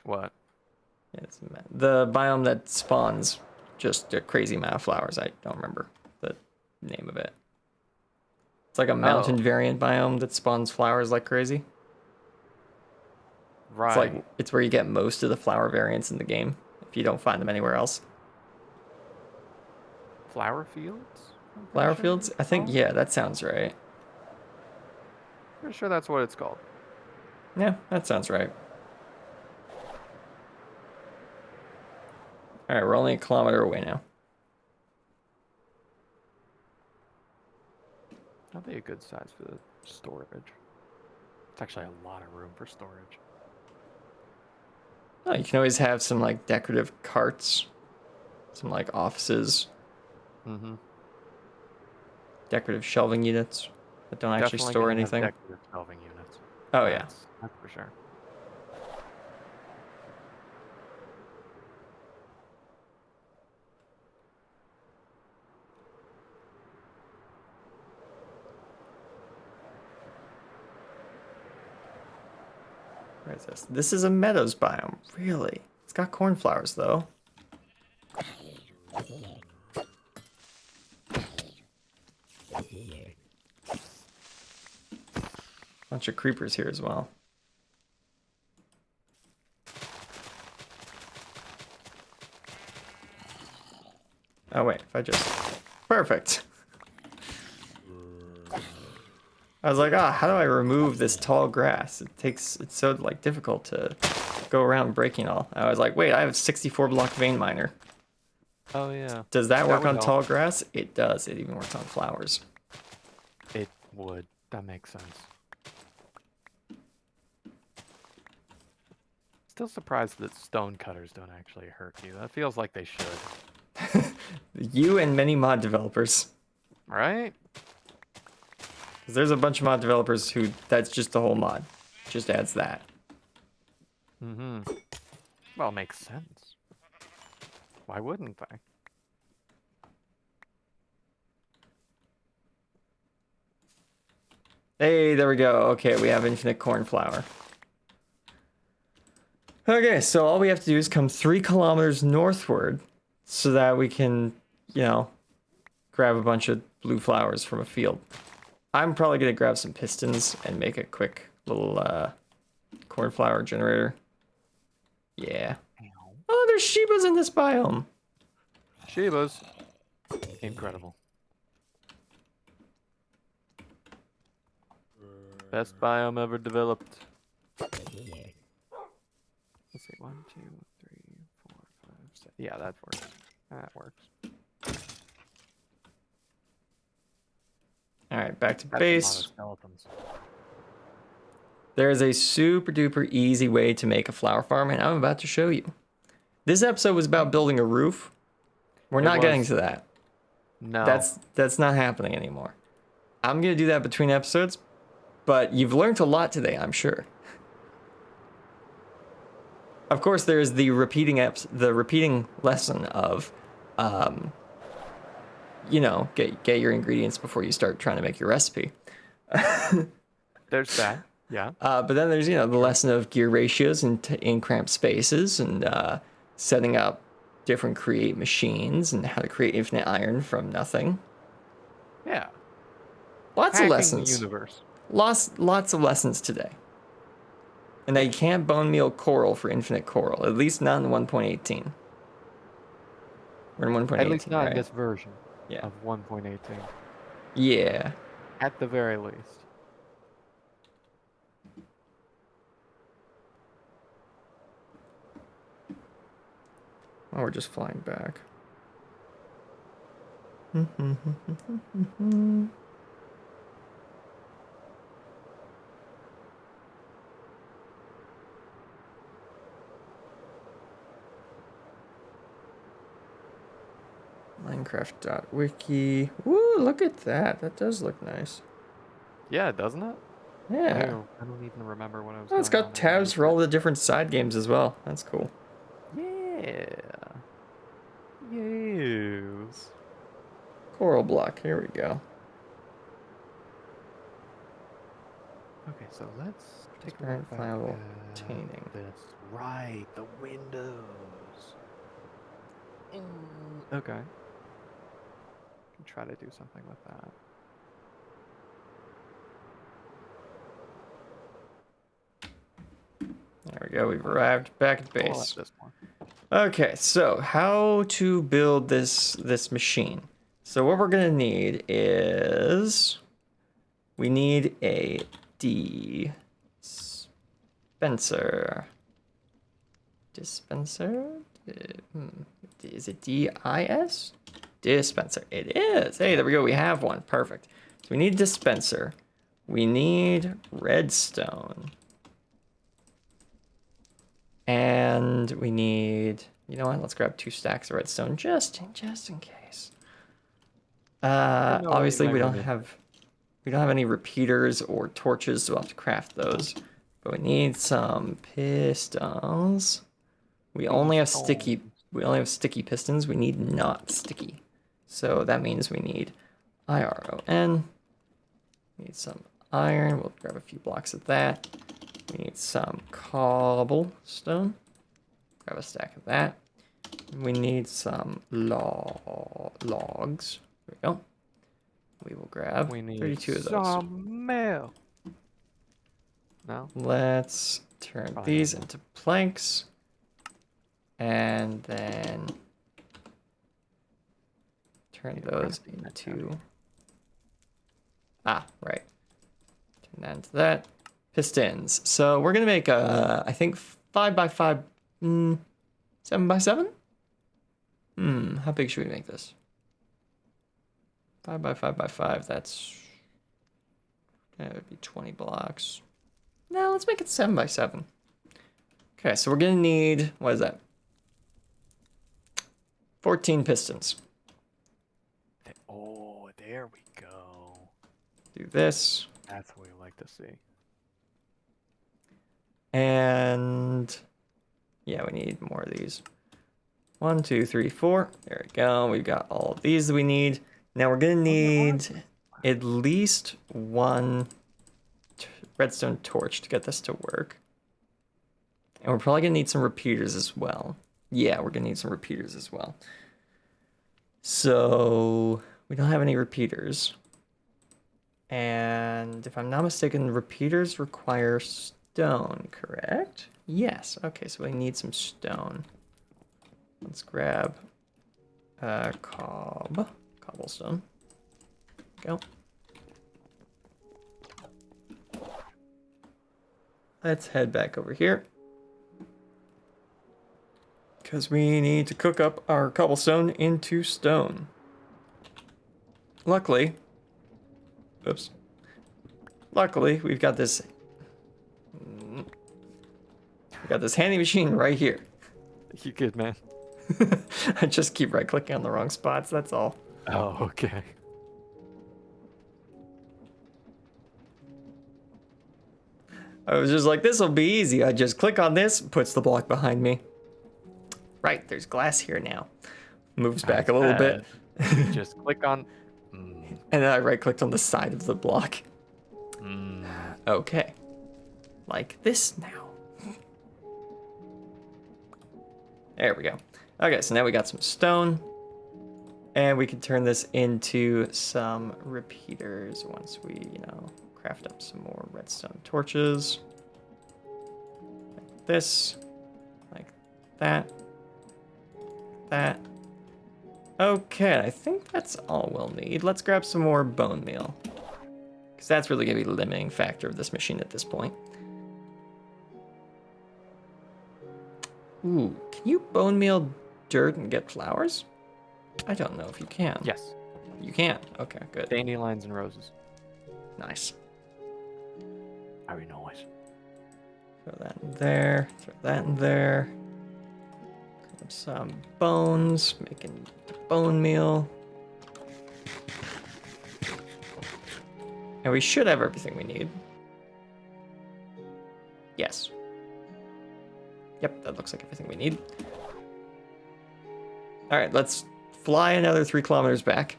what? Yeah, it's the biome that spawns just a crazy amount of flowers. I don't remember the name of it. It's like a mountain Oh, variant biome that spawns flowers like crazy. It's like right. it's where you get most of the flower variants in the game if you don't find them anywhere else. Flower fields? I'm pretty Flower sure fields? it's I think called. yeah, that sounds right. Pretty sure that's what it's called. Yeah, that sounds right. All right, we're only a kilometer away now. That'd be a good size for the storage. It's actually a lot of room for storage. Oh, you can always have some like decorative carts, some like offices, Mm-hmm. decorative shelving units that don't actually Definitely store gonna have anything. decorative shelving units. Oh yeah. That's for sure. Where is this? This is a meadows biome. Really? It's got cornflowers though. Bunch of creepers here as well. Oh wait, if I just perfect. I was like, how do I remove this tall grass? It's so like difficult to go around breaking all. I was like, wait, I have a 64 block vein miner. Oh yeah. Does that work would on help. tall grass? It does. It even works on flowers. It would. That makes sense. Still surprised that stone cutters don't actually hurt you. That feels like they should. You and many mod developers. Right? 'Cause there's a bunch of mod developers who that's just the whole mod. Just adds that. Mm-hmm. Well, it makes sense. Why wouldn't they? Hey, there we go. Okay, we have infinite cornflower. Okay, so all we have to do is come 3 kilometers northward so that we can, grab a bunch of blue flowers from a field. I'm probably going to grab some pistons and make a quick little cornflower generator. Yeah. Oh, there's Shibas in this biome. Shibas. Incredible. Best biome ever developed. Let's see, 1, 2, 3, 4, 5, 6. Yeah, that works. That works. All right, back to That's a lot of base. skeletons. There is a super duper easy way to make a flower farm, and I'm about to show you. This episode was about building a roof. We're not getting to that. No. That's not happening anymore. I'm gonna do that between episodes, but you've learned a lot today, I'm sure. Of course, there's the repeating lesson of, get your ingredients before you start trying to make your recipe. There's that. Yeah. But then there's the lesson of gear ratios in cramped spaces and setting up different create machines and how to create infinite iron from nothing. Yeah. Lots of lessons. The universe. Lots of lessons today. And now you can't bone meal coral for infinite coral, at least not in 1.18. We're in 1.18, At least not right? in this version Yeah. of 1.18. Yeah. At the very least. Oh, we're just flying back. Minecraft.wiki. Ooh, look at that. That does look nice. Yeah, doesn't it? Yeah. I don't even remember what I was Oh, it's doing got on tabs for all the different side games as well. That's cool. Yeah. Yes. Coral block. Here we go. Okay, so let's take a Transparent, look back flammable, at obtaining. this. Right, the windows. Okay. Can try to do something with that. we go. We've arrived back at I'll add base. this more. Okay, so how to build this machine? So what we're gonna need is we need a dispenser. Dispenser? Is it D-I-S? Dispenser. It is. Hey, there we go. We have one. Perfect. So we need a dispenser. We need redstone. And we need, you know what? Let's grab 2 stacks of redstone just in case. know what Obviously you we might don't run have any repeaters or torches, so we'll have to craft those. But we need some pistons. We only have sticky pistons. We need not sticky. So that means we need iron. We need some iron. We'll grab a few blocks of that. We need some cobblestone. Grab a stack of that. We need some logs. There we go. We will grab We need 32 of those. some mail. No? Let's turn Probably these not. into planks. And then turn Need a those crafting net down into... here. Ah, right. Turn that into that. Pistons. So we're going to make a, I think, 5x5, 7x7? How big should we make this? 5x5x5, that would be 20 blocks. No, let's make it 7x7. Okay, so we're going to need, what is that? 14 pistons. Oh, there we go. Do this. That's what we like to see. And yeah, we need more of these. 1, 2, 3, 4. There we go. We've got all of these that we need. Now we're gonna need at least one redstone torch to get this to work. And we're probably gonna need some repeaters as well. Yeah, we're gonna need some repeaters as well. So we don't have any repeaters. And if I'm not mistaken, repeaters require stone, correct? Yes. Okay, so we need some stone. Let's grab cobblestone. Go. Let's head back over here. Because we need to cook up our cobblestone into stone. Luckily, we've got this handy machine right here. You good, man? I just keep right clicking on the wrong spots, that's all. Oh, okay. I was just like, this will be easy. I just click on this, puts the block behind me. Right, there's glass here now. Moves back a little bit. Just click on. And then I right clicked on the side of the block. Okay. Like this now. There we go. Okay, so now we got some stone. And we can turn this into some repeaters once we, craft up some more redstone torches. Like this. Like that. That. Okay, I think that's all we'll need. Let's grab some more bone meal. Because that's really going to be the limiting factor of this machine at this point. Ooh, can you bone meal dirt and get flowers? I don't know if you can. Yes. You can. Okay, good. Dandelions and roses. Nice. Very nice. Throw that in there. Throw that in there. Grab some bones. Making bone meal. And we should have everything we need. Yes. Yep, that looks like everything we need. All right, let's fly another 3 kilometers back.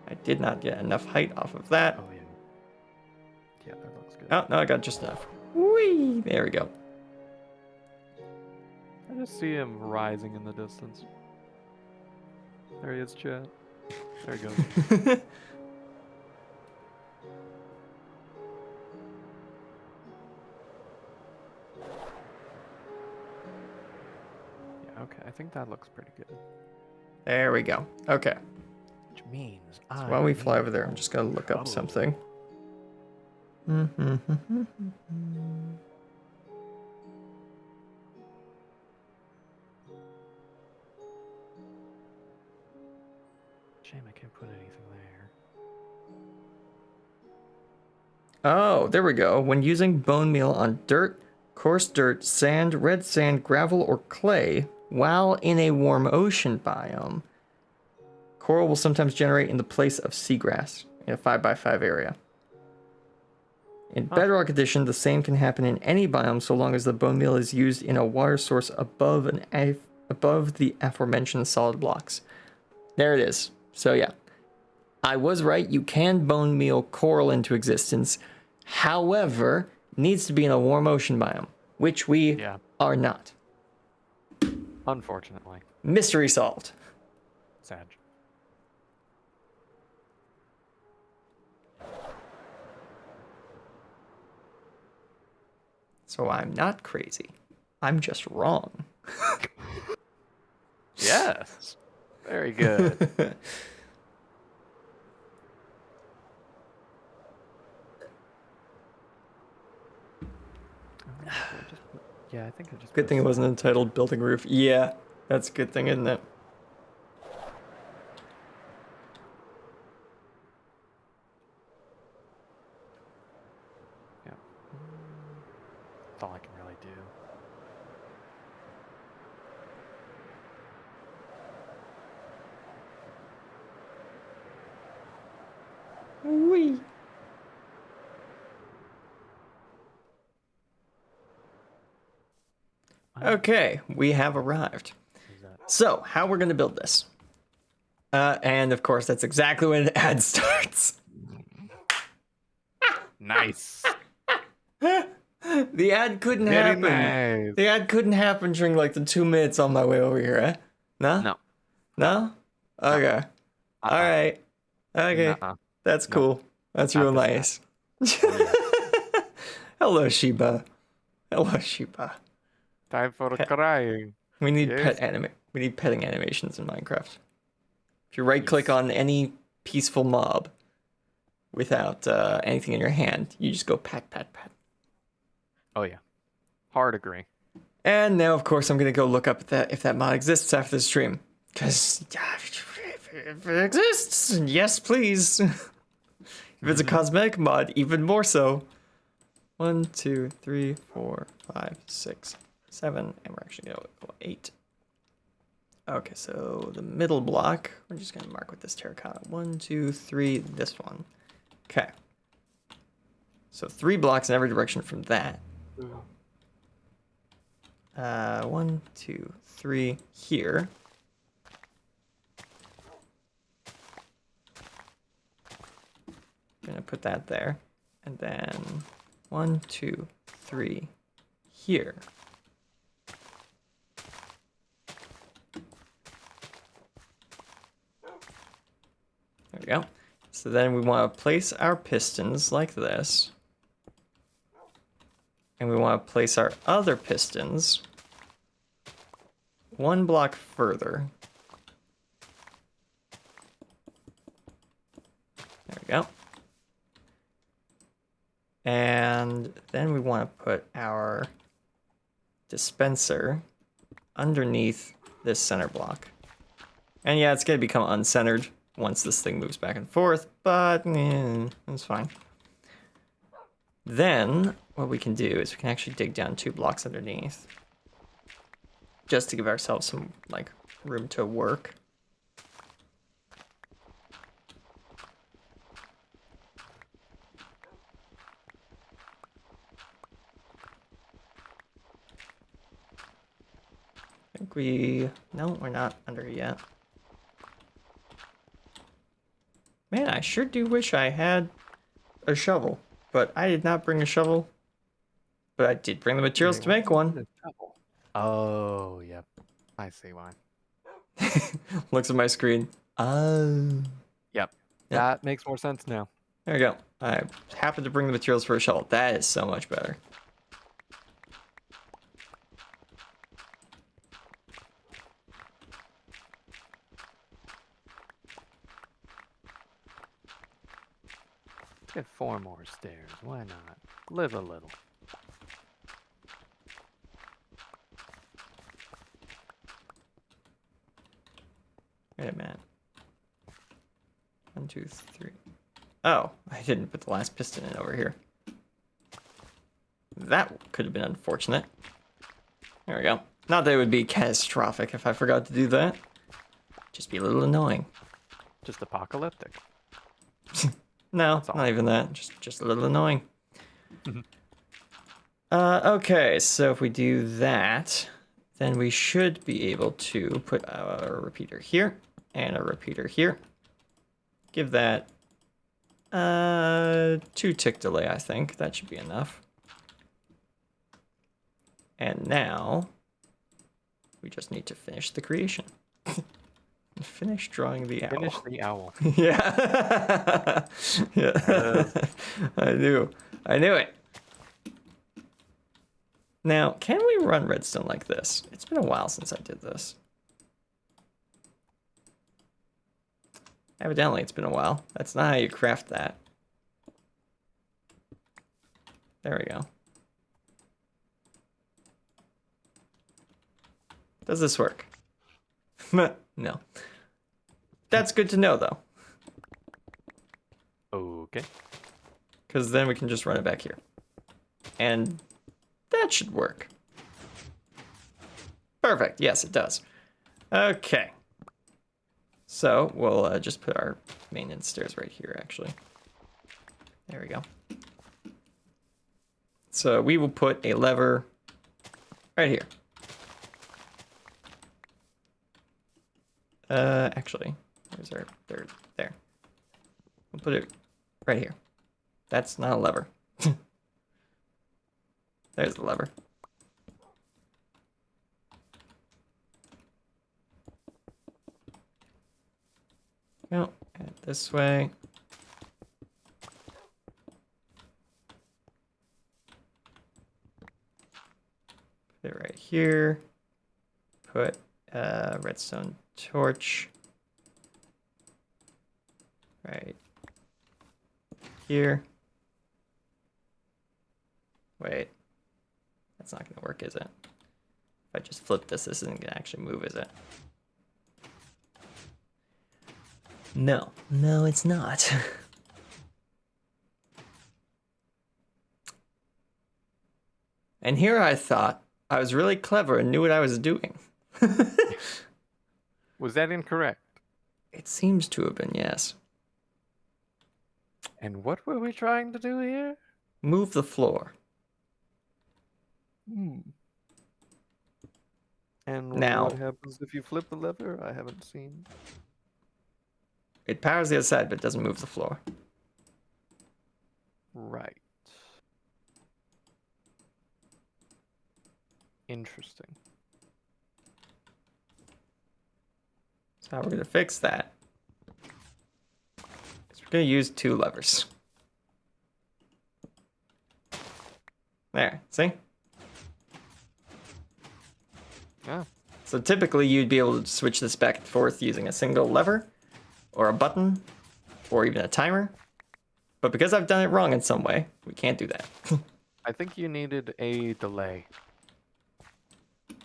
I did not get enough height off of that. Oh, yeah. Yeah, that looks good. Oh, no, I got just enough. Whee! There we go. I just see him rising in the distance. There he is, Chad. There he goes. Okay, I think that looks pretty good. There we go. Okay. Which means So while we fly over there, I'm just gonna look up something. Shame I can't put anything there. Oh, there we go. When using bone meal on dirt, coarse dirt, sand, red sand, gravel, or clay while in a warm ocean biome, coral will sometimes generate in the place of seagrass in a 5x5 area. In bedrock edition, the same can happen in any biome so long as the bone meal is used in a water source above the aforementioned solid blocks. There it is. So yeah, I was right. You can bone meal coral into existence. However, needs to be in a warm ocean biome, which we are not. Unfortunately. Mystery solved. Sad. So I'm not crazy. I'm just wrong. Yes. Very good. Yeah, I think I just. Good thing it wasn't entitled Building Roof. Yeah, that's a good thing, isn't it? Yeah. That's all I can really do. Whee. Okay, we have arrived. So, how we're going to build this? And of course, that's exactly when the ad starts. Nice. The ad couldn't Very happen. nice. The ad couldn't happen during like the 2 minutes on my way over here, eh? No? No. No? Okay. All right. Okay. Nuh-uh. That's No. cool. That's Not real this nice. Hello, Sheba. Hello, Sheba. Time for crying. We need Yes. We need petting animations in Minecraft. If you right click on any peaceful mob without anything in your hand, you just go pat, pat, pat. Oh yeah. Hard agree. And now, of course, I'm gonna go look up if that mod exists after the stream, because if it exists, yes, please. If it's a cosmetic mod, even more so. 1, 2, 3, 4, 5, 6, 7, and we're actually gonna go 8. Okay, so the middle block, we're just gonna mark with this terracotta. 1, 2, 3, this one. Okay. So 3 blocks in every direction from that. 1, 2, 3 here. Gonna put that there, and then 1, 2, 3 here. There we go. So then we want to place our pistons like this. And we want to place our other pistons 1 block further. There we go. And then we want to put our dispenser underneath this center block. And yeah, it's going to become uncentered once this thing moves back and forth, but it's fine. Then what we can do is we can actually dig down 2 blocks underneath just to give ourselves some like room to work. I think no, we're not under yet. Man, I sure do wish I had a shovel, but I did not bring a shovel. But I did bring the materials to make one. Oh, yep. I see why. Looks at my screen. Oh. Yep. That makes more sense now. There we go. I happened to bring the materials for a shovel. That is so much better. Let's get 4 more stairs. Why not? Live a little. Wait a minute. 1, 2, 3. Oh, I didn't put the last piston in over here. That could have been unfortunate. There we go. Not that it would be catastrophic if I forgot to do that. Just be a little annoying. Just apocalyptic. No, That's all. not even that. Just a little annoying. Okay, so if we do that, then we should be able to put a repeater here and a repeater here. Give that 2 tick delay, I think. That should be enough. And now we just need to finish the creation. Finish drawing the owl. Finish the owl. Yeah. Yeah. I knew it. Now, can we run redstone like this? It's been a while since I did this. Evidently, it's been a while. That's not how you craft that. There we go. Does this work? No. That's good to know, though. Okay. Because then we can just run it back here. And that should work. Perfect. Yes, it does. Okay. So we'll just put our maintenance stairs right here, actually. There we go. So we will put a lever right here. Actually, where's our third? There. We'll put it right here. That's not a lever. There's the lever. Go, and this way. Put it right here. Put a redstone torch right here. Wait, that's not gonna work, is it? If I just flip this, this isn't gonna actually move, is it? No, it's not. And here I thought I was really clever and knew what I was doing. Was that incorrect? It seems to have been, yes. And what were we trying to do here? Move the floor. And Now- what happens if you flip the lever? I haven't seen. It powers the other side, but it doesn't move the floor. Right. Interesting. So how we're gonna fix that is we're gonna use 2 levers. There, see? Yeah. So typically you'd be able to switch this back and forth using a single lever or a button or even a timer. But because I've done it wrong in some way, we can't do that. I think you needed a delay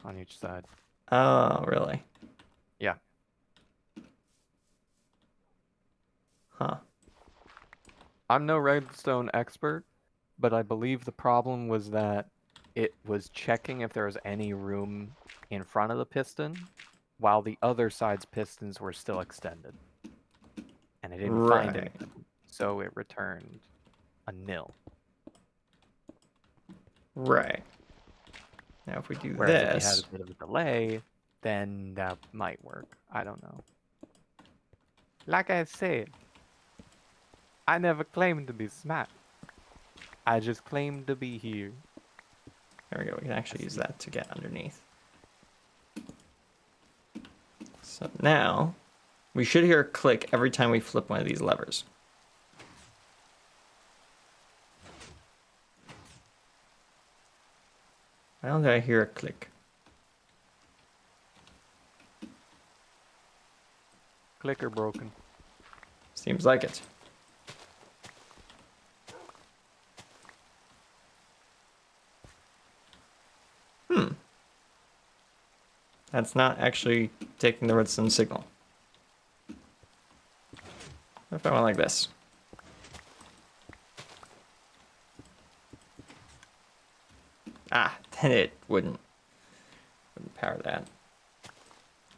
on each side. Oh, really? Yeah. Huh. I'm no redstone expert, but I believe the problem was that it was checking if there was any room in front of the piston while the other side's pistons were still extended. And it didn't find Right. anything. So it returned a nil. Right. Now if we do Whereas if you this, had a bit of a delay, then that might work. I don't know. Like I said, I never claimed to be smart. I just claimed to be here. there we go. We can actually use that to get underneath. So now we should hear a click every time we flip one of these levers. Why don't I hear a click? Clicker broken. Seems like it. That's not actually taking the redstone signal. What if I went like this? Ah, then it wouldn't power that.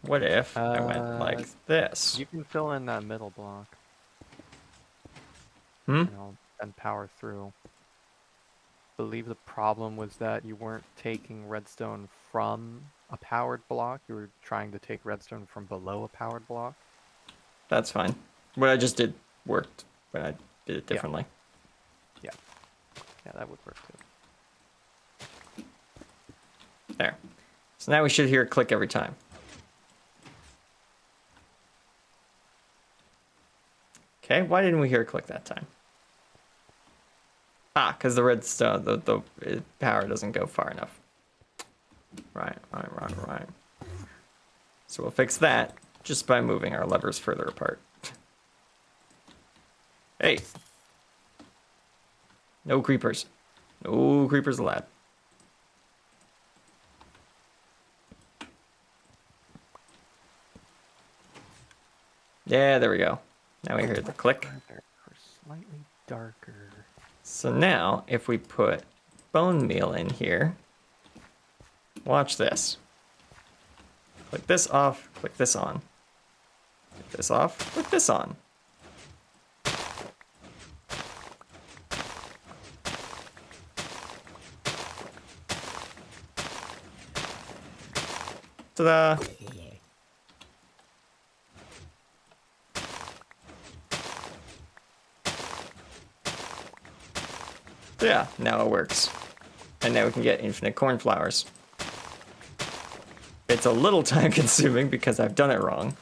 What if I went like this? You can fill in that middle block, Hmm? and power through. Believe the problem was that you weren't taking redstone from a powered block. You were trying to take redstone from below a powered block. That's fine. What I just did worked, but I did it Yeah. differently. Yeah, that would work too. There. So now we should hear a click every time. Okay, why didn't we hear a click that time? Ah, because the redstone, the power doesn't go far enough. Right. So we'll fix that just by moving our levers further apart. Hey. No creepers. No creepers allowed. Yeah, there we go. Now we hear the click. Or slightly darker. So now, if we put bone meal in here, watch this. Click this off, click this on. Click this off, click this on. Ta-da! Yeah, now it works. And now we can get infinite cornflowers. It's a little time consuming because I've done it wrong.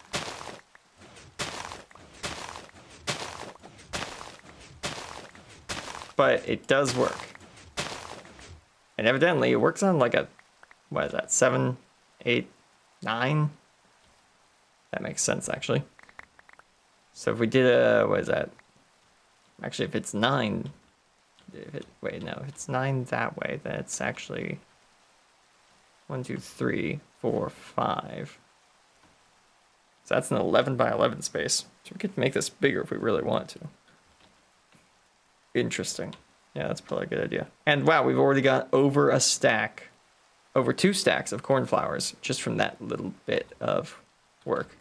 But it does work. And evidently it works on like a, what is that, 7, 8, 9? That makes sense actually. So if we did a, what is that? Actually, if it's 9, if it's 9 that way, then it's actually 1, 2, 3, 4, 5. So that's an 11 by 11 space. So we could make this bigger if we really want to. Interesting. Yeah, that's probably a good idea. And wow, we've already got over 2 stacks of cornflowers just from that little bit of work.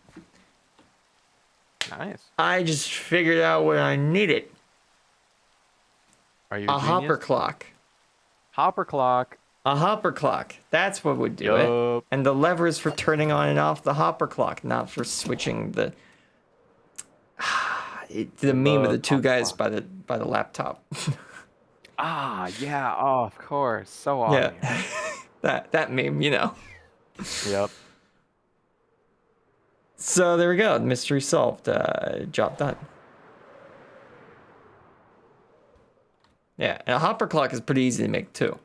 Nice. I just figured out what I needed. Are you A a hopper genius? clock. Hopper clock. A hopper clock. That's what would do it. Yup. And the levers for turning on and off the hopper clock, not for switching the the meme of the 2 guys by the laptop. Ah, yeah. Oh, of course. So Yeah. obvious. that meme, you know. Yep. So there we go. Mystery solved. Job done. Yeah, and a hopper clock is pretty easy to make too.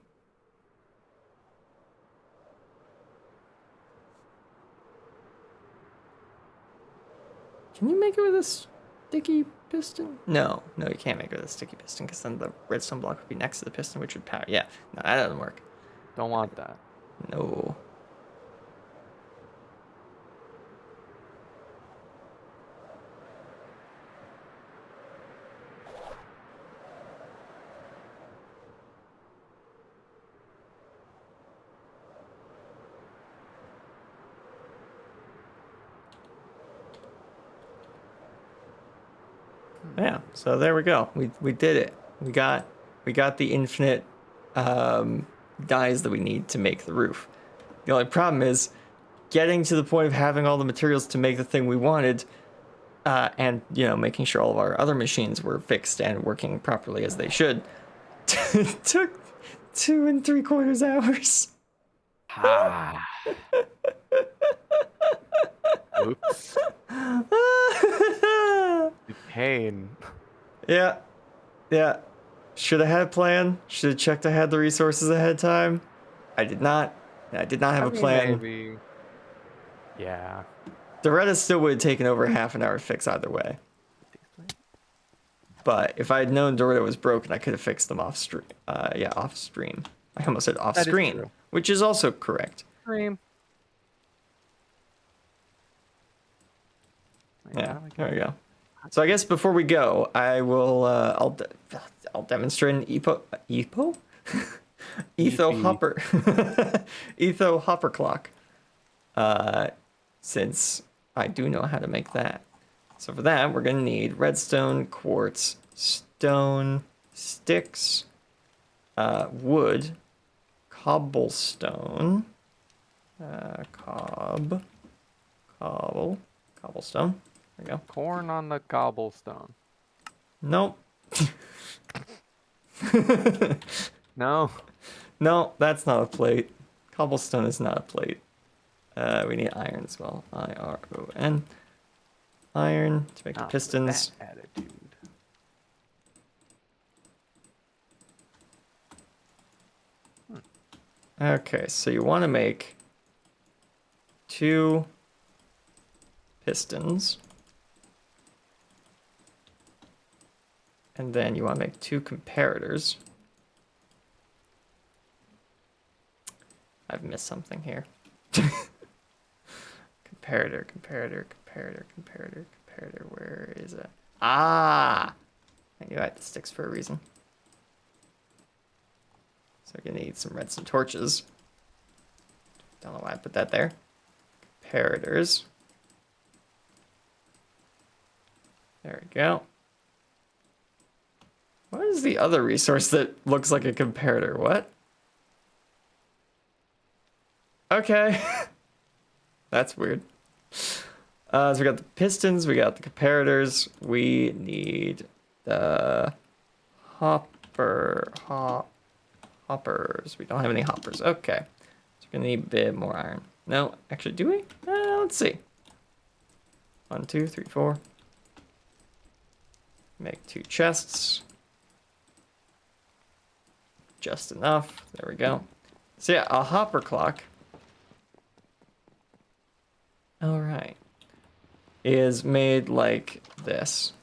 Can you make it with a sticky piston? No, you can't make it with a sticky piston because then the redstone block would be next to the piston, which would power. Yeah, no, that doesn't work. Don't want that. No. Yeah, so there we go. We did it. We got the infinite dyes that we need to make the roof. The only problem is getting to the point of having all the materials to make the thing we wanted, and making sure all of our other machines were fixed and working properly as they should. Took 2 3/4 hours. Ah. Oops. The pain. Yeah. Should have had a plan. Should have checked I had the resources ahead of time. I did not. I did not have a plan. Maybe. Yeah. Doretta still would have taken over half an hour to fix either way. But if I had known Doretta was broken, I could have fixed them off stream. Off stream. I almost said off That is screen, true. which is also correct. Stream. Yeah, there we go. So I guess before we go, I will I'll demonstrate an etho Efi. hopper etho hopper clock. Since I do know how to make that. So for that, we're gonna need redstone, quartz, stone, sticks, wood, cobblestone, cobblestone. There we go. Corn on the cobblestone. Nope. No. No, that's not a plate. Cobblestone is not a plate. We need iron as well. IRON. Iron to make the Not with pistons. that attitude. Okay, so you want to make 2 pistons. And then you want to make 2 comparators. I've missed something here. Comparator. Where is it? Ah! I knew I had the sticks for a reason. So we're gonna need some redstone torches. Don't know why I put that there. Comparators. There we go. What is the other resource that looks like a comparator? What? Okay. That's weird. So we got the pistons, we got the comparators, we need the hoppers. We don't have any hoppers. Okay. So we're gonna need a bit more iron. No, actually, do we? Let's see. 1, 2, 3, 4. Make 2 chests. Just enough. There we go. So yeah, a hopper clock. All right. Is made like this.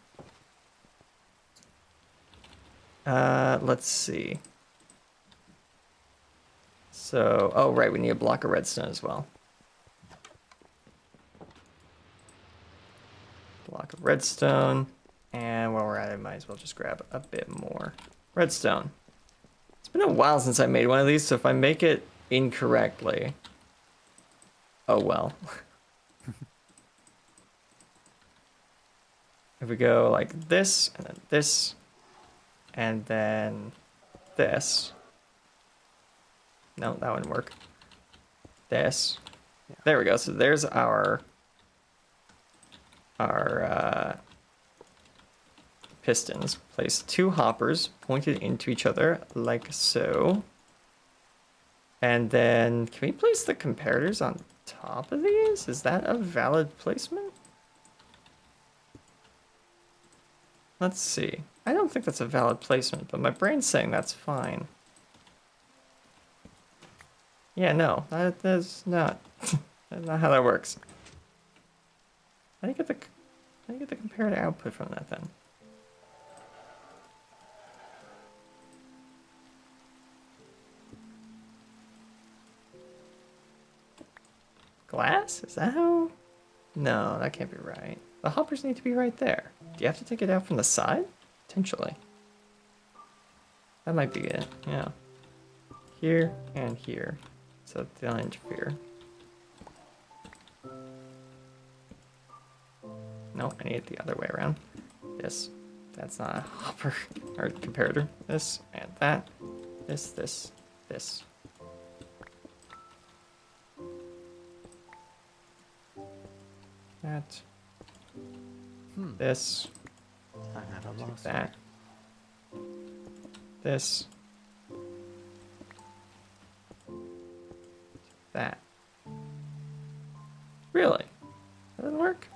Let's see. So, oh right, we need a block of redstone as well. Block of redstone. And while we're at it, might as well just grab a bit more redstone. It's been a while since I made one of these, so if I make it incorrectly, oh well. If we go like this, and then this. No, that wouldn't work. This. Yeah. There we go. So there's our pistons. Place 2 hoppers pointed into each other like so. And then can we place the comparators on top of these? Is that a valid placement? Let's see. I don't think that's a valid placement, but my brain's saying that's fine. Yeah, no, that's not. That's not how that works. How do you get the comparator output from that then? Glass? Is that how? No, that can't be right. The hoppers need to be right there. Do you have to take it out from the side? Potentially. That might be it, yeah. Here and here. So they don't interfere. No, I need it the other way around. This. That's not a hopper or comparator. This and that. This. That. This. I'm at a loss. That. This. That. Really? That doesn't work?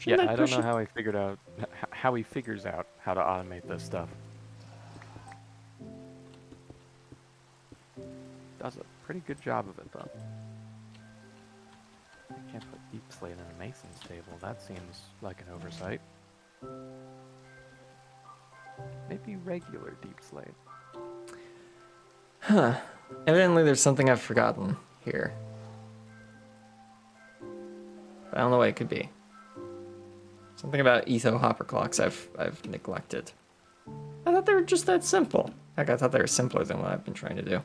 Yeah, Shouldn't I don't push know it? how he figured out how he figures out how to automate this stuff. Does a pretty good job of it, though. I can't put deep slate in a mason's table. That seems like an oversight. Maybe regular deep slate. Huh. Evidently, there's something I've forgotten here. I don't know what it could be. Something about etho hopper clocks I've neglected. I thought they were just that simple. Heck, I thought they were simpler than what I've been trying to do.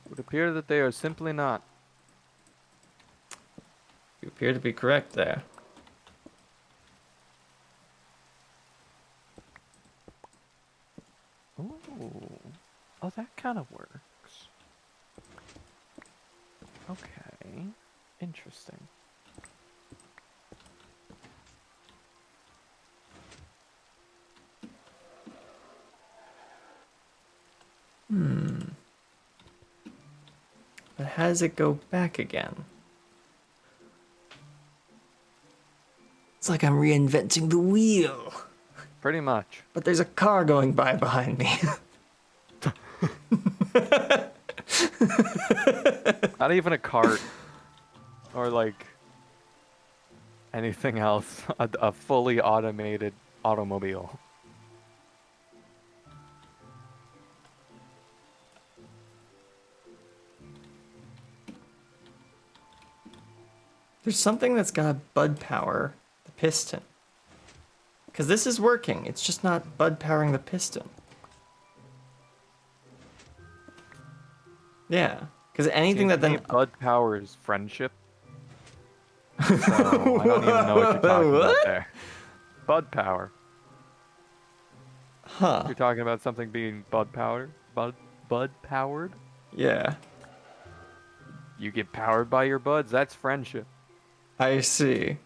It would appear that they are simply not. You appear to be correct there. Ooh. Oh, that kind of works. Okay. Interesting. But how does it go back again? It's like I'm reinventing the wheel. Pretty much. But there's a car going by behind me. Not even a cart. Or like anything else. A fully automated automobile. There's something that's got bud power the piston. Because this is working, it's just not bud powering the piston. Yeah, because anything that then... Bud powers friendship. So I don't even know what you're talking about there. Bud power. Huh. You're talking about something being bud powered? Bud powered? Yeah, You get powered by your buds, that's friendship. I see.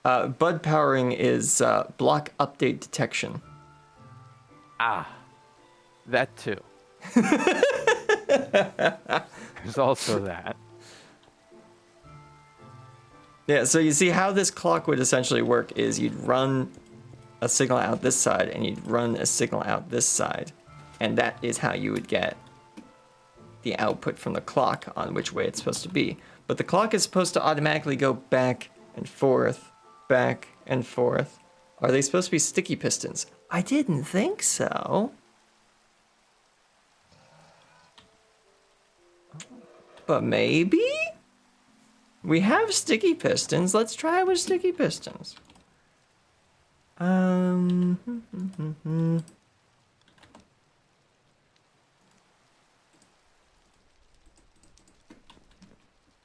Bud powering is block update detection. Ah. That too. There's also that. Yeah, so you see how this clock would essentially work is you'd run a signal out this side and you'd run a signal out this side. And that is how you would get the output from the clock on which way it's supposed to be. But the clock is supposed to automatically go back and forth, back and forth. Are they supposed to be sticky pistons? I didn't think so. But maybe? We have sticky pistons. Let's try with sticky pistons.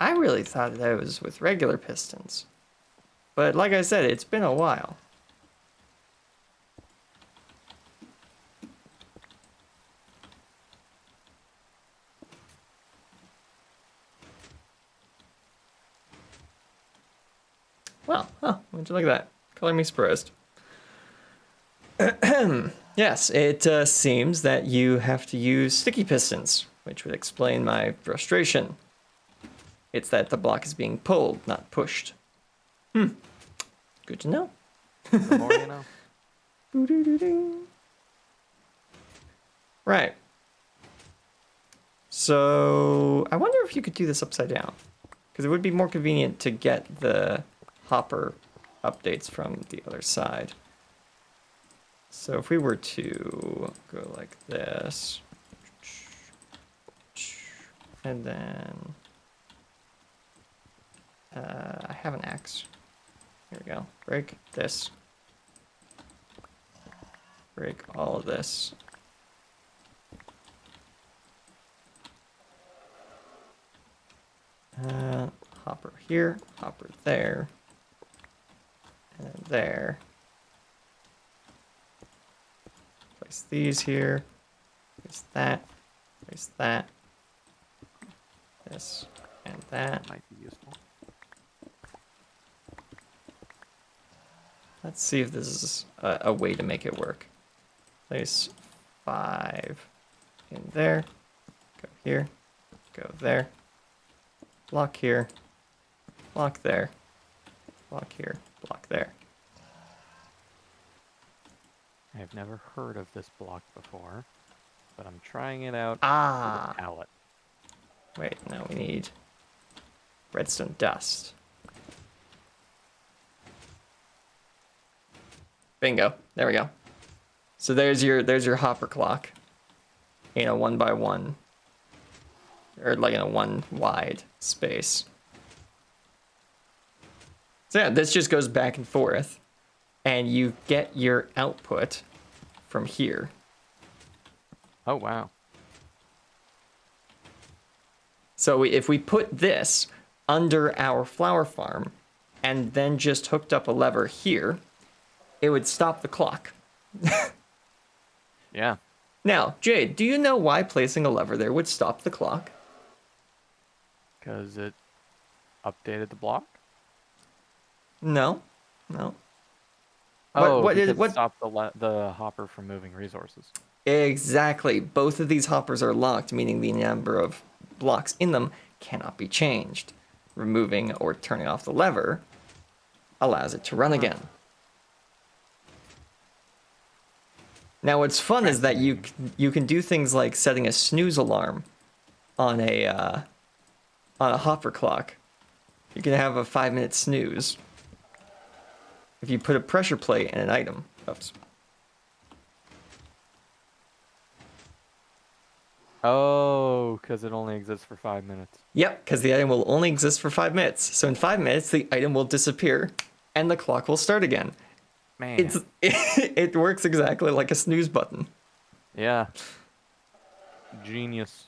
I really thought that it was with regular pistons. But like I said, it's been a while. Well, would you look at that? Color me surprised. Yes, it seems that you have to use sticky pistons, which would explain my frustration. It's that the block is being pulled, not pushed. Good to know. The more you know. Boo-doo-doo-doo. Right. So I wonder if you could do this upside down, because it would be more convenient to get the hopper updates from the other side. So if we were to go like this, and then I have an axe. Here we go. Break this. Break all of this. Hopper here, hopper there, and then there. Place these here, place that, this, and that. Might be useful. Let's see if this is a way to make it work. Place 5 in there, go here, go there, block here, block there, block here, block there. I've never heard of this block before, but I'm trying it out Ah! with a pallet. Wait, now we need redstone dust. Bingo. There we go. So there's your hopper clock in a 1x1, or like in a 1 wide space. So yeah, this just goes back and forth, and you get your output from here. Oh, wow. So if we put this under our flower farm and then just hooked up a lever here, it would stop the clock. Yeah. Now, Jade, do you know why placing a lever there would stop the clock? Because it updated the block? No. No. Oh, what because is what it stopped the hopper from moving resources. exactly? Both of these hoppers are locked, meaning the number of blocks in them cannot be changed. Removing or turning off the lever allows it to run again. Now, what's fun is that you can do things like setting a snooze alarm on a hopper clock. You can have a 5-minute snooze if you put a pressure plate in an item. Oops. Oh, because it only exists for 5 minutes. Yep, because the item will only exist for 5 minutes. So in 5 minutes, the item will disappear, and the clock will start again. Man. It works exactly like a snooze button. Yeah. Genius.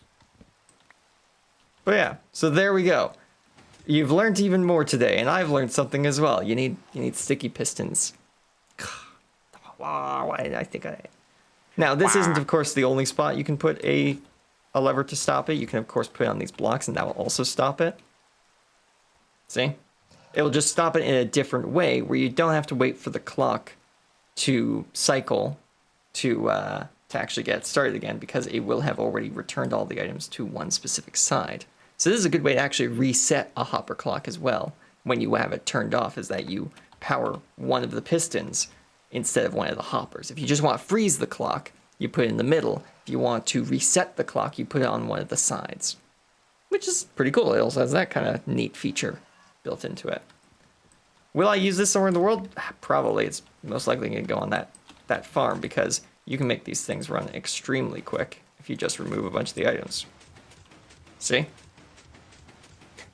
But yeah, so there we go. You've learned even more today, and I've learned something as well. You need sticky pistons. Wow, I think I. Now this isn't, of course, the only spot you can put a lever to stop it. You can, of course, put it on these blocks, and that will also stop it. See? It'll just stop it in a different way, where you don't have to wait for the clock to cycle to actually get started again, because it will have already returned all the items to one specific side. So this is a good way to actually reset a hopper clock as well when you have it turned off, is that you power one of the pistons instead of one of the hoppers. If you just want to freeze the clock, you put it in the middle. If you want to reset the clock, you put it on one of the sides, which is pretty cool. It also has that kind of neat feature built into it. Will I use this somewhere in the world? Probably. It's most likely going to go on that farm, because you can make these things run extremely quick if you just remove a bunch of the items. See?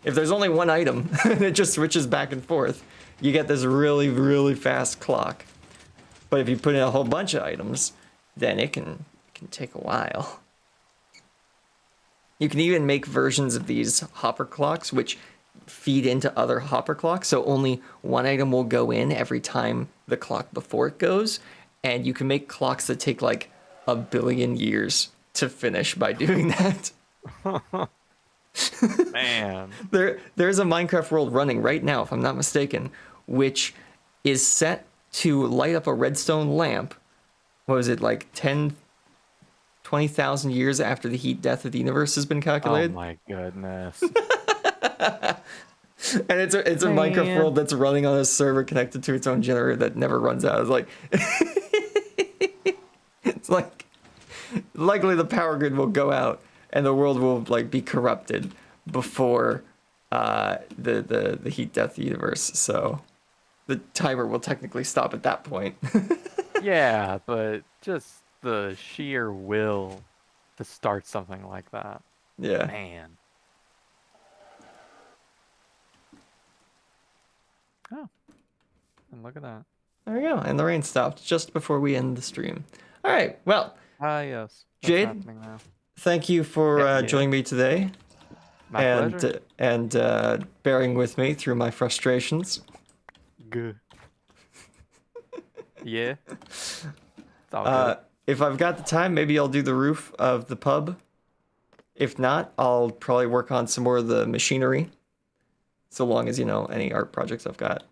If there's only one item and it just switches back and forth, you get this really, really fast clock. But if you put in a whole bunch of items, then it can take a while. You can even make versions of these hopper clocks which feed into other hopper clocks, so only one item will go in every time the clock before it goes, and you can make clocks that take like 1 billion years to finish by doing that. Man. There's a Minecraft world running right now, if I'm not mistaken, which is set to light up a redstone lamp. What was it, like 20,000 years after the heat death of the universe has been calculated? Oh my goodness. And it's a Minecraft world that's running on a server connected to its own generator that never runs out. It's like it's like likely the power grid will go out and the world will like be corrupted before the heat death of the universe. So the timer will technically stop at that point. Yeah, but just the sheer will to start something like that. Yeah. Man. Oh. And look at that. There we go. And the rain stopped just before we end the stream. All right. Well, Ah, yes. That's Jade? happening now. thank you for Yeah. joining me today My pleasure. and bearing with me through my frustrations. Good. Yeah. It's all good. If I've got the time, maybe I'll do the roof of the pub. If not, I'll probably work on some more of the machinery. So long as, any art projects I've got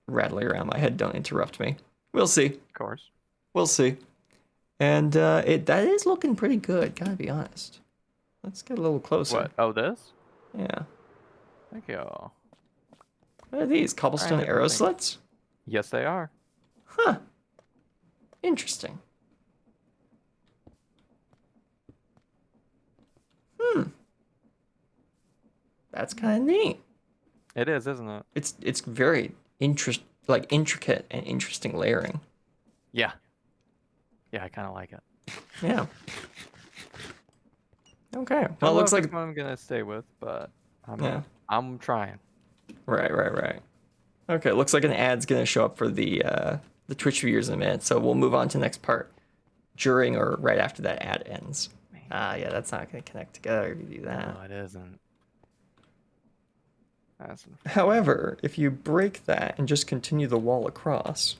rattling around my head don't interrupt me. We'll see. Of course. We'll see. And that is looking pretty good, gotta be honest. Let's get a little closer. What? Oh, this? Yeah. Thank you. What are these? Cobblestone Alright, arrow everything. slits? Yes, they are. Huh. Interesting. That's kind of neat. It is, isn't it? It's very intricate and interesting layering. Yeah. Yeah, I kind of like it. Yeah. Okay. I Well, it don't know looks if it's like what I'm gonna stay with, but yeah. I'm trying. Right. Okay, looks like an ad's gonna show up for the Twitch viewers in a minute, so we'll move on to the next part during or right after that ad ends. Man. Yeah, that's not gonna connect together if you do that. No, it isn't. That's unfortunate. However, if you break that and just continue the wall across,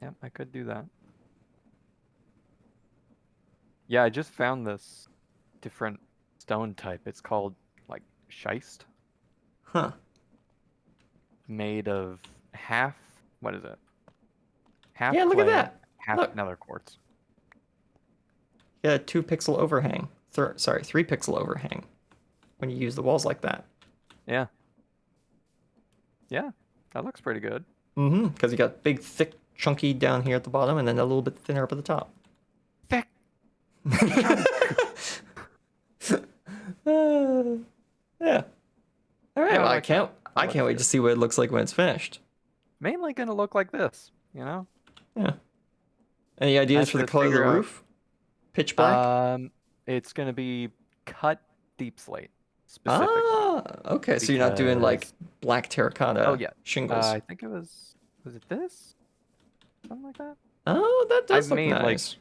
Yep, I could do that. Yeah, I just found this different stone type. It's called like schist, huh? made of half. What is it? Half Yeah, look at clay, that. half Look. nether quartz. Yeah, 2 pixel overhang. Sorry, 3 pixel overhang. When you use the walls like that. Yeah. Yeah, that looks pretty good. Mm-hmm. Because you got big, thick, chunky down here at the bottom, and then a little bit thinner up at the top. Thick. Yeah. All right. Yeah, Well, I I like can't. that. I That can't looks wait good. to see what it looks like when it's finished. Mainly gonna look like this, you know? Yeah. Any ideas for the to color of the figure out- roof? Pitch black. It's gonna be cut deep slate specifically. Okay. So you're not doing like because- black terracotta Oh yeah, shingles. I think it was it this? Something like that. Oh, that does I've look made, like, nice.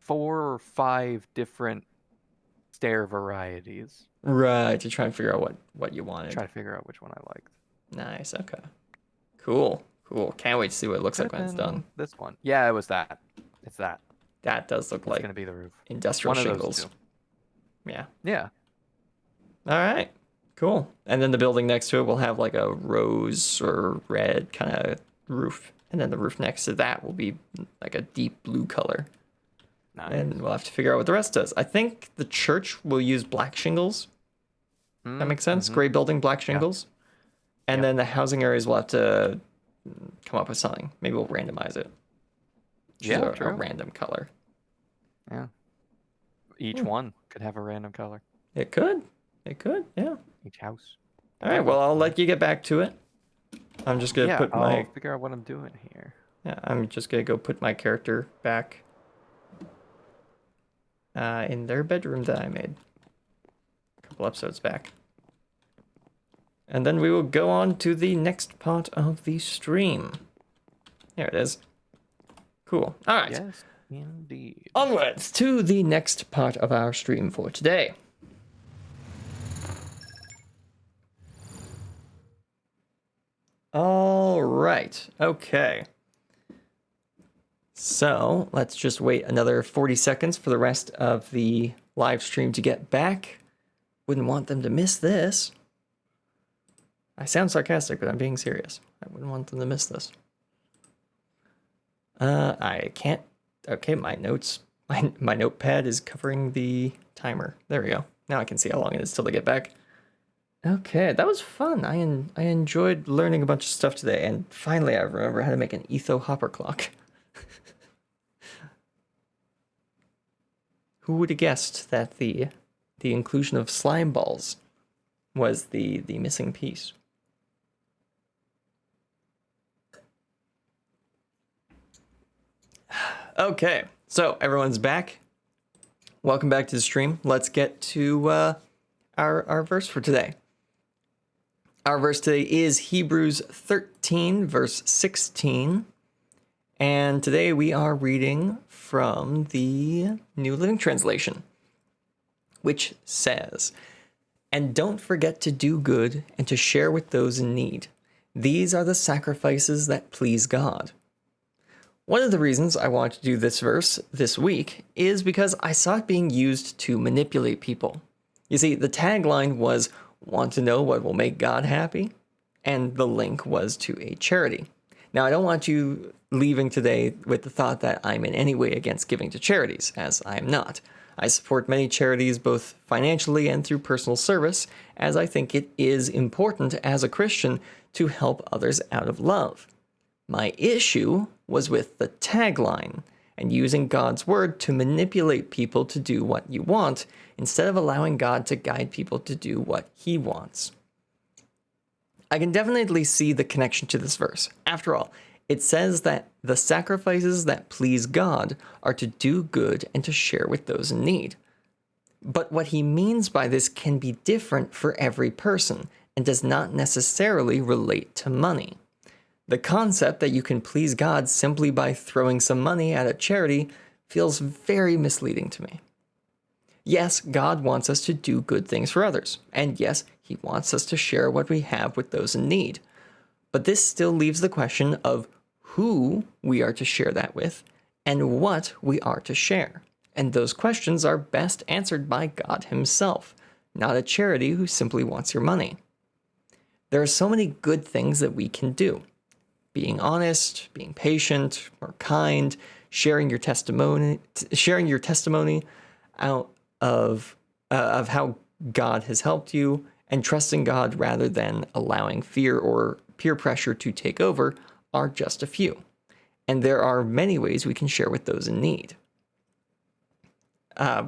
4 or 5 different stair varieties. Right. To try and figure out what you wanted. Try to figure out which one I liked. Nice. Okay. Cool. Can't wait to see what it looks like Could've when it's been done. This one. Yeah, it was that. It's that. That does look It's like gonna be the roof. industrial One of shingles. those 2. Yeah. Yeah. All right. Cool. And then the building next to it will have like a rose or red kind of roof. And then the roof next to that will be like a deep blue color. Nice. And we'll have to figure out what the rest does. I think the church will use black shingles. That makes sense? Mhm. Gray building, black shingles. And Yep. then the housing areas will have to come up with something. Maybe we'll randomize it. Choose Yeah, a true. random color. Yeah. Each one could have a random color. It could. Yeah. Each house. All right. Well, I'll let you get back to it. I'm just gonna put I'll my figure out what I'm doing here. I'm just gonna go put my character back in their bedroom that I made a couple episodes back. And then we will go on to the next part of the stream. There it is. Cool. All right. Yes, indeed. Onwards to the next part of our stream for today. All right. Okay. So let's just wait another 40 seconds for the rest of the live stream to get back. Wouldn't want them to miss this. I sound sarcastic, but I'm being serious. I wouldn't want them to miss this. I can't. Okay, my notes. My notepad is covering the timer. There we go. Now I can see how long it is till they get back. Okay, that was fun. I enjoyed learning a bunch of stuff today, and finally I remember how to make an etho hopper clock. Who would have guessed that the inclusion of slime balls was the missing piece? Okay, so everyone's back. Welcome back to the stream. Let's get to our verse for today. Our verse today is Hebrews 13, verse 16. And today we are reading from the New Living Translation, which says, "And don't forget to do good and to share with those in need. These are the sacrifices that please God." One of the reasons I wanted to do this verse this week is because I saw it being used to manipulate people. You see, the tagline was, "Want to know what will make God happy?" And the link was to a charity. Now, I don't want you leaving today with the thought that I'm in any way against giving to charities, as I am not. I support many charities both financially and through personal service, as I think it is important as a Christian to help others out of love. My issue was with the tagline and using God's word to manipulate people to do what you want instead of allowing God to guide people to do what he wants. I can definitely see the connection to this verse. After all, It says that the sacrifices that please God are to do good and to share with those in need. But what he means by this can be different for every person and does not necessarily relate to money. The concept that you can please God simply by throwing some money at a charity feels very misleading to me. Yes, God wants us to do good things for others, and yes, he wants us to share what we have with those in need. But this still leaves the question of who we are to share that with and what we are to share. And those questions are best answered by God himself, not a charity who simply wants your money. There are so many good things that we can do. Being honest, being patient or kind, sharing your testimony out of how God has helped you, and trusting God rather than allowing fear or peer pressure to take over are just a few. And there are many ways we can share with those in need.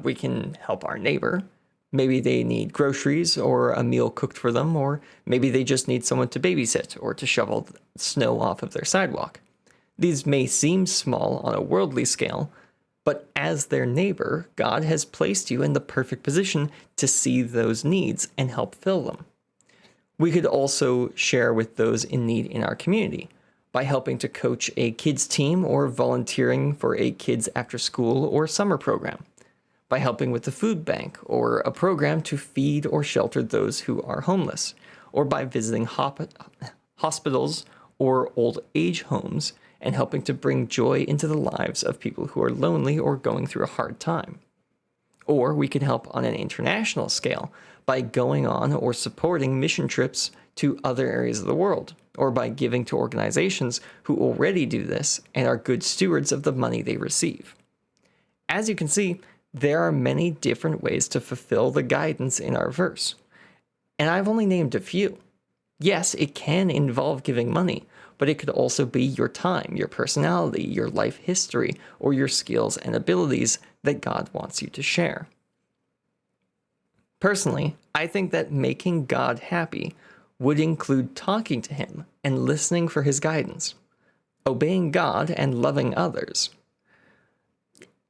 We can help our neighbor. Maybe they need groceries or a meal cooked for them, or maybe they just need someone to babysit or to shovel snow off of their sidewalk. These may seem small on a worldly scale, but as their neighbor, God has placed you in the perfect position to see those needs and help fill them. We could also share with those in need in our community by helping to coach a kids team or volunteering for a kids after school or summer program, by helping with the food bank or a program to feed or shelter those who are homeless, or by visiting hospitals or old age homes and helping to bring joy into the lives of people who are lonely or going through a hard time. Or we could help on an international scale by going on or supporting mission trips to other areas of the world, or by giving to organizations who already do this and are good stewards of the money they receive. As you can see, there are many different ways to fulfill the guidance in our verse, and I've only named a few. Yes, it can involve giving money, but it could also be your time, your personality, your life history, or your skills and abilities that God wants you to share. Personally, I think that making God happy would include talking to him and listening for his guidance, obeying God and loving others.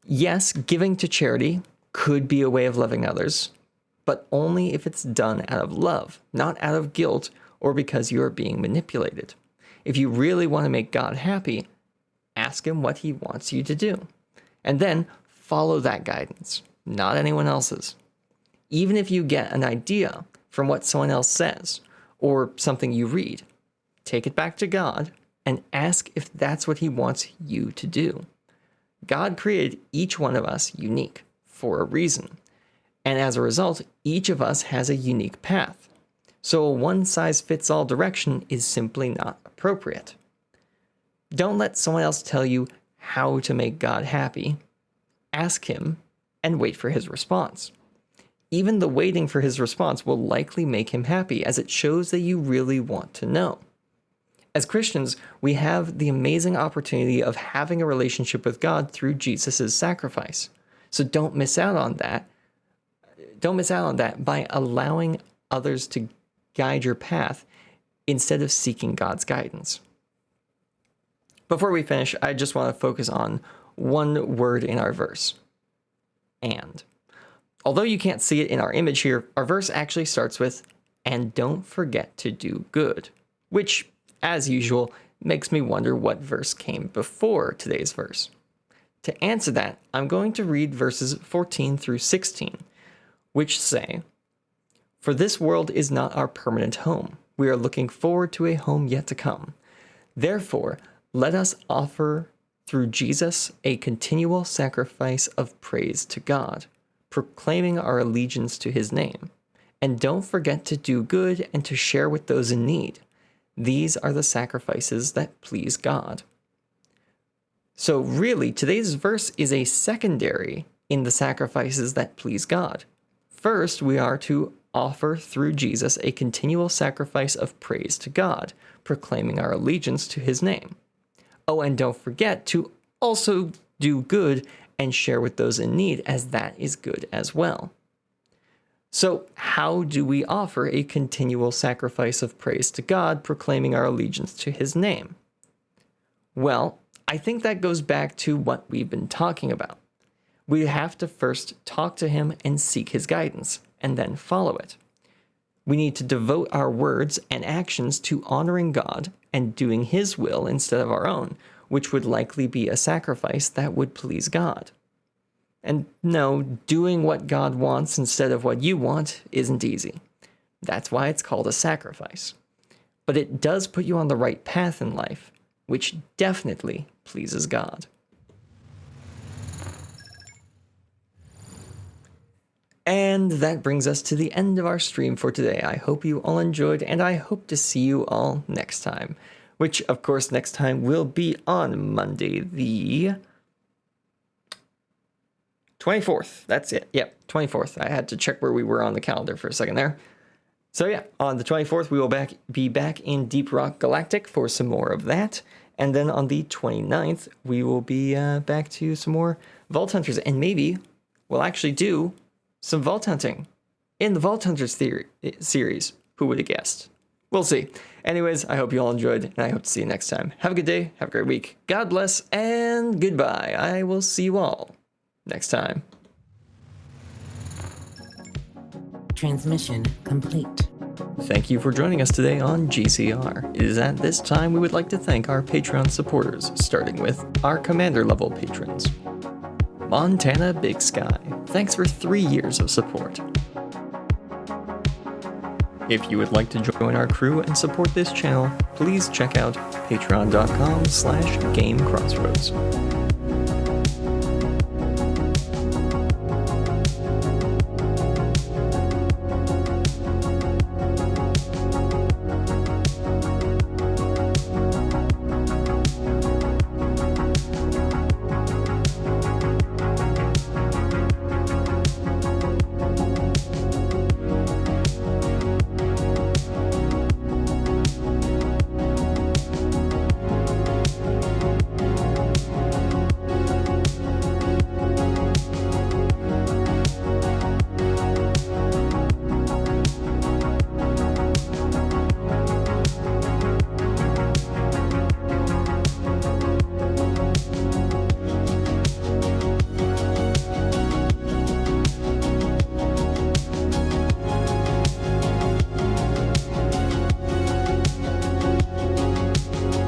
Yes, giving to charity could be a way of loving others, but only if it's done out of love, not out of guilt or because you are being manipulated. If you really want to make God happy, ask him what he wants you to do, and then follow that guidance, not anyone else's. Even if you get an idea from what someone else says or something you read, take it back to God and ask if that's what he wants you to do. God created each one of us unique for a reason, and as a result, each of us has a unique path. So a one-size-fits-all direction is simply not appropriate. Don't let someone else tell you how to make God happy. Ask him and wait for his response. Even the waiting for his response will likely make him happy, as it shows that you really want to know. As Christians, we have the amazing opportunity of having a relationship with God through Jesus' sacrifice. So don't miss out on that. Don't miss out on that by allowing others to guide your path instead of seeking God's guidance. Before we finish, I just want to focus on one word in our verse, and. Although you can't see it in our image here, our verse actually starts with, "And don't forget to do good," which, as usual, makes me wonder what verse came before today's verse. To answer that, I'm going to read verses 14 through 16, which say, "For this world is not our permanent home. We are looking forward to a home yet to come. Therefore, let us offer through Jesus a continual sacrifice of praise to God, proclaiming our allegiance to his name. And don't forget to do good and to share with those in need. These are the sacrifices that please God." So really, today's verse is a secondary in the sacrifices that please God. First, we are to offer through Jesus a continual sacrifice of praise to God, proclaiming our allegiance to his name. Oh, and don't forget to also do good and share with those in need, as that is good as well. So how do we offer a continual sacrifice of praise to God, proclaiming our allegiance to his name? Well, I think that goes back to what we've been talking about. We have to first talk to him and seek his guidance, and then follow it. We need to devote our words and actions to honoring God and doing his will instead of our own, which would likely be a sacrifice that would please God. And no, doing what God wants instead of what you want isn't easy. That's why it's called a sacrifice. But it does put you on the right path in life, which definitely pleases God. And that brings us to the end of our stream for today. I hope you all enjoyed, and I hope to see you all next time. Which, of course, next time will be on Monday, the 24th. That's it. Yep, 24th. I had to check where we were on the calendar for a second there. So yeah, on the 24th, we will be back in Deep Rock Galactic for some more of that. And then on the 29th, we will be back to some more Vault Hunters. And maybe we'll actually do some Vault Hunting in the Vault Hunters series. Who would have guessed? We'll see. Anyways, I hope you all enjoyed, and I hope to see you next time. Have a good day, have a great week. God bless, and goodbye. I will see you all next time. Transmission complete. Thank you for joining us today on GCR. It is at this time we would like to thank our Patreon supporters, starting with our Commander level patrons. Montana Big Sky, thanks for 3 years of support. If you would like to join our crew and support this channel, please check out patreon.com/GameCrossRoads.